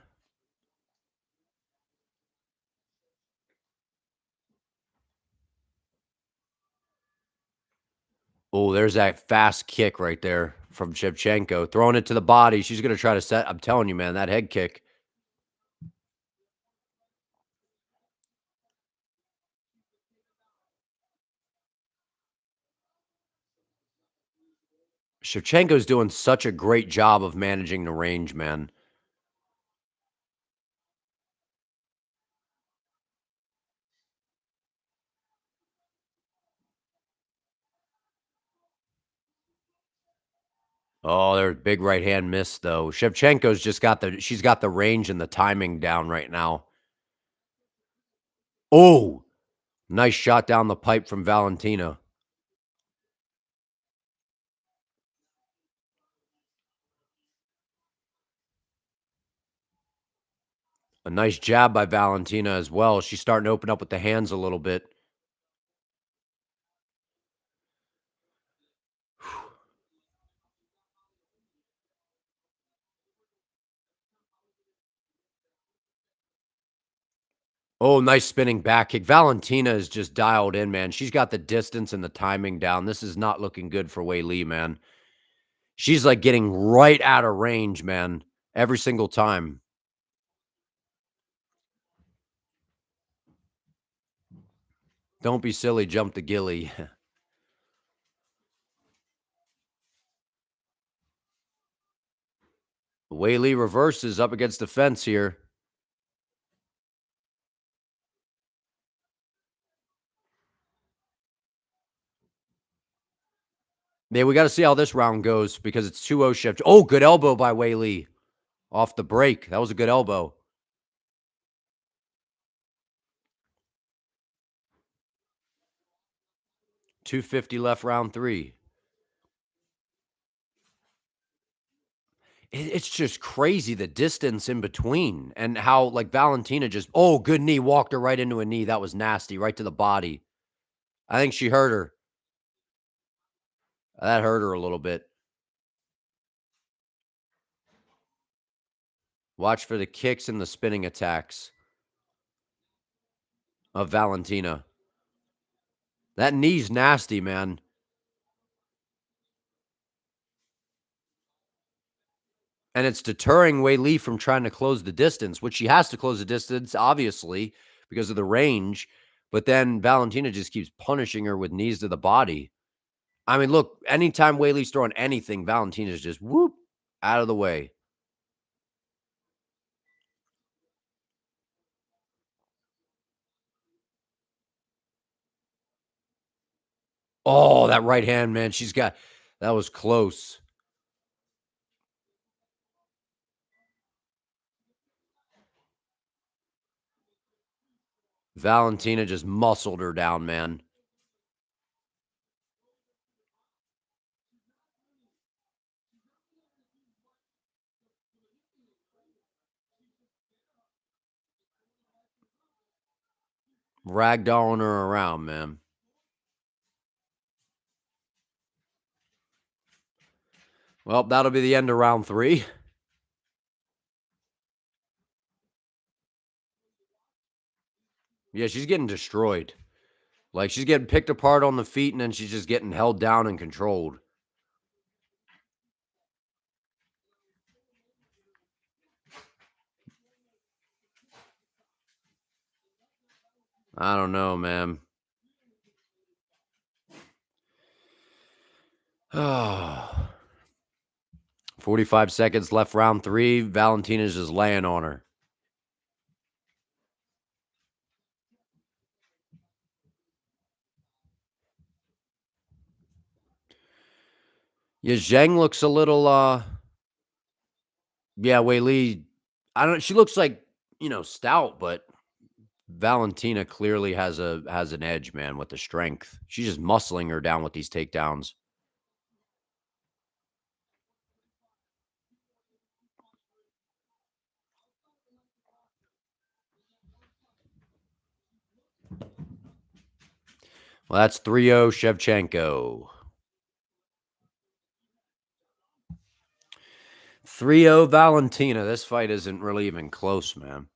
A: Oh, there's that fast kick right there from Shevchenko, throwing it to the body. She's gonna try to set I'm telling you, man, that head kick. Shevchenko's doing such a great job of managing the range, man. Oh, their big right hand miss, though. Shevchenko's just got she's got the range and the timing down right now. Oh, nice shot down the pipe from Valentina. A nice jab by Valentina as well. She's starting to open up with the hands a little bit. Oh, nice spinning back kick. Valentina is just dialed in, man. She's got the distance and the timing down. This is not looking good for Weili, man. She's, like, getting right out of range, man, every single time. Don't be silly, jump the gilly. Weili reverses up against the fence here. Yeah, we gotta see how this round goes because it's 2-0 shift. Oh, good elbow by Weili off the break. That was a good elbow. 2:50 left, round 3. It's just crazy the distance in between and how, like, Valentina just oh, good knee, walked her right into a knee. That was nasty, right to the body. I think she hurt her. That hurt her a little bit. Watch for the kicks and the spinning attacks of Valentina. That knee's nasty, man. And it's deterring Weili from trying to close the distance, which she has to close the distance, obviously, because of the range. But then Valentina just keeps punishing her with knees to the body. I mean, look, anytime Weili's throwing anything, Valentina's just whoop out of the way. Oh, that right hand, man. She's got that was close. Valentina just muscled her down, man. Ragdolling her around, man. Well, that'll be the end of round 3. Yeah, she's getting destroyed. Like, she's getting picked apart on the feet, and then she's just getting held down and controlled. I don't know, man. Oh, 45 seconds left, round 3. Valentina's just laying on her. Yeah, Zhang looks a little, yeah, Weili, I don't she looks like, stout, but Valentina clearly has an edge, man, with the strength. She's just muscling her down with these takedowns. Well, that's 3-0 Shevchenko. 3-0 Valentina. This fight isn't really even close, man.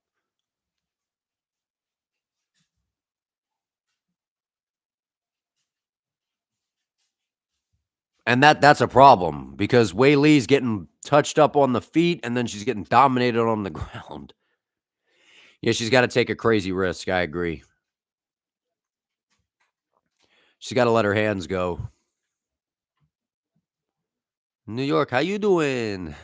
A: And that's a problem because Wei Lee's getting touched up on the feet and then she's getting dominated on the ground. Yeah, she's got to take a crazy risk. I agree. She's got to let her hands go. New York, how you doing?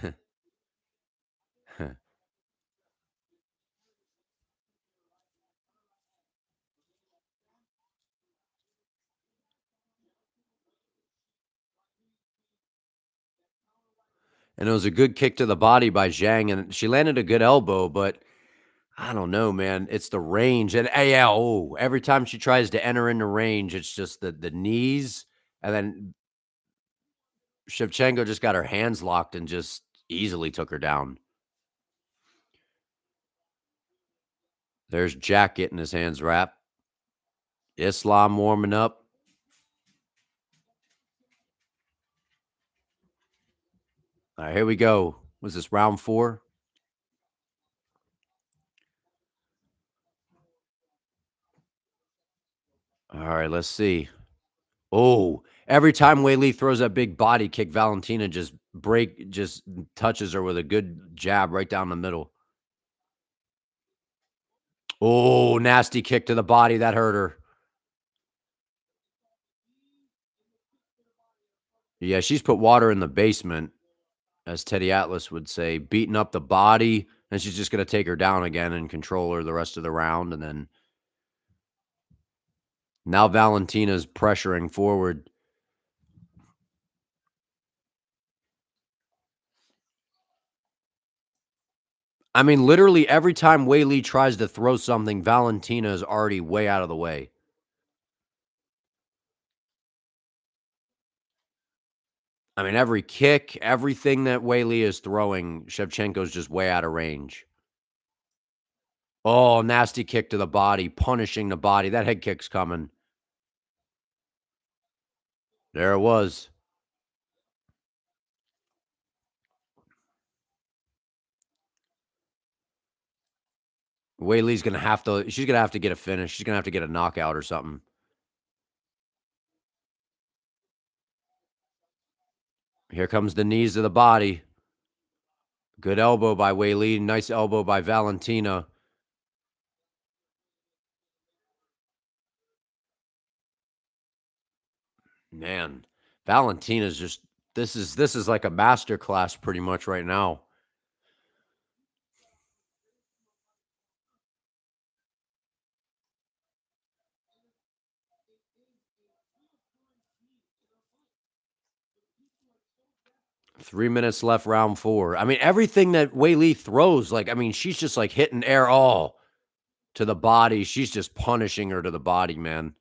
A: And it was a good kick to the body by Zhang, and she landed a good elbow, but I don't know, man. It's the range, and yeah, oh, every time she tries to enter into range, it's just the knees, and then Shevchenko just got her hands locked and just easily took her down. There's Jack getting his hands wrapped. Islam warming up. All right, here we go. Was this round 4? All right, let's see. Oh, every time Weili throws that big body kick, Valentina just touches her with a good jab right down the middle. Oh, nasty kick to the body, that hurt her. Yeah, she's put water in the basement, as Teddy Atlas would say, beating up the body, and she's just gonna take her down again and control her the rest of the round, and then now Valentina's pressuring forward. I mean, literally every time Weili tries to throw something, Valentina is already way out of the way. I mean, every kick, everything that Weili is throwing, Shevchenko's just way out of range. Oh, nasty kick to the body, punishing the body. That head kick's coming. There it was. Weili's gonna have to she's gonna have to get a finish. She's gonna have to get a knockout or something. Here comes the knees to the body. Good elbow by Weili. Nice elbow by Valentina. Man, Valentina's just this is like a master class pretty much right now. 3 minutes left, round 4. I mean, everything that Weili throws, like, I mean, she's just, like, hitting air all to the body. She's just punishing her to the body, man.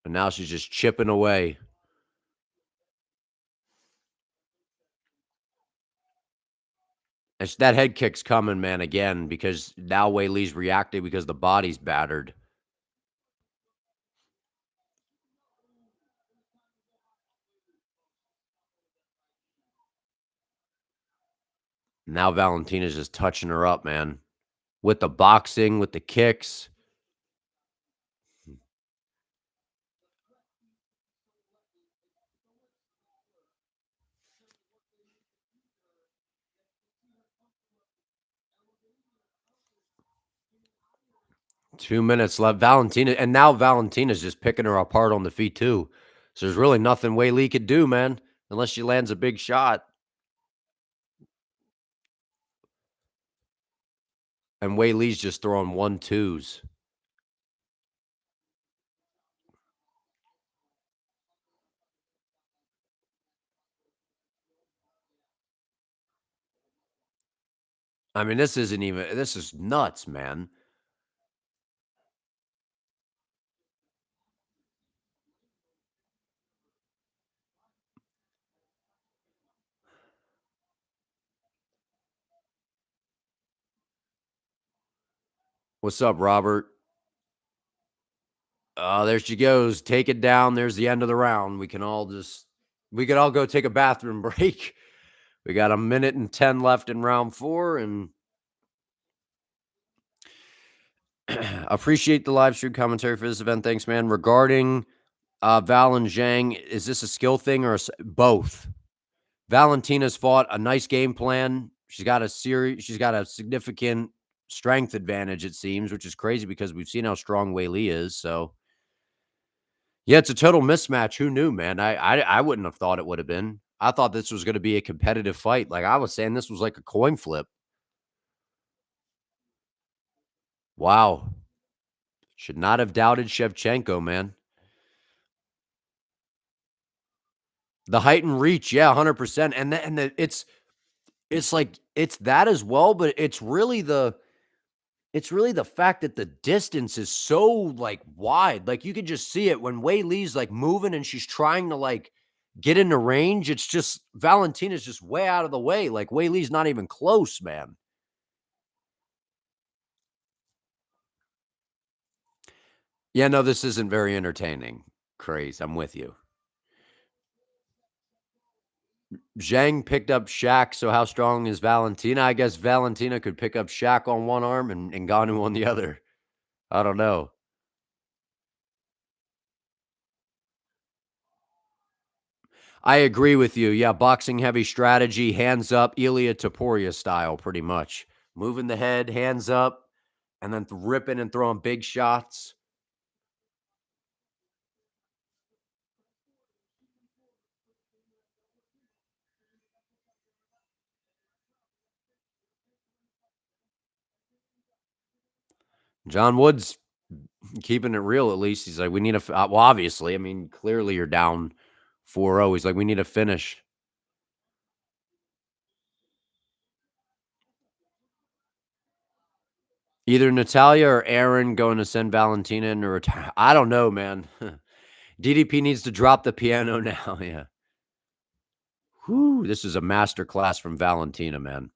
A: And now she's just chipping away. And that head kick's coming, man, again, because now Weili's reacting because the body's battered. Now Valentina's just touching her up, man, with the boxing, with the kicks. 2 minutes left. Valentina and now Valentina's just picking her apart on the feet too. So there's really nothing Weili could do, man, unless she lands a big shot. And Weili's just throwing 1-2s. I mean, this is nuts, man. What's up, Robert? Oh, there she goes. Take it down. There's the end of the round. We can all go take a bathroom break. We got a minute and 10 left in round 4 and appreciate the live stream commentary for this event. Thanks, man. Regarding Val and Zhang, is this a skill thing or both? Valentina's fought a nice game plan. She's got a significant strength advantage, it seems, which is crazy because we've seen how strong Weili is. So yeah, it's a total mismatch. Who knew, man? I wouldn't have thought it would have been. I thought this was going to be a competitive fight. Like I was saying, this was like a coin flip. Wow. Should not have doubted Shevchenko, man. The height and reach, yeah, 100%. It's like it's that as well, but it's really the fact that the distance is so, like, wide. Like, you could just see it when Wei Lee's, like, moving and she's trying to, like, get into range. It's just Valentina's just way out of the way. Like, Wei Lee's not even close, man. Yeah, no, this isn't very entertaining. Craze. I'm with you. Zhang picked up Shaq, so how strong is Valentina? I guess Valentina could pick up Shaq on one arm and Ngannou on the other. I don't know. I agree with you. Yeah, boxing heavy strategy, hands up, Ilya Taporia style, pretty much. Moving the head, hands up, and then ripping and throwing big shots. John Woods keeping it real, at least. He's like, we need a, well, obviously, I mean, clearly you're down 4-0. He's like, we need a finish. Either Natalia or Aaron going to send Valentina into retire. I don't know, man. DDP needs to drop the piano now. Yeah. Whew, this is a master class from Valentina, man.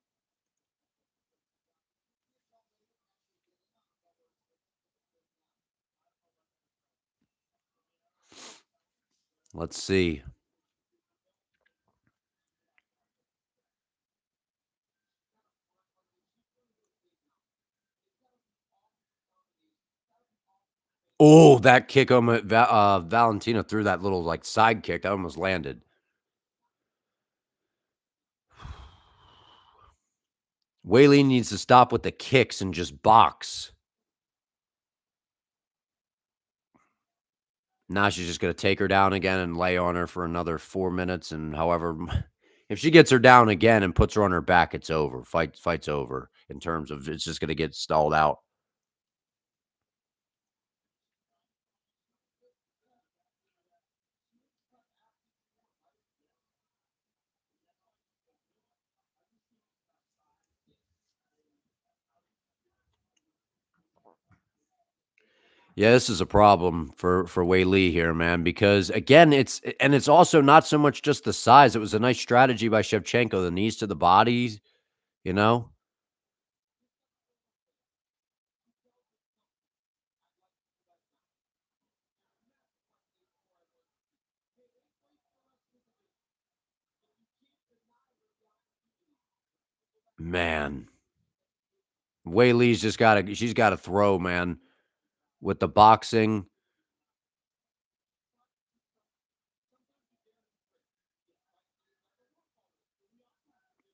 A: Let's see. Oh, that kick on Valentina threw that little like side kick that almost landed. Weili needs to stop with the kicks and just box. Now she's just going to take her down again and lay on her for another 4 minutes. And however, if she gets her down again and puts her on her back, it's over. Fight's over in terms of it's just going to get stalled out. Yeah, this is a problem for Wei Li here, man, because again, it's also not so much just the size. It was a nice strategy by Shevchenko, the knees to the body, you know? Man, Wei Li's just gotta she's gotta throw, man, with the boxing.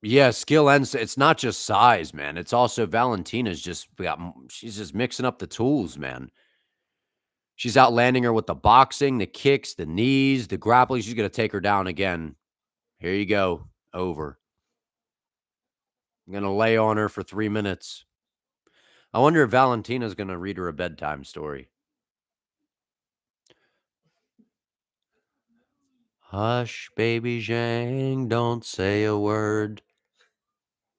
A: Yeah, skill and it's not just size, man. It's also Valentina's just got she's just mixing up the tools, man. She's outlanding her with the boxing, the kicks, the knees, the grappling. She's gonna take her down again. Here you go. Over. I'm gonna lay on her for 3 minutes. I wonder if Valentina's gonna read her a bedtime story. Hush, baby Zhang, don't say a word.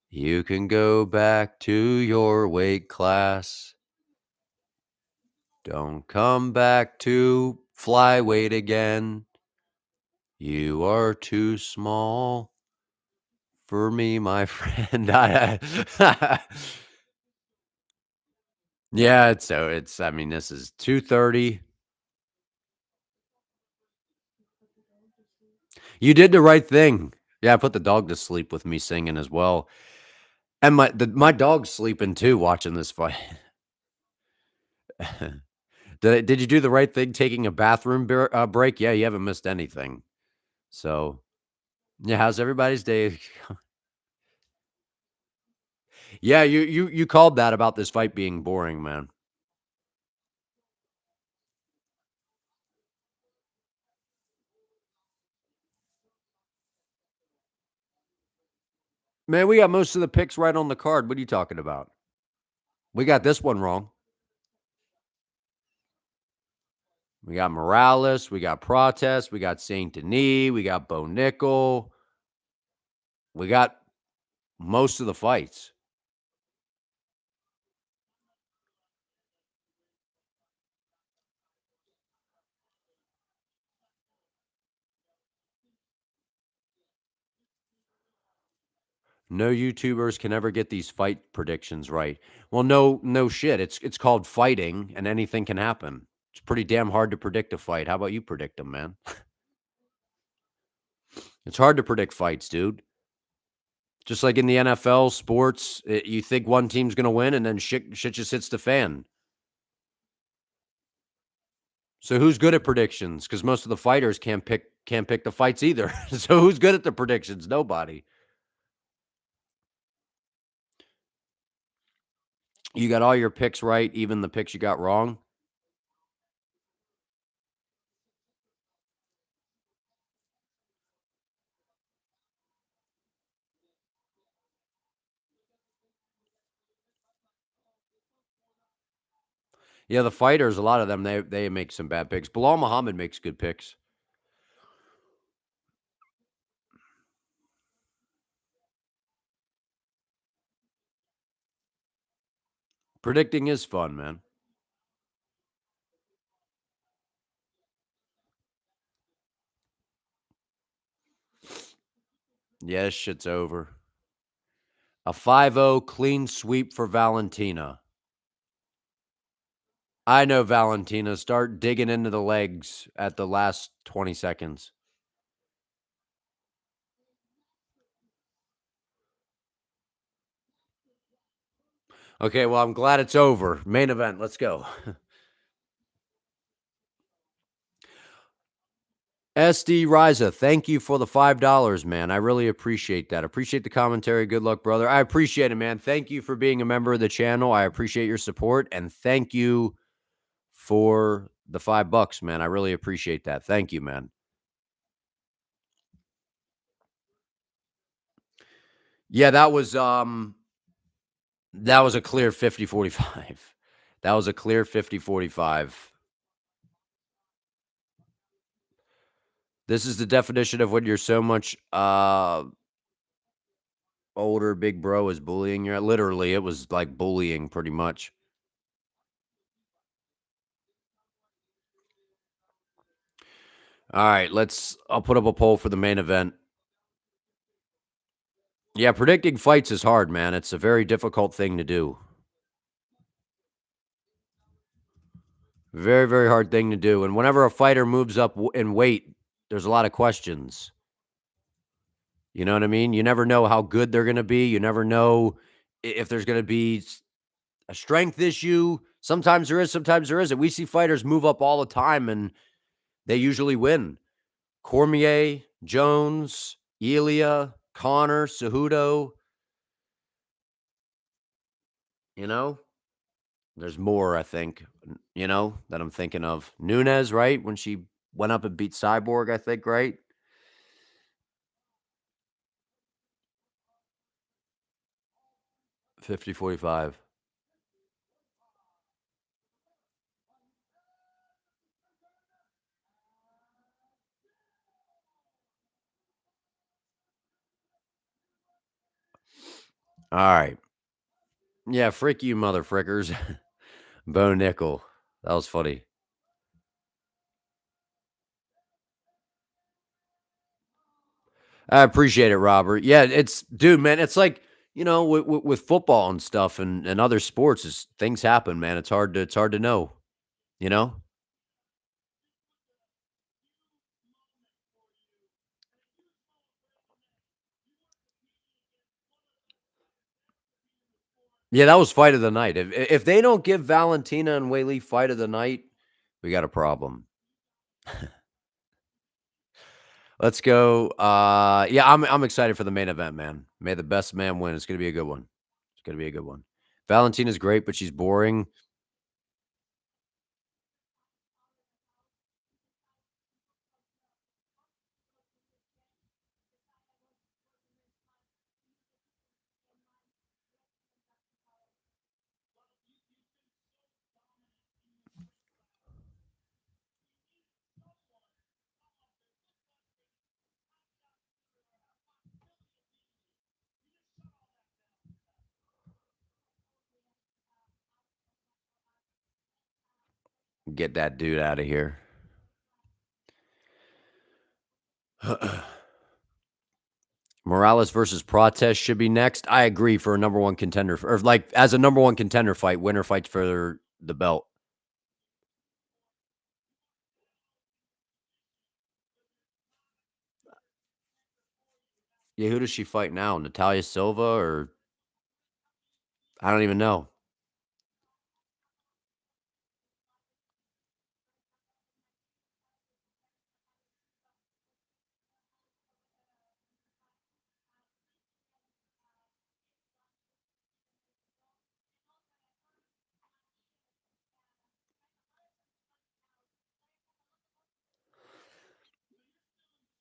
A: You can go back to your weight class. Don't come back to flyweight again. You are too small for me, my friend. Yeah, it's I mean, this is 2:30. You did the right thing. Yeah, I put the dog to sleep with me singing as well. And my dog's sleeping too watching this fight. Did you do the right thing taking a bathroom break? Yeah, you haven't missed anything. So, yeah, how's everybody's day? Yeah, you called that about this fight being boring, man. Man, we got most of the picks right on the card. What are you talking about? We got this one wrong. We got Morales, we got Protest, we got Saint Denis, we got Bo Nickal. We got most of the fights. No YouTubers can ever get these fight predictions right. Well, no shit. It's called fighting, and anything can happen. It's pretty damn hard to predict a fight. How about you predict them, man? It's hard to predict fights, dude. Just like in the NFL, sports, you think one team's gonna win, and then shit just hits the fan. So who's good at predictions? Because most of the fighters can't pick the fights either. So who's good at the predictions? Nobody. You got all your picks right, even the picks you got wrong? Yeah, the fighters, a lot of them, they make some bad picks. Bilal Muhammad makes good picks. Predicting is fun, man. Yeah, this shit's over. A 5-0 clean sweep for Valentina. I know Valentina. Start digging into the legs at the last 20 seconds. Okay, well, I'm glad it's over. Main event, let's go. SD Riza, thank you for the $5, man. I really appreciate that. Appreciate the commentary. Good luck, brother. I appreciate it, man. Thank you for being a member of the channel. I appreciate your support, and thank you for the $5, man. I really appreciate that. Thank you, man. Yeah, that was a clear 50-45. That was a clear 50-45. This is the definition of when you're so much older, big bro is bullying you. Literally, it was like bullying pretty much. All right, I'll put up a poll for the main event. Yeah, predicting fights is hard, man. It's a very difficult thing to do. Very, very hard thing to do. And whenever a fighter moves up in weight, there's a lot of questions. You know what I mean? You never know how good they're going to be. You never know if there's going to be a strength issue. Sometimes there is, sometimes there isn't. We see fighters move up all the time and they usually win. Cormier, Jones, Elia, Connor, Cejudo, you know? There's more, I think, that I'm thinking of. Nunes, right? When she went up and beat Cyborg, I think, right? 50-45. All right. Yeah, frick you, mother frickers. Bo Nickal. That was funny. I appreciate it, Robert. Yeah, dude, man, it's like, with football and stuff and other sports, things happen, man. It's hard to know, you know? Yeah, that was fight of the night. If they don't give Valentina and Weili fight of the night, we got a problem. Let's go. Yeah, I'm excited for the main event, man. May the best man win. It's gonna be a good one. It's gonna be a good one. Valentina's great, but she's boring. Get that dude out of here. Morales versus Prates should be next. I agree for a number one contender, or like as a number one contender fight. Winner fights for the belt. Yeah, who does she fight now? Natalia Silva, or I don't even know.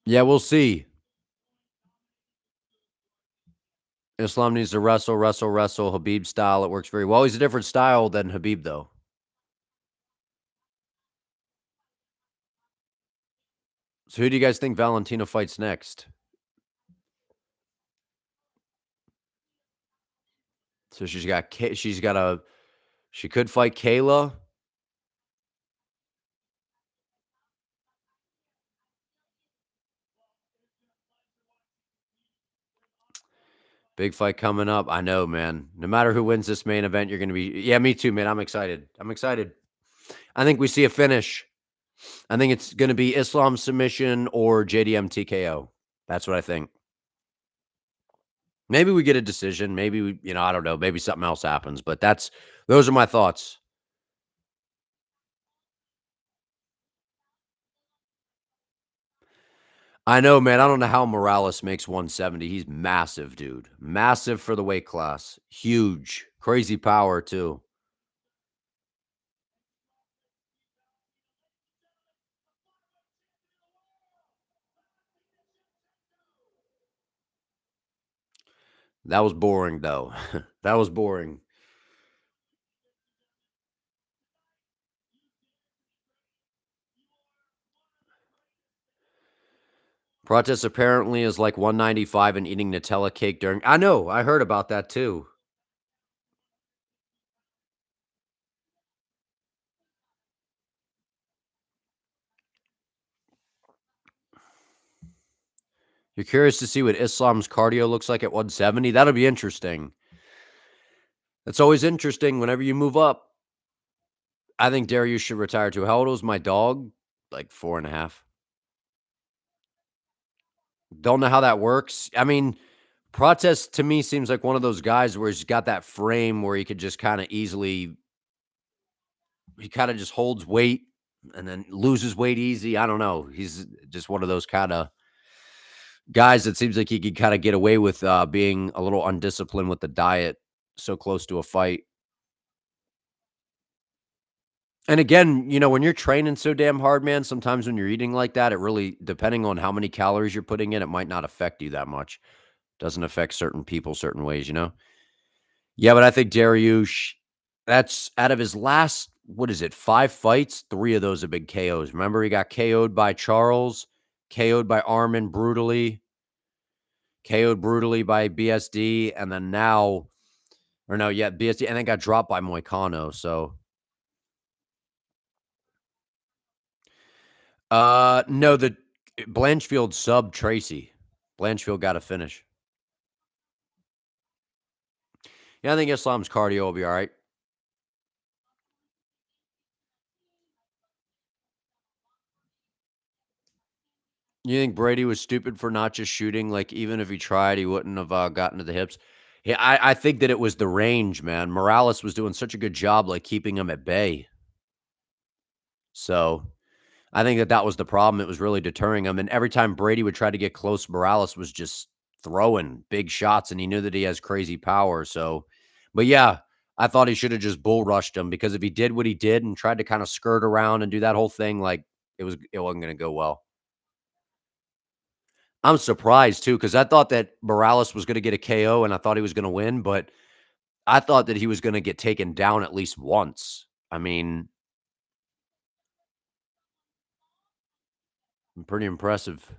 A: Yeah, we'll see. Islam needs to wrestle, wrestle, wrestle Habib style. It works very well. He's a different style than Habib, though. So who do you guys think Valentina fights next? So she could fight Kayla. Big fight coming up. I know, man. No matter who wins this main event, you're going to be. Yeah, me too, man. I'm excited. I'm excited. I think we see a finish. I think it's going to be Islam submission or JDM TKO. That's what I think. Maybe we get a decision. Maybe I don't know. Maybe something else happens. But those are my thoughts. I know, man. I don't know how Morales makes 170. He's massive, dude. Massive for the weight class. Huge. Crazy power, too. That was boring, though. That was boring. Prates apparently is like 195 and eating Nutella cake during. I know. I heard about that, too. You're curious to see what Islam's cardio looks like at 170? That'll be interesting. It's always interesting whenever you move up. I think Darius should retire too. How old was my dog? Like 4.5. Don't know how that works. I mean, Prates to me seems like one of those guys where he's got that frame where he could just kind of easily, he kind of just holds weight and then loses weight easy. I don't know. He's just one of those kind of guys that seems like he could kind of get away with being a little undisciplined with the diet so close to a fight. And again, when you're training so damn hard, man, sometimes when you're eating like that, it really, depending on how many calories you're putting in, it might not affect you that much. Doesn't affect certain people certain ways. Yeah, but I think Dariush, that's out of his last, what is it, 5 fights, 3 of those have been KOs. Remember, he got KO'd by Charles, KO'd by Armin brutally, KO'd brutally by BSD, and then now, or no, yeah, BSD, and then got dropped by Moicano. So, no, the Blanchfield sub Tracy. Blanchfield got a finish. Yeah, I think Islam's cardio will be all right. You think Brady was stupid for not just shooting? Like, even if he tried, he wouldn't have gotten to the hips. Yeah, I think that it was the range, man. Morales was doing such a good job, like keeping him at bay. So I think that was the problem. It was really deterring him. And every time Brady would try to get close, Morales was just throwing big shots, and he knew that he has crazy power. So, but yeah, I thought he should have just bull rushed him, because if he did what he did and tried to kind of skirt around and do that whole thing, like it wasn't going to go well. I'm surprised too, because I thought that Morales was going to get a KO and I thought he was going to win, but I thought that he was going to get taken down at least once. I mean, pretty impressive.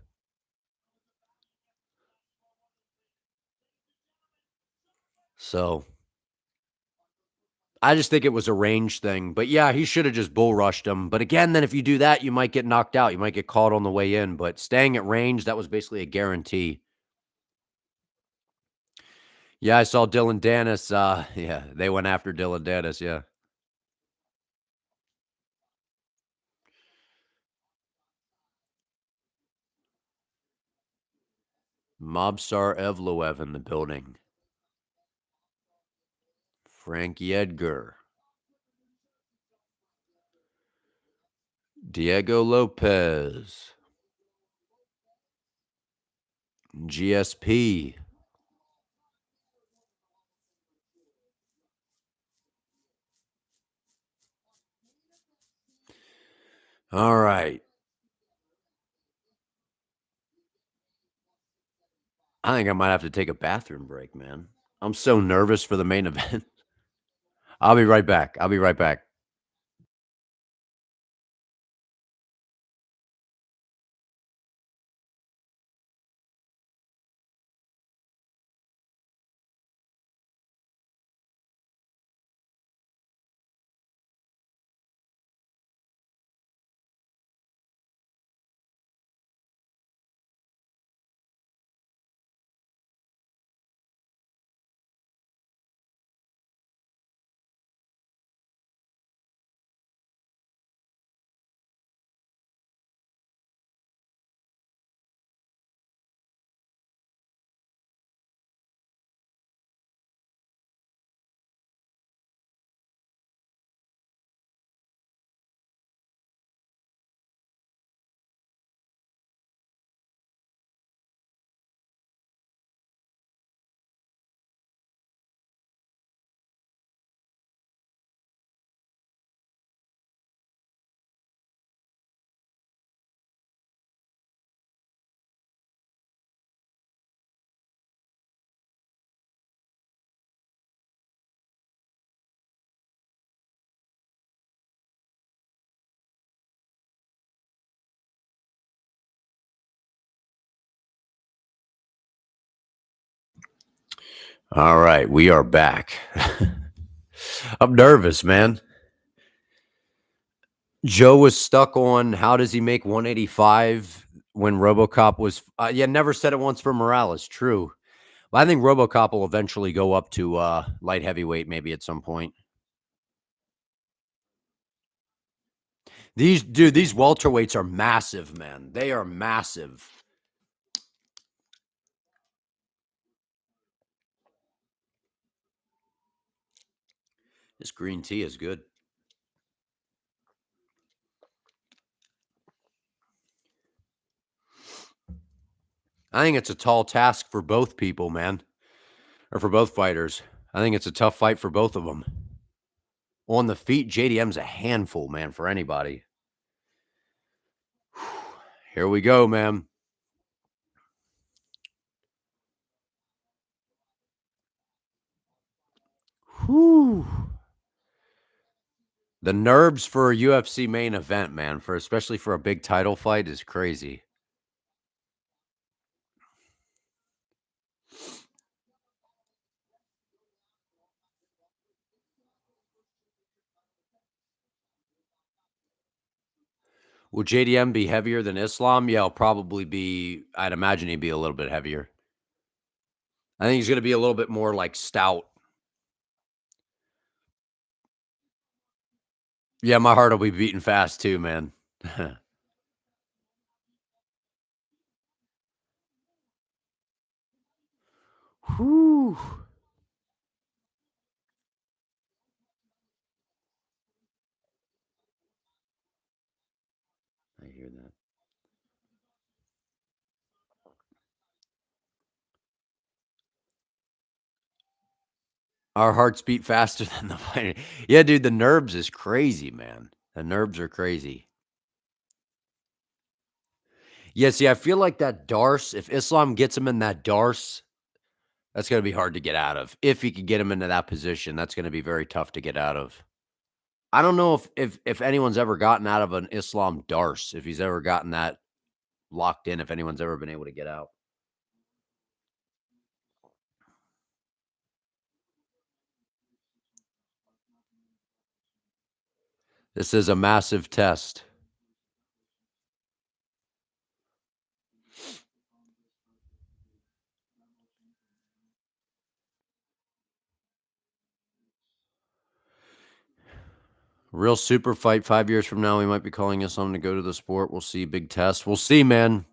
A: So I just think it was a range thing. But yeah, he should have just bull rushed him. But again, then if you do that, you might get knocked out. You might get caught on the way in. But staying at range, that was basically a guarantee. Yeah, I saw Dylan Dennis. Yeah, they went after Dylan Dennis. Yeah. Mobstar Evloev in the building. Frankie Edgar. Diego Lopez. GSP. All right. I think I might have to take a bathroom break, man. I'm so nervous for the main event. I'll be right back. I'll be right back. All right, we are back. I'm nervous, man. Joe was stuck on how does he make 185 when RoboCop was yeah, never said it once for Morales. True. But I think RoboCop will eventually go up to light heavyweight maybe at some point. These welterweights are massive, man. They are massive. This green tea is good. I think it's a tall task for both people, man, or for both fighters. I think it's a tough fight for both of them. On the feet, JDM's a handful, man, for anybody. Here we go, man. Whew. The nerves for a UFC main event, man, for especially for a big title fight is crazy. Will JDM be heavier than Islam? Yeah, he'll probably be. I'd imagine he'd be a little bit heavier. I think he's going to be a little bit more like stout. Yeah, my heart will be beating fast too, man. Whew. I hear that. Our hearts beat faster than the fight. Yeah, dude, the nerves is crazy, man. The nerves are crazy. Yeah, see, I feel like that Darce, if Islam gets him in that Darce, that's gonna be hard to get out of. If he could get him into that position, that's gonna be very tough to get out of. I don't know if anyone's ever gotten out of an Islam Darce, if he's ever gotten that locked in, if anyone's ever been able to get out. This is a massive test. Real super fight 5 years from now, we might be calling Islam to go to the sport. We'll see. Big test. We'll see, man.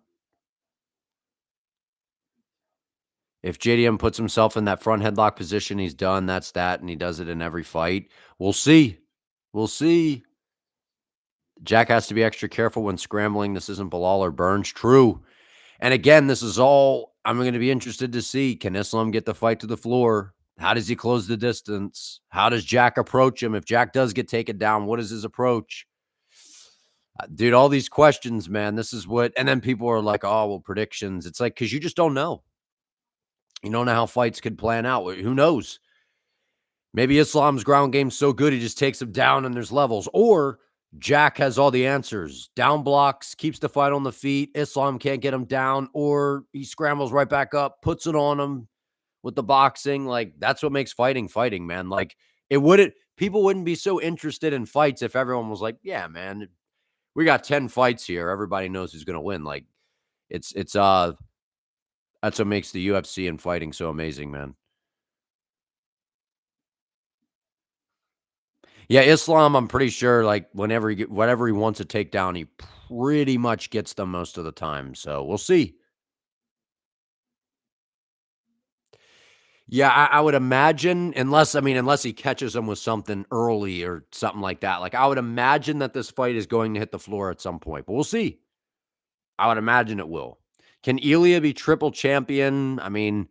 A: If JDM puts himself in that front headlock position, he's done. That's that, and he does it in every fight. We'll see. We'll see. Jack has to be extra careful when scrambling. This isn't Bilal or Burns. True. And again, this is all I'm going to be interested to see. Can Islam get the fight to the floor? How does he close the distance? How does Jack approach him? If Jack does get taken down, what is his approach? Dude, all these questions, man. This is what, and then people are like, oh, well, predictions. It's like, because you just don't know. You don't know how fights could plan out. Who knows? Maybe Islam's ground game's so good he just takes him down and there's levels. Or Jack has all the answers. Down blocks, keeps the fight on the feet. Islam can't get him down, or he scrambles right back up, puts it on him with the boxing. Like, that's what makes fighting, man. Like, it wouldn't people wouldn't be so interested in fights if everyone was like, yeah, man, we got 10 fights here. Everybody knows who's gonna win. Like, it's that's what makes the UFC and fighting so amazing, man. Yeah, Islam, I'm pretty sure, like, whatever he wants to take down, he pretty much gets them most of the time, so we'll see. Yeah, I would imagine, unless he catches him with something early or something like that, like, I would imagine that this fight is going to hit the floor at some point, but we'll see. I would imagine it will. Can Ilya be triple champion? I mean,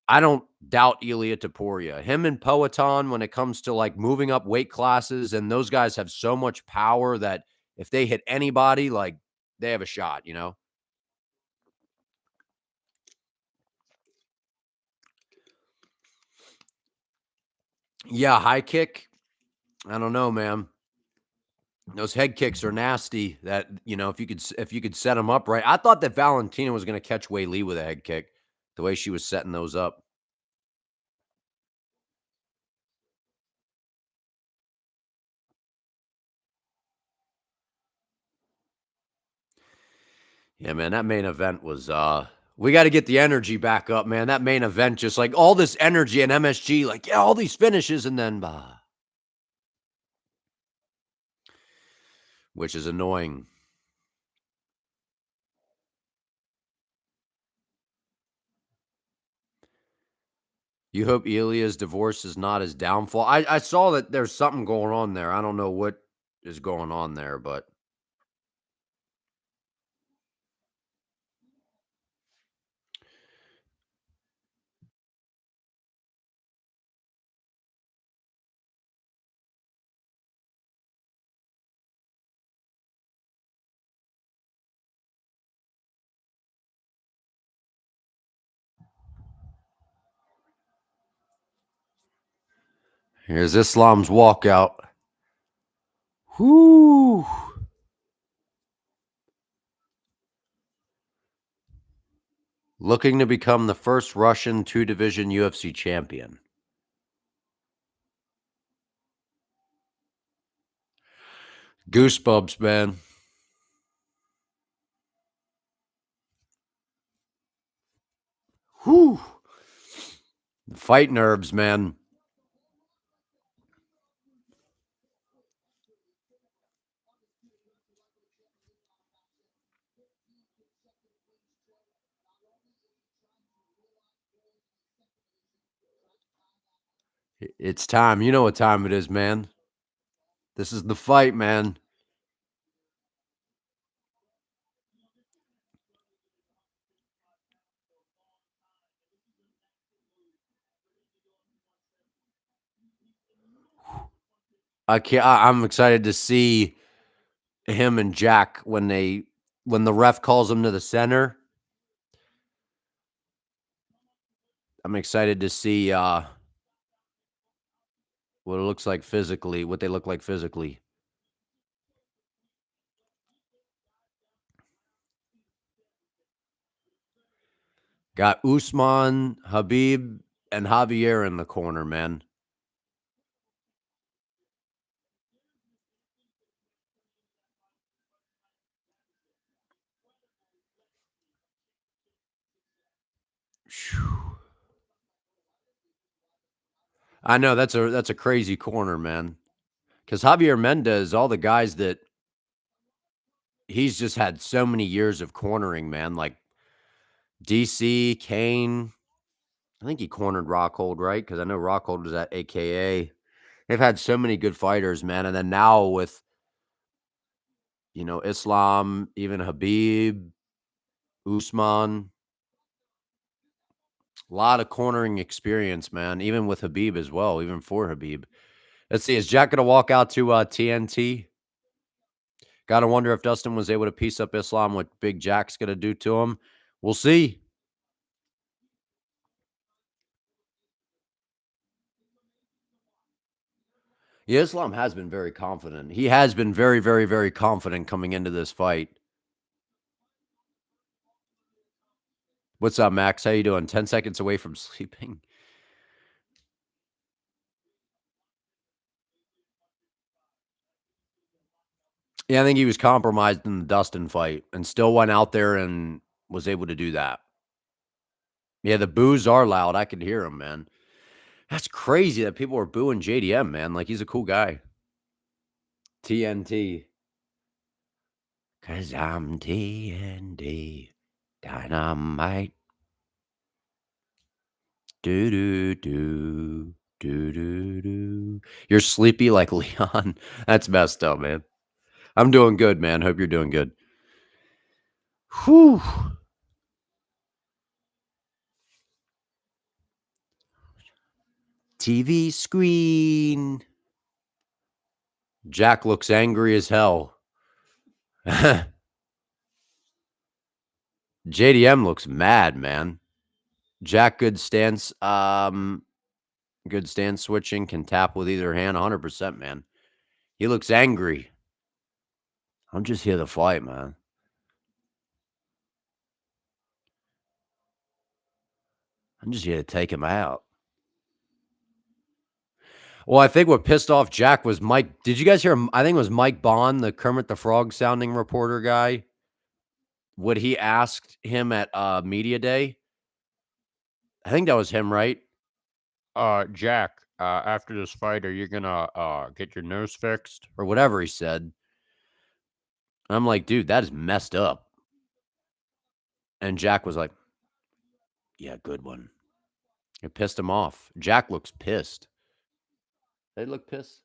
A: I don't doubt Ilya Taporia. Him and Poatan, when it comes to like moving up weight classes, and those guys have so much power that if they hit anybody, like they have a shot, you know? Yeah, high kick. I don't know, man. Those head kicks are nasty. That if you could set them up right. I thought that Valentina was going to catch Weili with a head kick, the way she was setting those up. Yeah, man, that main event was we got to get the energy back up, man. That main event, just like all this energy and MSG, like, yeah, all these finishes, and then which is annoying. You hope Ilya's divorce is not his downfall. I saw that there's something going on there. I don't know what is going on there, but here's Islam's walkout. Whoo! Looking to become the first Russian two-division UFC champion. Goosebumps, man. Whoo! Fight nerves, man. It's time. You know what time it is, man. This is the fight, man. I'm excited to see him and Jack when the ref calls him to the center. I'm excited to see what they look like physically. Got Usman, Habib, and Javier in the corner, man. Phew. I know that's a crazy corner, man. Because Javier Mendez, all the guys that he's just had so many years of cornering, man. Like DC, Kane. I think he cornered Rockhold, right? Because I know Rockhold was at AKA. They've had so many good fighters, man. And then now with, Islam, even Habib, Usman, a lot of cornering experience, man. Even with Habib as well, even for Habib. Let's see, is Jack going to walk out to TNT? Got to wonder if Dustin was able to piece up Islam, what Big Jack's going to do to him. We'll see. Yeah, Islam has been very confident. He has been very, very, very confident coming into this fight. What's up, Max? How you doing? 10 seconds away from sleeping. Yeah, I think he was compromised in the Dustin fight and still went out there and was able to do that. Yeah, the boos are loud. I could hear them, man. That's crazy that people were booing JDM, man. Like, he's a cool guy. TNT. Cause I'm TNT. Dynamite. Do do do. Do do do. You're sleepy like Leon. That's messed up, man. I'm doing good, man. Hope you're doing good. Whew. TV screen. Jack looks angry as hell. JDM looks mad, man. Jack, good stance. Good stance switching. Can tap with either hand. 100%, man. He looks angry. I'm just here to fight, man. I'm just here to take him out. Well, I think what pissed off Jack was Mike. Did you guys hear? I think it was Mike Bond, the Kermit the Frog sounding reporter guy. What he asked him at media day. I think that was him, right? Jack, after this fight, are you gonna get your nose fixed or whatever he said? I'm like, dude, that is messed up. And Jack was like, yeah, good one. It pissed him off. Jack looks pissed. They look pissed.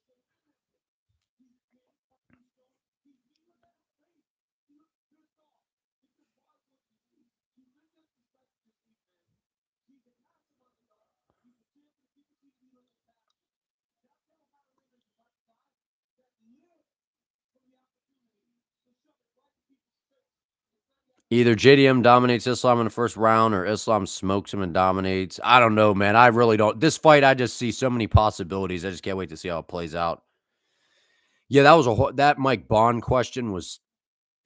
A: Either JDM dominates Islam in the first round or Islam smokes him and dominates. I don't know, man. I really don't. This fight, I just see so many possibilities. I just can't wait to see how it plays out. Yeah, that was that Mike Bond question was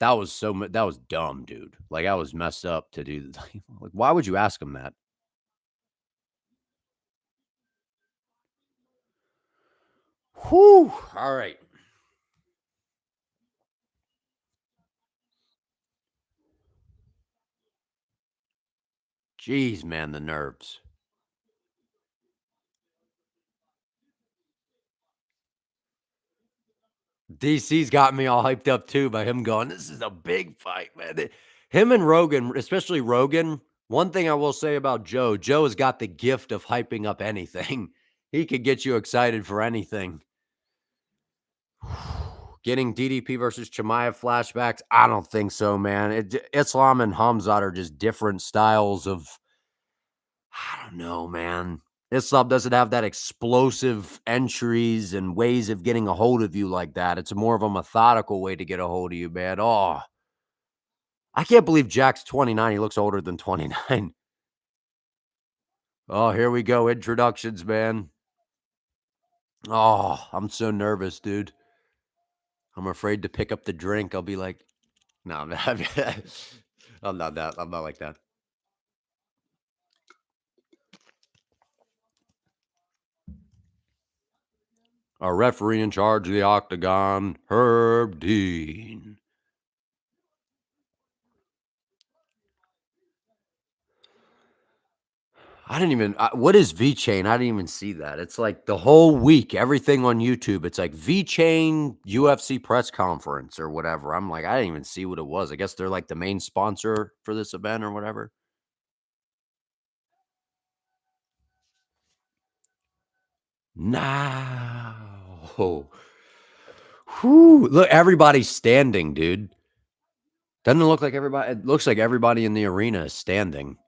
A: that was that was dumb, dude. Like I was messed up to do. Like, why would you ask him that? Whew. All right. Jeez, man, the nerves. DC's got me all hyped up too by him going, this is a big fight, man. Him and Rogan, especially Rogan. One thing I will say about Joe has got the gift of hyping up anything. He could get you excited for anything. Getting DDP versus Chimaev flashbacks? I don't think so, man. Islam and Hamzat are just different styles of, I don't know, man. Islam doesn't have that explosive entries and ways of getting a hold of you like that. It's more of a methodical way to get a hold of you, man. Oh, I can't believe Jack's 29. He looks older than 29. Oh, here we go. Introductions, man. Oh, I'm so nervous, dude. I'm afraid to pick up the drink. I'll be like, no, I'm not, I'm not that. I'm not like that. Our referee in charge of the octagon, Herb Dean. I didn't even. What is V Chain? I didn't even see that. It's like the whole week, everything on YouTube. It's like V Chain UFC press conference or whatever. I'm like, I didn't even see what it was. I guess they're like the main sponsor for this event or whatever. No. Whew. Look, everybody's standing, dude. Doesn't it look like everybody? It looks like everybody in the arena is standing.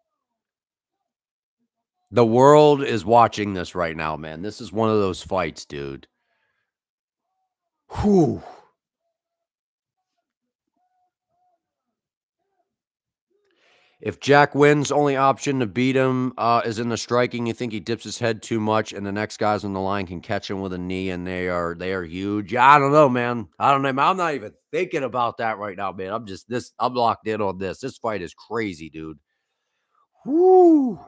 A: The world is watching this right now, man. This is one of those fights, dude. Whew. If Jack wins, only option to beat him is in the striking. You think he dips his head too much, and the next guys on the line can catch him with a knee, and they are huge. Yeah, I don't know, man. I don't know. I'm not even thinking about that right now, man. I'm locked in on this. This fight is crazy, dude. Woo.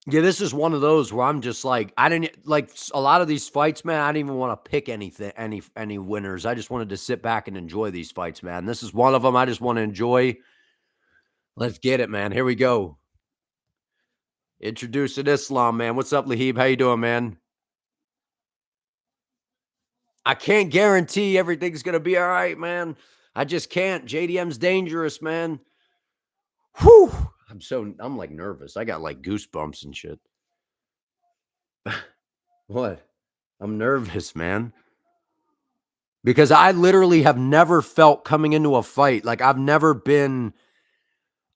A: Yeah, this is one of those where I'm just like, I didn't like a lot of these fights, man. I didn't even want to pick anything, any winners. I just wanted to sit back and enjoy these fights, man. This is one of them. I just want to enjoy. Let's get it, man. Here we go. Introducing Islam, man. What's up, Lahib? How you doing, man? I can't guarantee everything's gonna be all right, man. I just can't. JDM's dangerous, man. Whew. I'm like nervous. I got like goosebumps and shit. What? I'm nervous, man. Because I literally have never felt coming into a fight like I've never been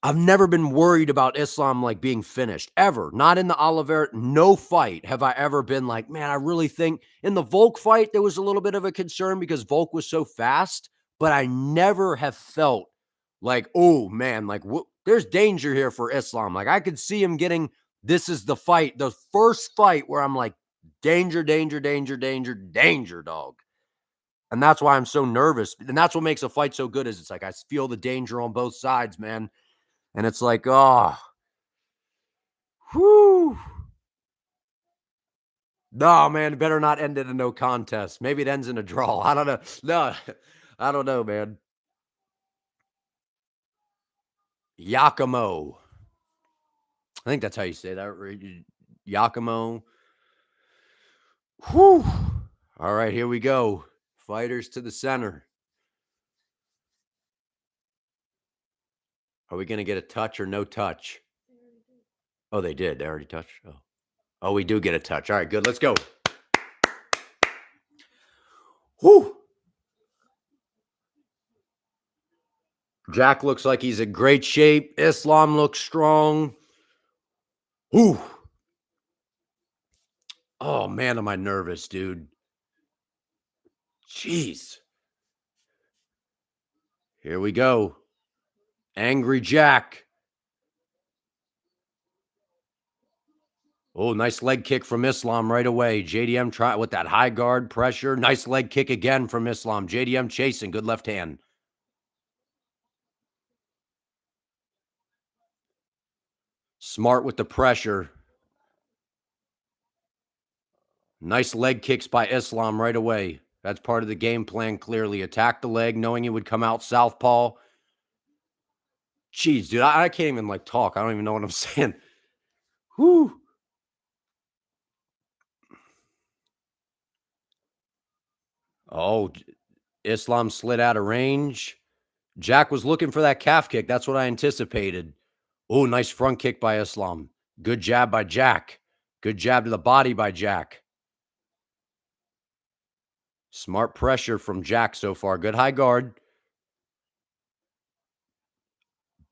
A: worried about Islam, like, being finished, ever. Not in the Oliveira no fight have I ever been like, "Man, I really think" in the Volk fight, there was a little bit of a concern because Volk was so fast, but I never have felt like, "Oh, man, like, there's danger here for Islam." Like, I could see him getting this is the first fight where I'm like, "Danger, danger, danger, danger, danger, dog." And that's why I'm so nervous, and that's what makes a fight so good is it's like I feel the danger on both sides, man. And it's like, oh, whew. No, man, better not end in a no contest. Maybe it ends in a draw. I don't know. No, I don't know, man. Yakimo. I think that's how you say that. Right? Yakimo. Whew. All right, here we go. Fighters to the center. Are we going to get a touch or no touch? Oh, they did. They already touched. Oh, we do get a touch. All right, good. Let's go. Whew. Jack looks like he's in great shape. Islam looks strong. Whew. Oh, man, am I nervous, dude. Jeez. Here we go. Angry Jack. Oh, nice leg kick from Islam right away. JDM try with that high guard pressure. Nice leg kick again from Islam. JDM chasing. Good left hand. Smart with the pressure. Nice leg kicks by Islam right away. That's part of the game plan, clearly. Attack the leg, knowing he would come out southpaw. Jeez, dude, I can't even, like, talk. I don't even know what I'm saying. Whew. Oh, Islam slid out of range. Jack was looking for that calf kick. That's what I anticipated. Oh, nice front kick by Islam. Good jab by Jack. Good jab to the body by Jack. Smart pressure from Jack so far. Good high guard.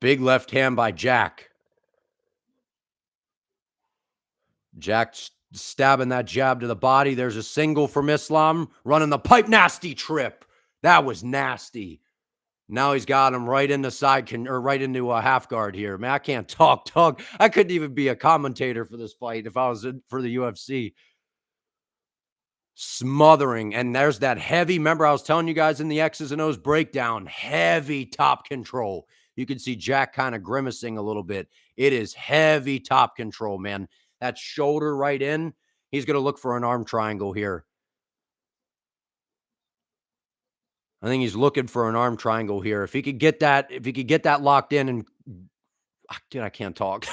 A: Big left hand by Jack. Jack stabbing that jab to the body. There's a single from Islam. Running the pipe. Nasty trip. That was nasty. Now he's got him right in the side or right into a half guard here. Man, I can't talk. I couldn't even be a commentator for this fight if I was for the UFC. Smothering. And there's that heavy. Remember, I was telling you guys in the X's and O's breakdown, heavy top control. You can see Jack kind of grimacing a little bit. It is heavy top control, man. That shoulder right in. He's going to look for an arm triangle here. I think he's looking for an arm triangle here. If he could get that locked in and dude, I can't talk.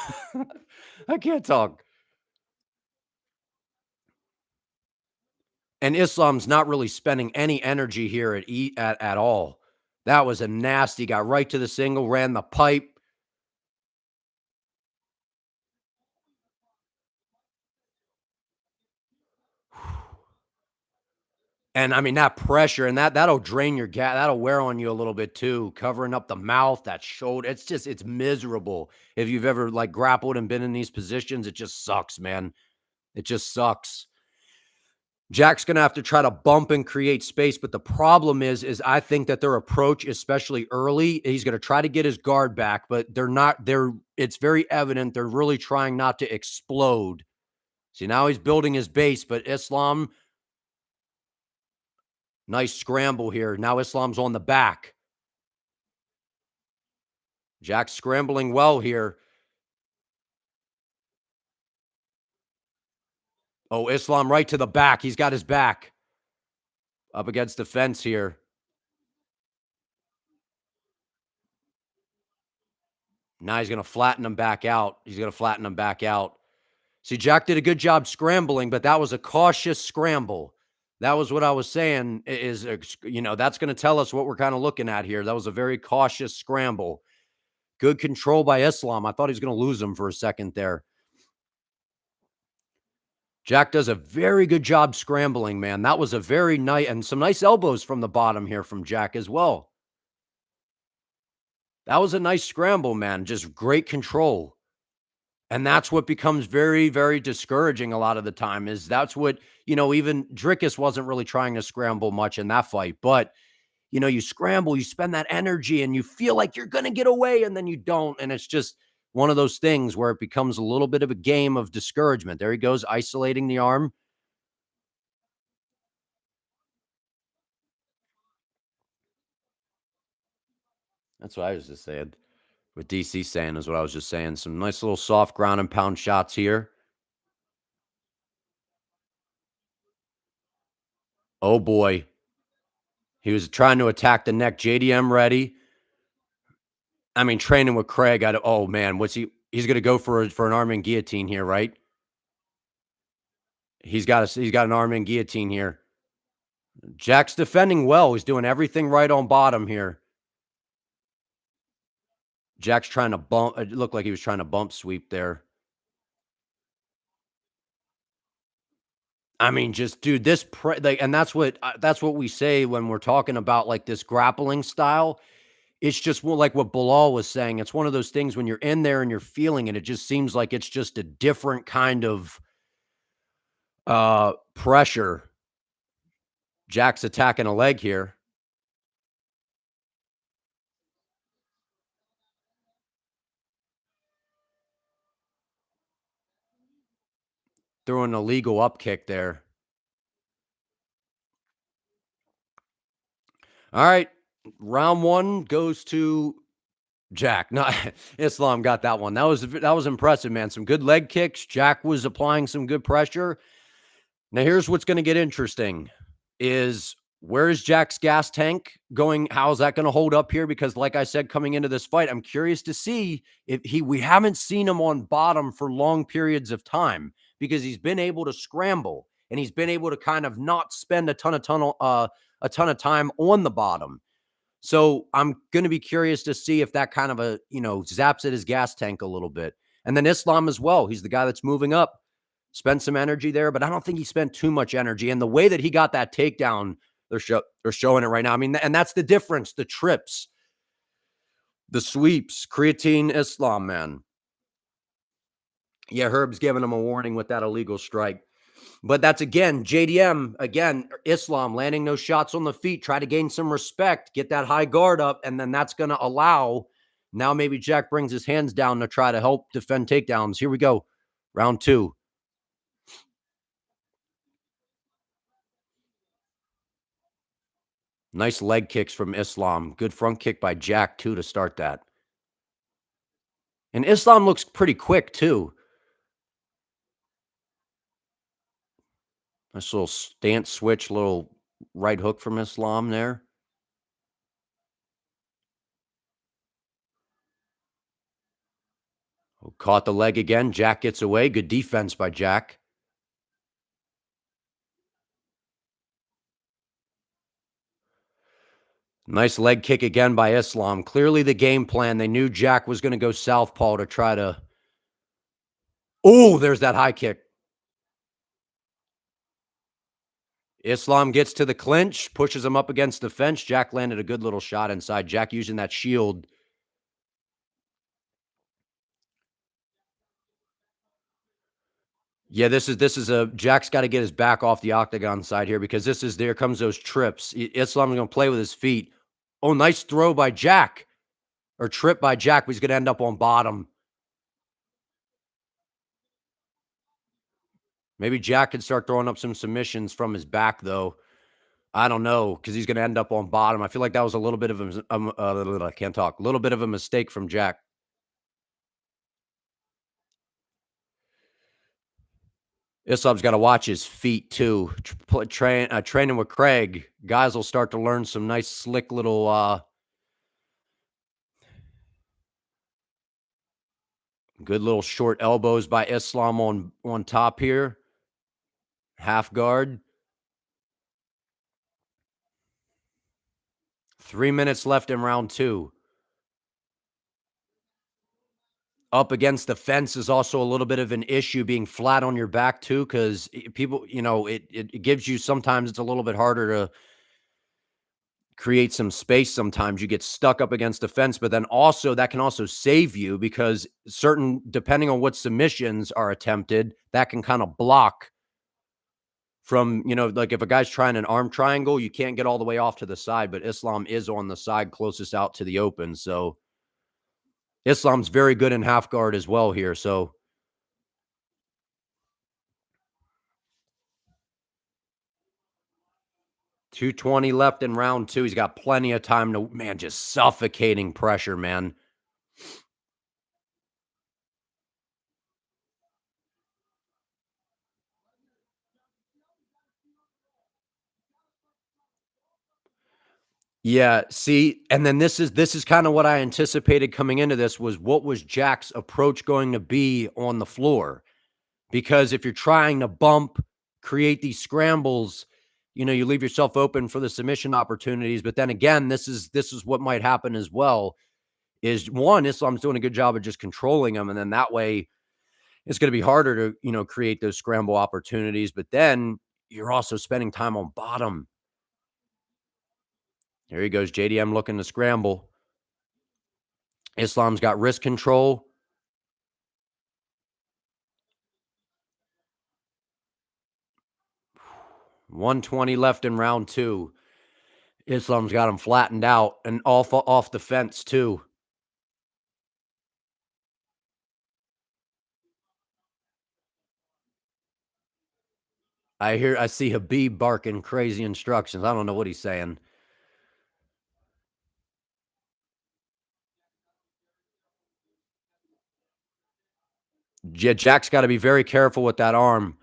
A: I can't talk. And Islam's not really spending any energy here at all. That was a nasty, got right to the single, ran the pipe. And I mean, that pressure and that'll drain your gas. That'll wear on you a little bit too, covering up the mouth, that shoulder. It's miserable. If you've ever like grappled and been in these positions, it just sucks, man. It just sucks. Jack's gonna have to try to bump and create space, but the problem is I think that their approach, especially early, he's gonna try to get his guard back, but they're it's very evident they're really trying not to explode. See, now he's building his base, but Islam, nice scramble here. Now Islam's on the back. Jack's scrambling well here. Oh, Islam right to the back. He's got his back up against the fence here. Now he's going to flatten him back out. He's going to flatten him back out. See, Jack did a good job scrambling, but that was a cautious scramble. That was what I was saying is, that's going to tell us what we're kind of looking at here. That was a very cautious scramble. Good control by Islam. I thought he was going to lose him for a second there. Jack does a very good job scrambling, man. That was a very nice, and some nice elbows from the bottom here from Jack as well. That was a nice scramble, man. Just great control. And that's what becomes very, very discouraging a lot of the time is that's what, even Drickus wasn't really trying to scramble much in that fight. But, you scramble, you spend that energy and you feel like you're going to get away and then you don't. And it's just one of those things where it becomes a little bit of a game of discouragement. There he goes, isolating the arm. That's what I was just saying. What DC saying is what I was just saying. Some nice little soft ground and pound shots here. Oh boy. He was trying to attack the neck. JDM ready. I mean, training with Craig. Oh man, he's gonna go for an arm and guillotine here, right? He's got an arm and guillotine here. Jack's defending well. He's doing everything right on bottom here. Jack's trying to bump. It looked like he was trying to bump sweep there. I mean, just dude, and that's what we say when we're talking about like this grappling style. It's just more like what Bilal was saying. It's one of those things when you're in there and you're feeling it, it just seems like it's just a different kind of pressure. Jack's attacking a leg here. Throwing a legal up kick there. All right. Round one goes to Jack. No, Islam got that one. That was impressive, man. Some good leg kicks. Jack was applying some good pressure. Now here's what's going to get interesting is where is Jack's gas tank going? How's that going to hold up here? Because like I said, coming into this fight, I'm curious to see if we haven't seen him on bottom for long periods of time because he's been able to scramble and he's been able to kind of not spend a ton of time on the bottom. So I'm going to be curious to see if that kind of zaps at his gas tank a little bit. And then Islam as well. He's the guy that's moving up. Spent some energy there, but I don't think he spent too much energy. And the way that he got that takedown, they're showing it right now. I mean, and that's the difference. The trips, the sweeps, creatine Islam, man. Yeah, Herb's giving him a warning with that illegal strike. But that's, again, JDM, again, Islam landing those shots on the feet, try to gain some respect, get that high guard up, and then that's going to allow, now maybe Jack brings his hands down to try to help defend takedowns. Here we go, round two. Nice leg kicks from Islam. Good front kick by Jack, too, to start that. And Islam looks pretty quick, too. Nice little stance switch, little right hook from Islam there. Caught the leg again. Jack gets away. Good defense by Jack. Nice leg kick again by Islam. Clearly the game plan. They knew Jack was going to go southpaw to try to... Oh, there's that high kick. Islam gets to the clinch, pushes him up against the fence. Jack landed a good little shot inside. Jack using that shield. Yeah, this is a Jack's got to get his back off the octagon side here because this is there comes those trips. Islam's going to play with his feet. Oh, nice throw by Jack or trip by Jack, but he's going to end up on bottom. Maybe Jack can start throwing up some submissions from his back though. I don't know because he's going to end up on bottom. I feel like that was a little bit of I can't talk. A little bit of a mistake from Jack. Islam's got to watch his feet too. Training with Craig, guys will start to learn some nice, slick little, good little short elbows by Islam on top here. Half guard. 3 minutes left in round two. Up against the fence is also a little bit of an issue being flat on your back too, because people, it gives you sometimes it's a little bit harder to create some space. Sometimes you get stuck up against the fence, but then also that can also save you because depending on what submissions are attempted, that can kind of block from, like if a guy's trying an arm triangle, you can't get all the way off to the side, but Islam is on the side closest out to the open. So Islam's very good in half guard as well here. So 2:20 left in round two. He's got plenty of time to, man, just suffocating pressure, man. Yeah, see, and then this is kind of what I anticipated coming into this was what was Jack's approach going to be on the floor? Because if you're trying to bump, create these scrambles, you leave yourself open for the submission opportunities. But then again, this is what might happen as well. Is one, Islam's doing a good job of just controlling them, and then that way it's going to be harder to create those scramble opportunities. But then you're also spending time on bottom. There he goes, JDM looking to scramble. Islam's got wrist control. 120 left in round two. Islam's got him flattened out and off the fence too. I see Habib barking crazy instructions. I don't know what he's saying. Jack's got to be very careful with that arm.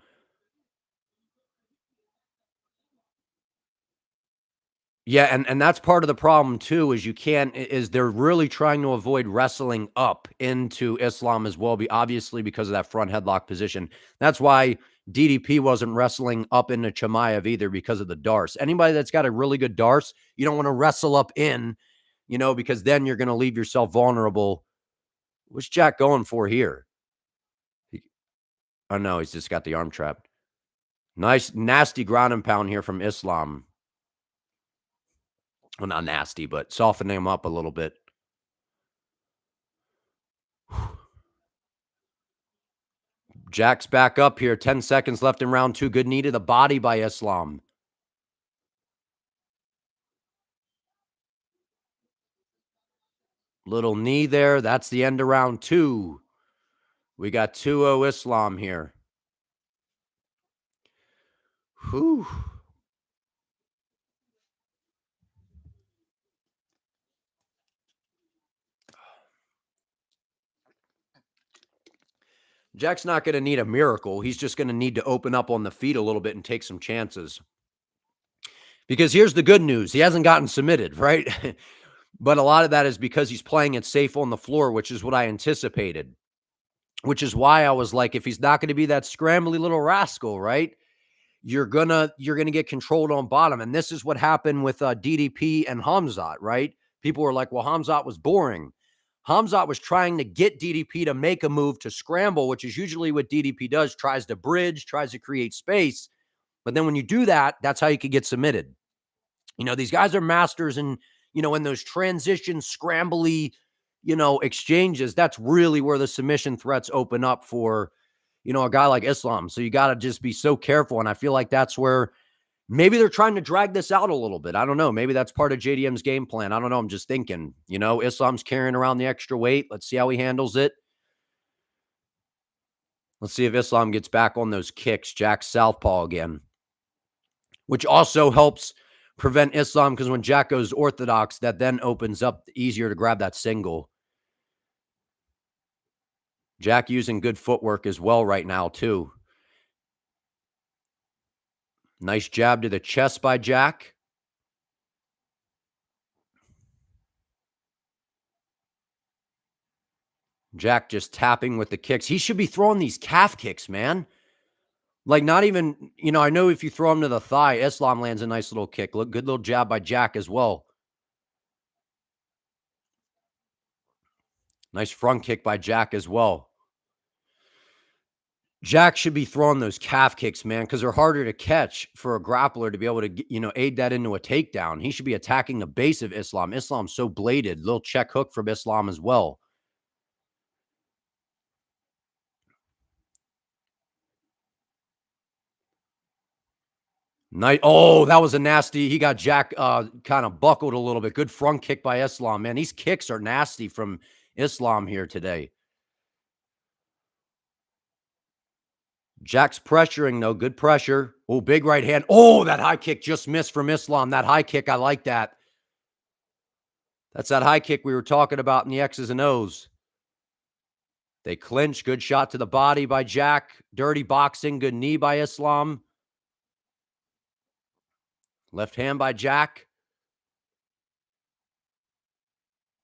A: Yeah, and that's part of the problem too, is they're really trying to avoid wrestling up into Islam as well, obviously because of that front headlock position. That's why DDP wasn't wrestling up into Chimaev either because of the Darce. Anybody that's got a really good Darce, you don't want to wrestle up in, because then you're going to leave yourself vulnerable. What's Jack going for here? Oh no, he's just got the arm trapped. Nice, nasty ground and pound here from Islam. Well, not nasty, but softening him up a little bit. Jack's back up here. 10 seconds left in round two. Good knee to the body by Islam. Little knee there. That's the end of round two. We got 2-0 Islam here. Whew. Jack's not going to need a miracle. He's just going to need to open up on the feet a little bit and take some chances. Because here's the good news. He hasn't gotten submitted, right? But a lot of that is because he's playing it safe on the floor, which is what I anticipated. Which is why I was like, if he's not going to be that scrambly little rascal, right? You're gonna get controlled on bottom. And this is what happened with DDP and Hamzat, right? People were like, well, Hamzat was boring. Hamzat was trying to get DDP to make a move to scramble, which is usually what DDP does, tries to bridge, tries to create space. But then when you do that, that's how you could get submitted. These guys are masters in those transition, scrambly, exchanges. That's really where the submission threats open up for, a guy like Islam. So you got to just be so careful. And I feel like that's where maybe they're trying to drag this out a little bit. I don't know. Maybe that's part of JDM's game plan. I don't know. I'm just thinking, Islam's carrying around the extra weight. Let's see how he handles it. Let's see if Islam gets back on those kicks. Jack's southpaw again, which also helps prevent Islam, because when Jack goes orthodox, that then opens up easier to grab that single. Jack using good footwork as well right now, too. Nice jab to the chest by Jack. Jack just tapping with the kicks. He should be throwing these calf kicks, man. Like, not even, I know if you throw him to the thigh, Islam lands a nice little kick. Look, good little jab by Jack as well. Nice front kick by Jack as well. Jack should be throwing those calf kicks, man, because they're harder to catch for a grappler to be able to, aid that into a takedown. He should be attacking the base of Islam. Islam's so bladed. Little check hook from Islam as well. Nice. Oh, that was a nasty. He got Jack kind of buckled a little bit. Good front kick by Islam, man. These kicks are nasty from Islam here today. Jack's pressuring, though. Good pressure. Oh, big right hand. Oh, that high kick just missed from Islam. That high kick, I like that. That's that high kick we were talking about in the X's and O's. They clinch. Good shot to the body by Jack. Dirty boxing. Good knee by Islam. Left hand by Jack.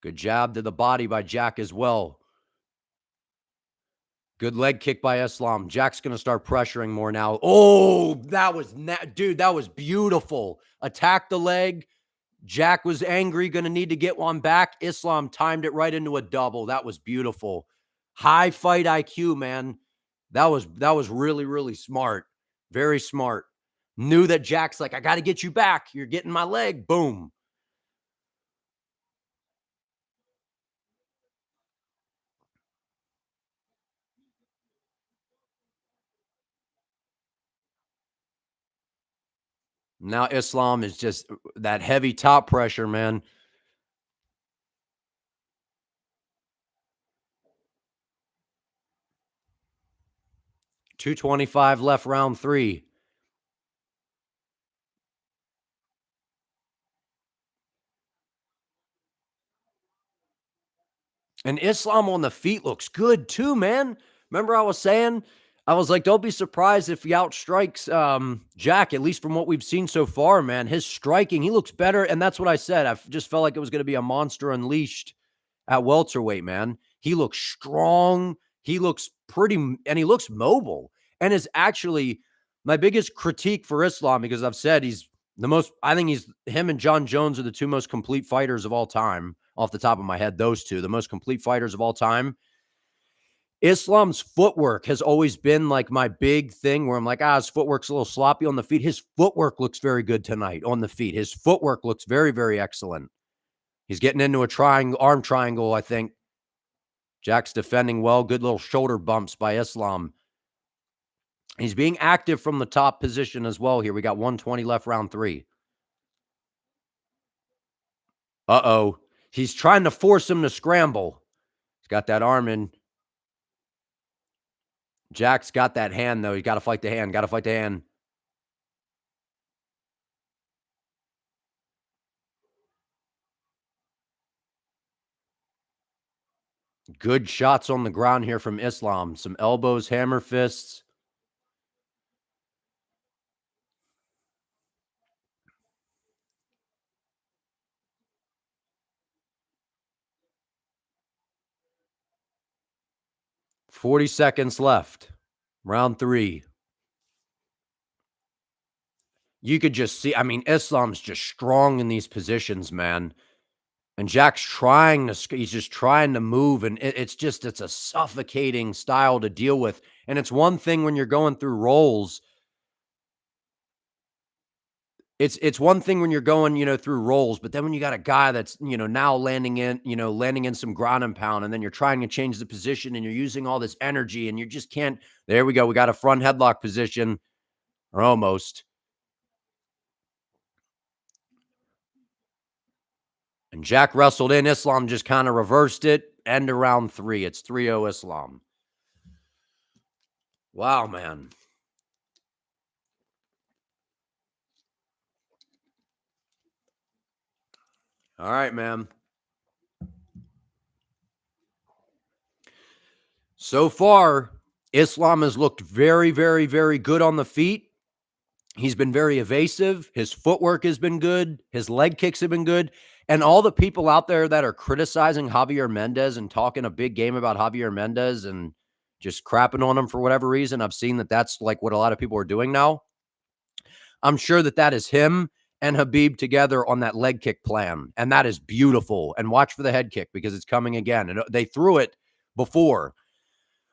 A: Good jab to the body by Jack as well. Good leg kick by Islam. Jack's going to start pressuring more now. Oh, that was, dude, that was beautiful. Attack the leg. Jack was angry, going to need to get one back. Islam timed it right into a double. That was beautiful. High fight IQ, man. That was really, really smart. Very smart. Knew that Jack's like, I got to get you back. You're getting my leg. Boom. Now Islam is just that heavy top pressure, man. .225 left, round 3. And Islam on the feet looks good too, man. Remember I was saying, I was like, don't be surprised if he outstrikes Jack, at least from what we've seen so far, man. His striking, he looks better. And that's what I said. I just felt like it was going to be a monster unleashed at welterweight, man. He looks strong. He looks pretty, and he looks mobile. And is actually my biggest critique for Islam, because I've said he's the most, I think him and John Jones are the two most complete fighters of all time. Off the top of my head, those two, the most complete fighters of all time. Islam's footwork has always been like my big thing where I'm like, his footwork's a little sloppy on the feet. His footwork looks very good tonight on the feet. His footwork looks very, very excellent. He's getting into a arm triangle, I think. Jack's defending well. Good little shoulder bumps by Islam. He's being active from the top position as well here. We got 120 left, round 3. Uh-oh. He's trying to force him to scramble. He's got that arm in. Jack's got that hand, though. You got to fight the hand. Got to fight the hand. Good shots on the ground here from Islam. Some elbows, hammer fists. .40 seconds left. Round 3. You could just see, I mean, Islam's just strong in these positions, man. And Jack's he's just trying to move. And it's a suffocating style to deal with. And it's one thing when you're going through rolls. It's one thing when you're going, through rolls, but then when you got a guy that's, now landing in some ground and pound, and then you're trying to change the position and you're using all this energy and you just can't. There we go. We got a front headlock position, or almost. And Jack wrestled in. Islam just kind of reversed it. End of round 3. It's 3-0 Islam. Wow, man. All right, man. So far, Islam has looked very, very, very good on the feet. He's been very evasive. His footwork has been good. His leg kicks have been good. And all the people out there that are criticizing Javier Mendez and talking a big game about Javier Mendez and just crapping on him for whatever reason, I've seen that that's like what a lot of people are doing now. I'm sure that that is him and Habib together on that leg kick plan. And that is beautiful. And watch for the head kick because it's coming again. And they threw it before.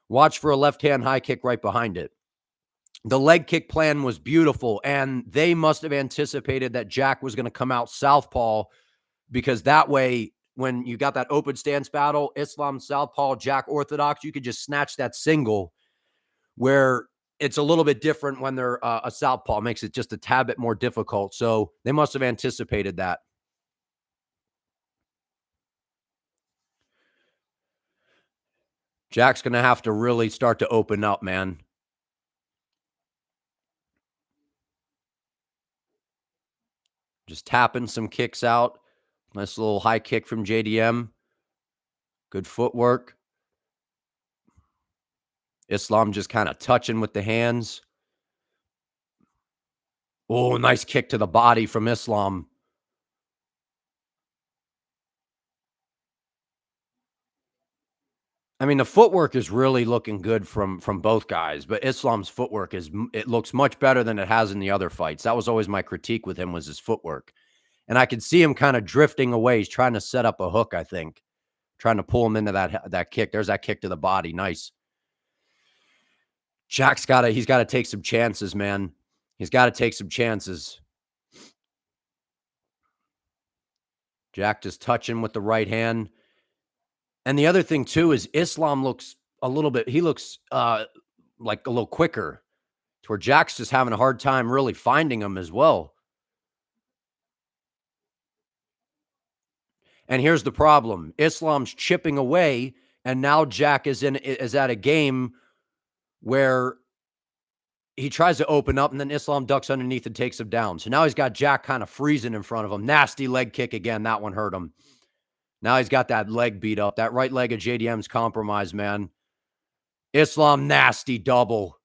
A: Watch for a left-hand high kick right behind it. The leg kick plan was beautiful, and they must have anticipated that Jack was going to come out southpaw because that way, when you got that open stance battle, Islam southpaw, Jack orthodox, you could just snatch that single where it's a little bit different when they're a southpaw. It makes it just a tad bit more difficult. So they must have anticipated that. Jack's going to have to really start to open up, man. Just tapping some kicks out. Nice little high kick from JDM. Good footwork. Islam just kind of touching with the hands. Oh, nice kick to the body from Islam. I mean, the footwork is really looking good from both guys, but Islam's footwork it looks much better than it has in the other fights. That was always my critique with him was his footwork. And I could see him kind of drifting away. He's trying to set up a hook, I think. Trying to pull him into that kick. There's that kick to the body. Nice. He's got to take some chances, man. He's got to take some chances. Jack just touching with the right hand. And the other thing too is Islam looks he looks like a little quicker to where Jack's just having a hard time really finding him as well. And here's the problem. Islam's chipping away, and now Jack is at a game where he tries to open up, and then Islam ducks underneath and takes him down. So now he's got Jack kind of freezing in front of him. Nasty leg kick again. That one hurt him. Now he's got that leg beat up. That right leg of JDM's compromised, man. Islam nasty double.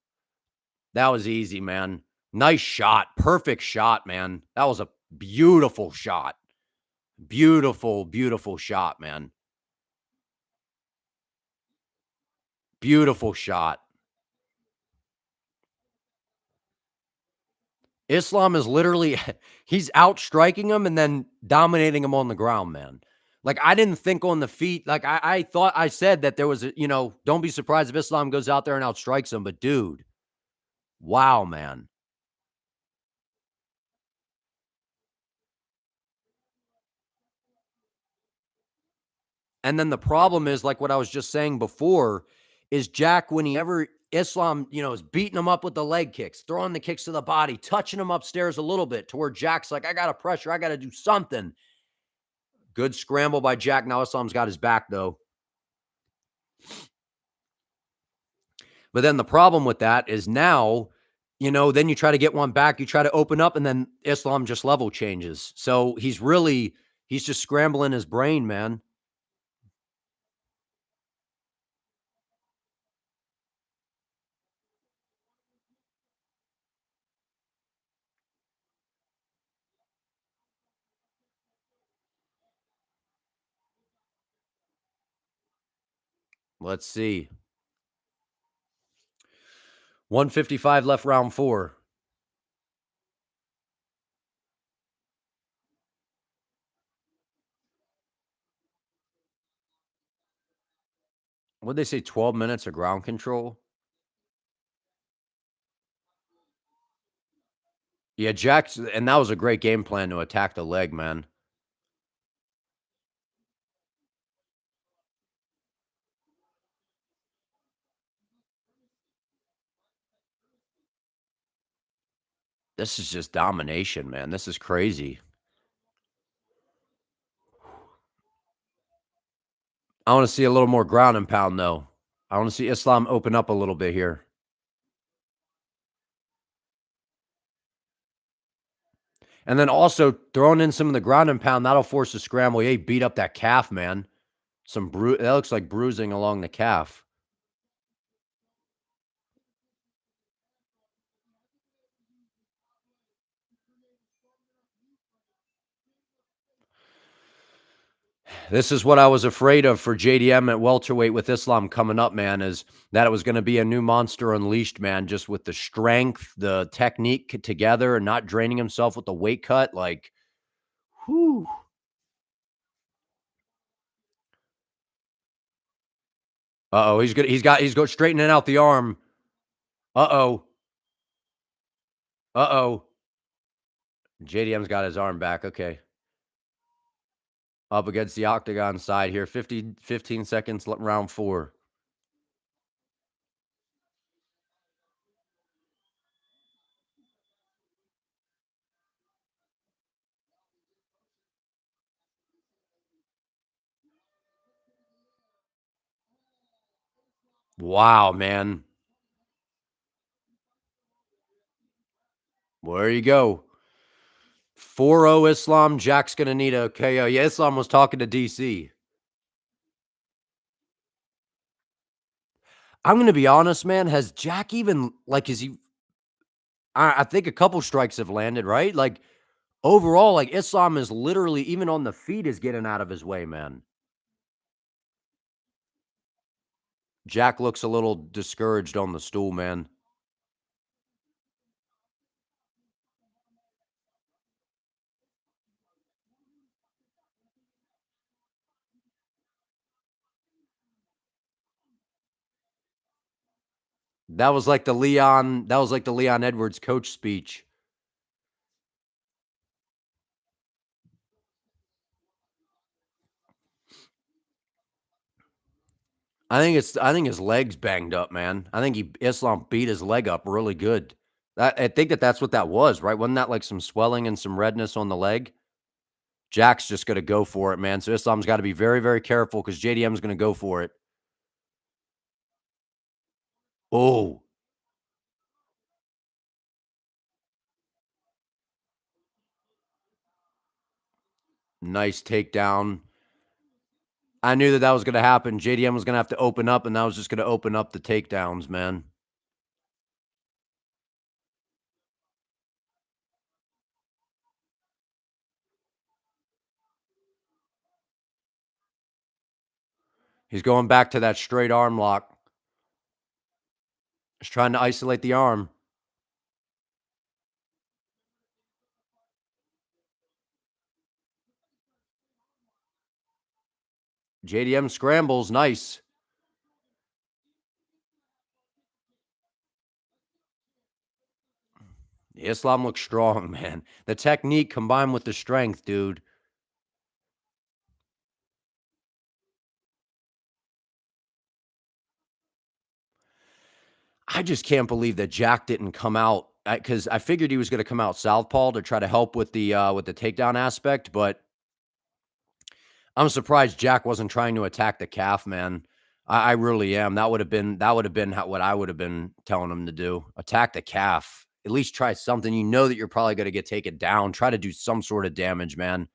A: That was easy, man. Nice shot. Perfect shot, man. That was a beautiful shot. Beautiful, beautiful shot, man. Beautiful shot. Islam is literally, he's outstriking him and then dominating him on the ground, man. Like, I didn't think on the feet. Like, I thought I said that there was don't be surprised if Islam goes out there and outstrikes him. But, dude, wow, man. And then the problem is, like what I was just saying before, is Jack, whenever Islam, is beating him up with the leg kicks, throwing the kicks to the body, touching him upstairs a little bit to where Jack's like, I got to pressure. I got to do something. Good scramble by Jack. Now Islam's got his back, though. But then the problem with that is now, then you try to get one back, you try to open up, and then Islam just level changes. So he's just scrambling his brain, man. Let's see. 155 left, round 4. What'd they say, 12 minutes of ground control? Yeah, Jack's and that was a great game plan to attack the leg, man. This is just domination, man. This is crazy. I wanna see a little more ground and pound, though. I wanna see Islam open up a little bit here. And then also throwing in some of the ground and pound, that'll force a scramble. Yeah, he beat up that calf, man. That looks like bruising along the calf. This is what I was afraid of for JDM at welterweight with Islam coming up, man, is that it was gonna be a new monster unleashed, man, just with the strength, the technique together and not draining himself with the weight cut, like, whew. Uh-oh, he's go straightening out the arm. Uh-oh. Uh-oh. JDM's got his arm back, okay. Up against the octagon side here, 15 seconds, round 4. Wow, man. Well, there you go. 4-0 Islam, Jack's gonna need a KO. Yeah, Islam was talking to DC. I'm gonna be honest, man, has Jack even like, is he I think a couple strikes have landed, right? Like, overall, like, Islam is literally, even on the feet, is getting out of his way, man. Jack looks a little discouraged on the stool, man. That was like the Leon Edwards coach speech. I think his leg's banged up, man. I think he Islam beat his leg up really good. I think that's what that was, right? Wasn't that like some swelling and some redness on the leg? Jack's just gonna go for it, man. So Islam's gotta be very, very careful because JDM's gonna go for it. Oh, nice takedown. I knew that that was gonna happen. JDM was gonna have to open up, and that was just gonna open up the takedowns, man. He's going back to that straight arm lock. He's trying to isolate the arm. JDM scrambles, nice. Islam looks strong, man. The technique combined with the strength, dude. I just can't believe that Jack didn't come out because I figured he was going to come out southpaw to try to help with the takedown aspect, but I'm surprised Jack wasn't trying to attack the calf, man. I really am. That would have been what I would have been telling him to do. Attack the calf. At least try something. You know that you're probably going to get taken down. Try to do some sort of damage, man.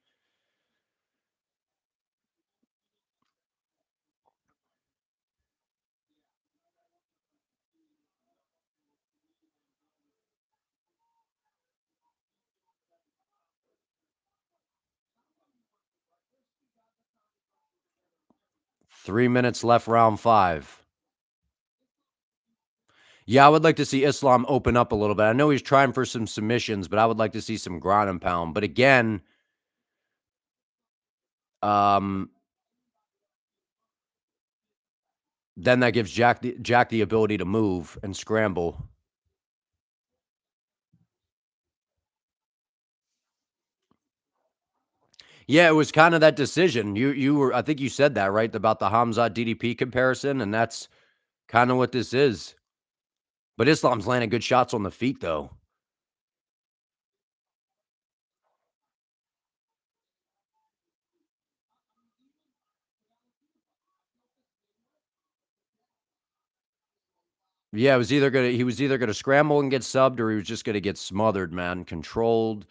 A: 3 minutes left, round 5. Yeah, I would like to see Islam open up a little bit. I know he's trying for some submissions, but I would like to see some ground and pound. But again, um, then that gives Jack the ability to move and scramble. Yeah, it was kinda that decision. You were I think you said that, right, about the Hamzat DDP comparison, and that's kinda what this is. But Islam's landing good shots on the feet, though. Yeah, it was either gonna he was either gonna scramble and get subbed, or he was just gonna get smothered, man, controlled.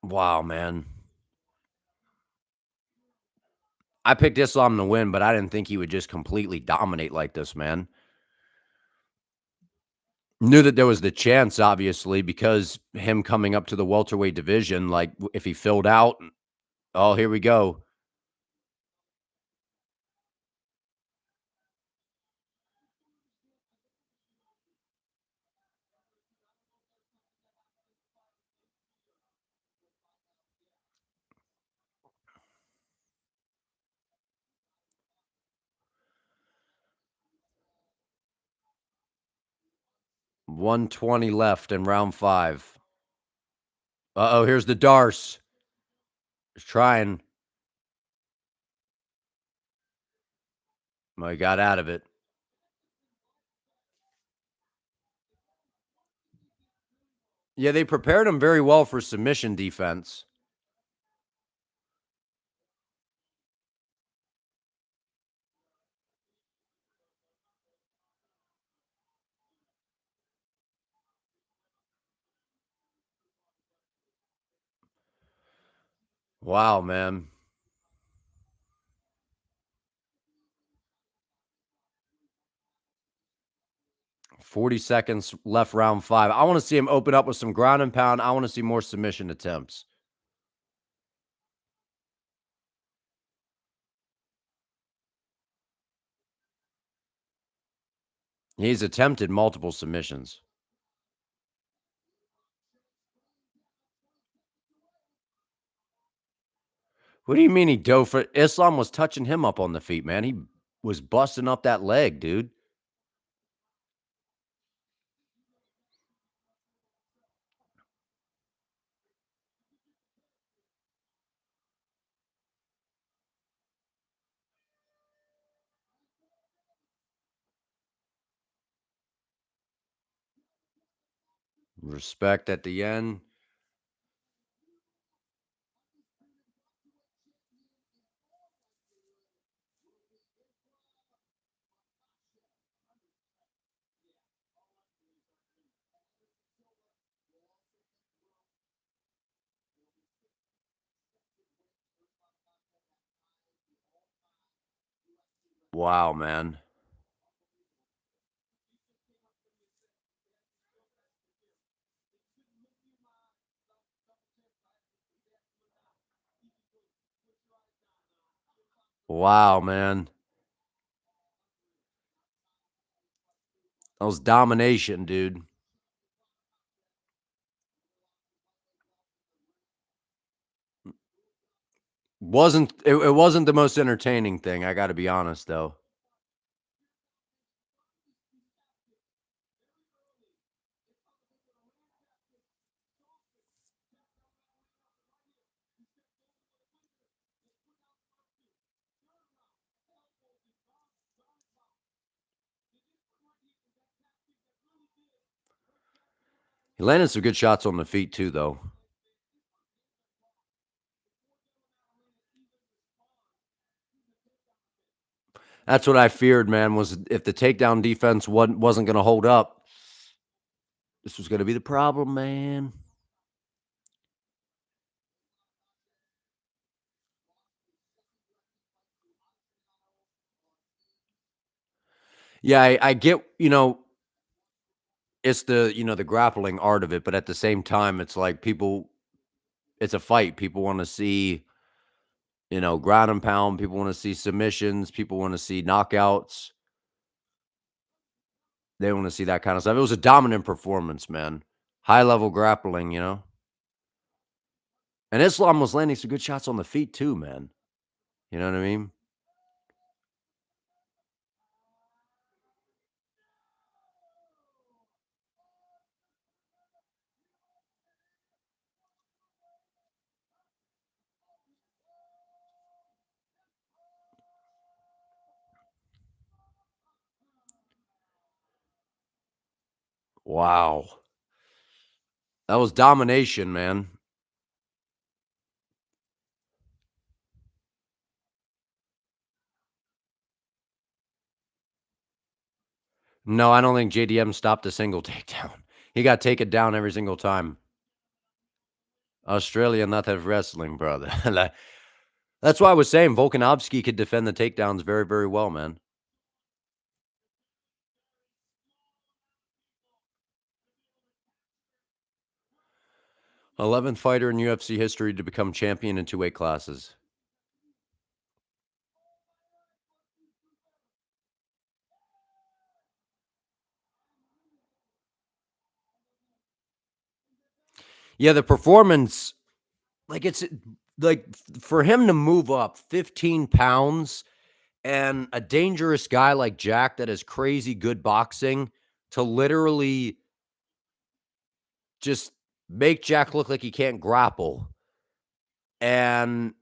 A: Wow, man. I picked Islam to win, but I didn't think he would just completely dominate like this, man. Knew that there was the chance, obviously, because him coming up to the welterweight division, like, if he filled out, oh, here we go. – 120 left in round 5. Uh-oh, here's the Darce. He's trying. Well, he got out of it. Yeah, they prepared him very well for submission defense. Wow, man. 40 seconds left, round 5. I wanna see him open up with some ground and pound. I wanna see more submission attempts. He's attempted multiple submissions. What do you mean he dove for Islam was touching him up on the feet, man. He was busting up that leg, dude. Respect at the end. Wow, man. Wow, man. That was domination, dude. It wasn't the most entertaining thing, I gotta be honest, though. He landed some good shots on the feet too, though. That's what I feared, man, was if the takedown defense wasn't gonna hold up, this was gonna be the problem, man. Yeah, I get, it's the grappling art of it, but at the same time, it's like people it's a fight. People wanna see, ground and pound, people wanna see submissions, people wanna see knockouts. They wanna see that kinda stuff. It was a dominant performance, man. High level grappling, you know? And Islam was landing some good shots on the feet too, man. You know what I mean? Wow. That was domination, man. No, I don't think JDM stopped a single takedown. He got taken down every single time. Australia, not that wrestling, brother. That's why I was saying Volkanovski could defend the takedowns very, very well, man. 11th fighter in UFC history to become champion in 2 weight classes. Yeah, the performance, like, it's like, for him to move up 15 pounds and a dangerous guy like Jack that has crazy good boxing to literally just make Jack look like he can't grapple and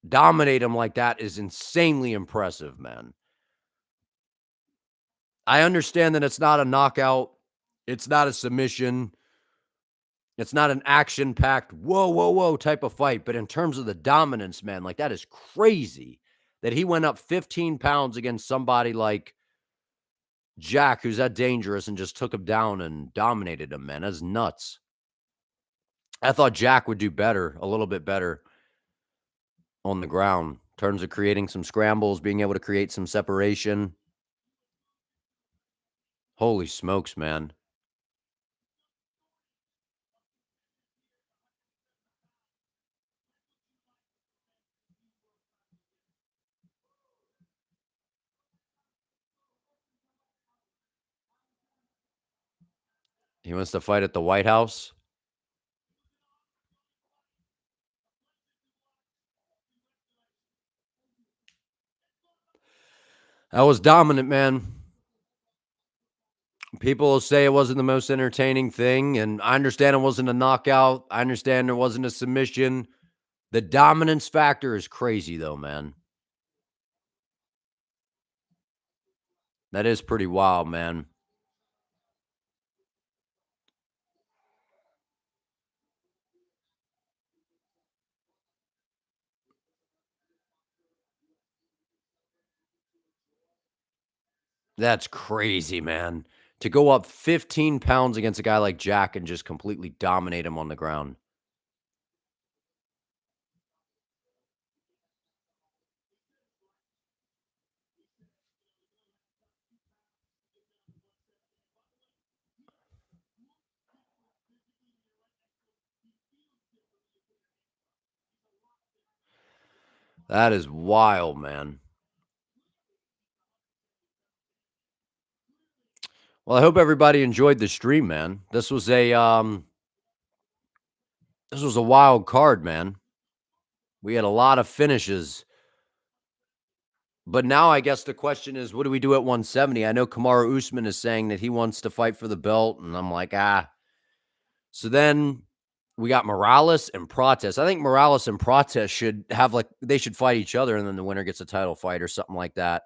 A: dominate him like that is insanely impressive, man. I understand that it's not a knockout, it's not a submission, it's not an action-packed, "Whoa, whoa, whoa," type of fight, but in terms of the dominance, man, like, that is crazy that he went up 15 pounds against somebody like Jack, who's that dangerous, and just took him down and dominated him, man. That's nuts. I thought Jack would do better, a little bit better on the ground in terms of creating some scrambles, being able to create some separation. Holy smokes, man. He wants to fight at the White House. That was dominant, man. People will say it wasn't the most entertaining thing, and I understand it wasn't a knockout. I understand there wasn't a submission. The dominance factor is crazy, though, man. That is pretty wild, man. That's crazy, man. To go up 15 pounds against a guy like Jack and just completely dominate him on the ground. That is wild, man. Well, I hope everybody enjoyed the stream, man. This was a wild card, man. We had a lot of finishes. But now I guess the question is, what do we do at 170? I know Kamaru Usman is saying that he wants to fight for the belt, and I'm like, ah. So then we got Morales and Prates. I think Morales and Prates should have they should fight each other, and then the winner gets a title fight or something like that.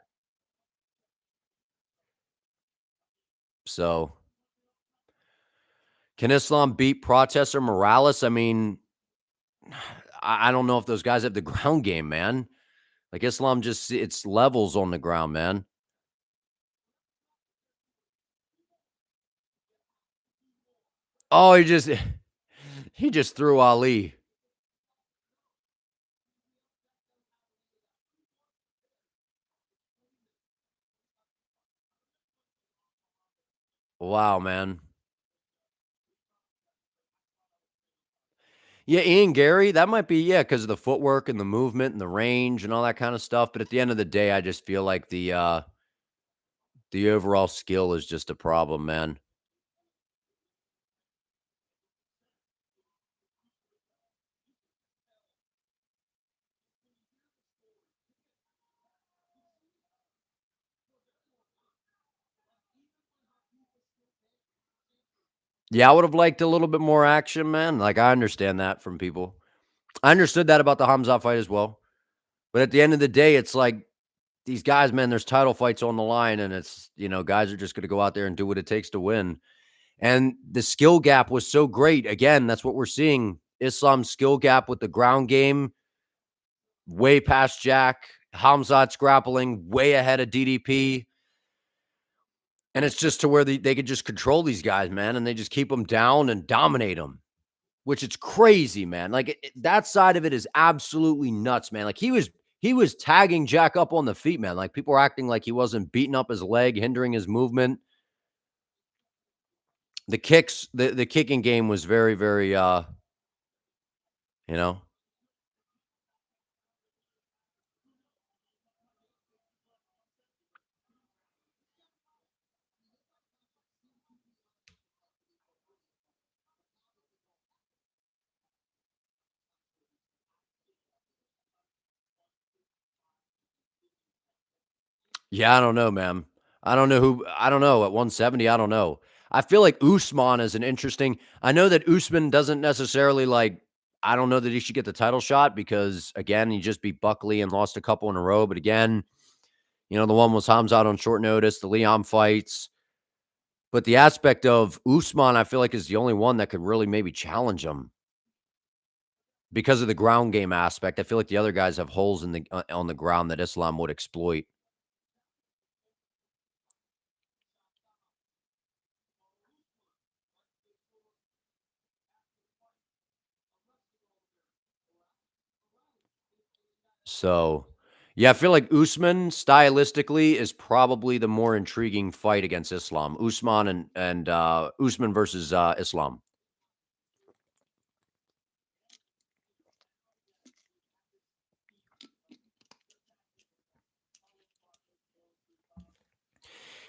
A: So can Islam beat Prates or Morales? I mean, I don't know if those guys have the ground game, man. Like Islam just it's levels on the ground, man. Oh, he just threw Ali. Wow, man. Yeah, Ian Gary, that might be, yeah, because of the footwork and the movement and the range and all that kind of stuff. But at the end of the day, I just feel like the overall skill is just a problem, man. Yeah, I would have liked a little bit more action, man. Like I understand that from people. I understood that about the Hamzat fight as well. But at the end of the day, it's like these guys, man, there's title fights on the line, and it's, guys are just gonna go out there and do what it takes to win. And the skill gap was so great. Again, that's what we're seeing. Islam's skill gap with the ground game, way past Jack. Hamzat's grappling way ahead of DDP. And it's just to where they could just control these guys, man, and they just keep them down and dominate them, which it's crazy, man. Like that side of it is absolutely nuts, man. Like he was tagging Jack up on the feet, man. Like people were acting like he wasn't beating up his leg, hindering his movement. The kicks, the kicking game was very, very, you know, yeah, I don't know, man. I don't know at 170. I don't know. I feel like Usman is an interesting. I know that Usman doesn't necessarily like. I don't know that he should get the title shot because again, he just beat Buckley and lost a couple in a row. But again, the one was Hamzat on short notice, the Leon fights. But the aspect of Usman, I feel like is the only one that could really maybe challenge him because of the ground game aspect. I feel like the other guys have holes in the on the ground that Islam would exploit. So, yeah, I feel like Usman stylistically is probably the more intriguing fight against Islam. Usman and Usman versus Islam.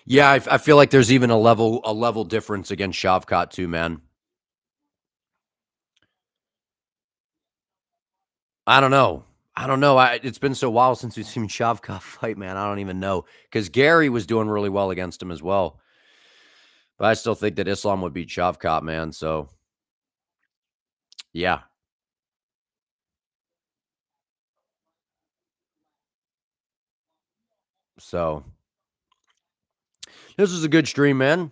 A: Yeah, I feel like there's even a level difference against Shavkat too, man. I don't know. I don't know. It's been so while since we've seen Shavkat fight, man. I don't even know because Gary was doing really well against him as well. But I still think that Islam would beat Shavkat, man. So yeah. So this was a good stream, man.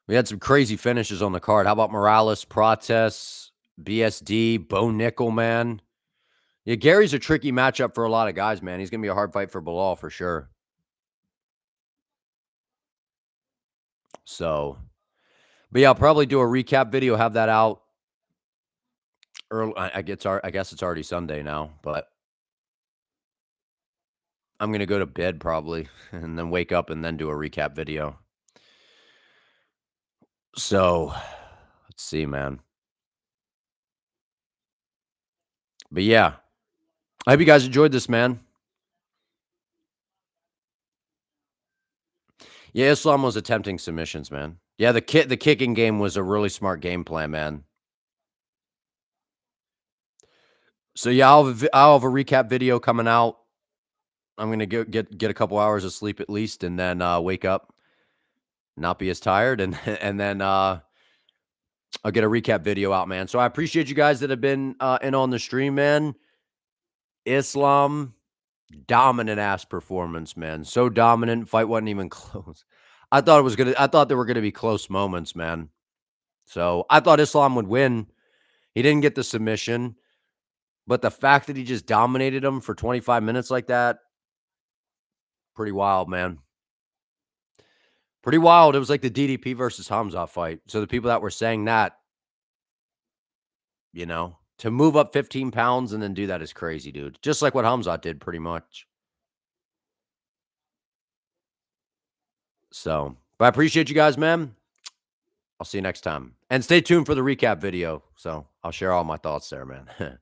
A: We had some crazy finishes on the card. How about Morales, Prates, BSD, Bo Nickal, man? Yeah, Gary's a tricky matchup for a lot of guys, man. He's gonna be a hard fight for Bilal for sure. So, but yeah, I'll probably do a recap video, have that out early. I guess it's already Sunday now, but I'm gonna go to bed probably and then wake up and then do a recap video. So, let's see, man. But yeah, I hope you guys enjoyed this, man. Yeah, Islam was attempting submissions, man. Yeah, the kicking game was a really smart game plan, man. So yeah, I'll have a recap video coming out. I'm gonna get a couple hours of sleep at least, and then wake up, not be as tired, and and then I'll get a recap video out, man. So I appreciate you guys that have been in on the stream, man. Islam dominant ass performance, man. So dominant. Fight wasn't even close. I thought there were gonna be close moments, man. So I thought Islam would win. He didn't get the submission, but the fact that he just dominated him for 25 minutes like that, pretty wild, man. Pretty wild. It was like the DDP versus Hamza fight. So the people that were saying that, to move up 15 pounds and then do that is crazy, dude. Just like what Hamza did pretty much. So, but I appreciate you guys, man. I'll see you next time. And stay tuned for the recap video. So I'll share all my thoughts there, man.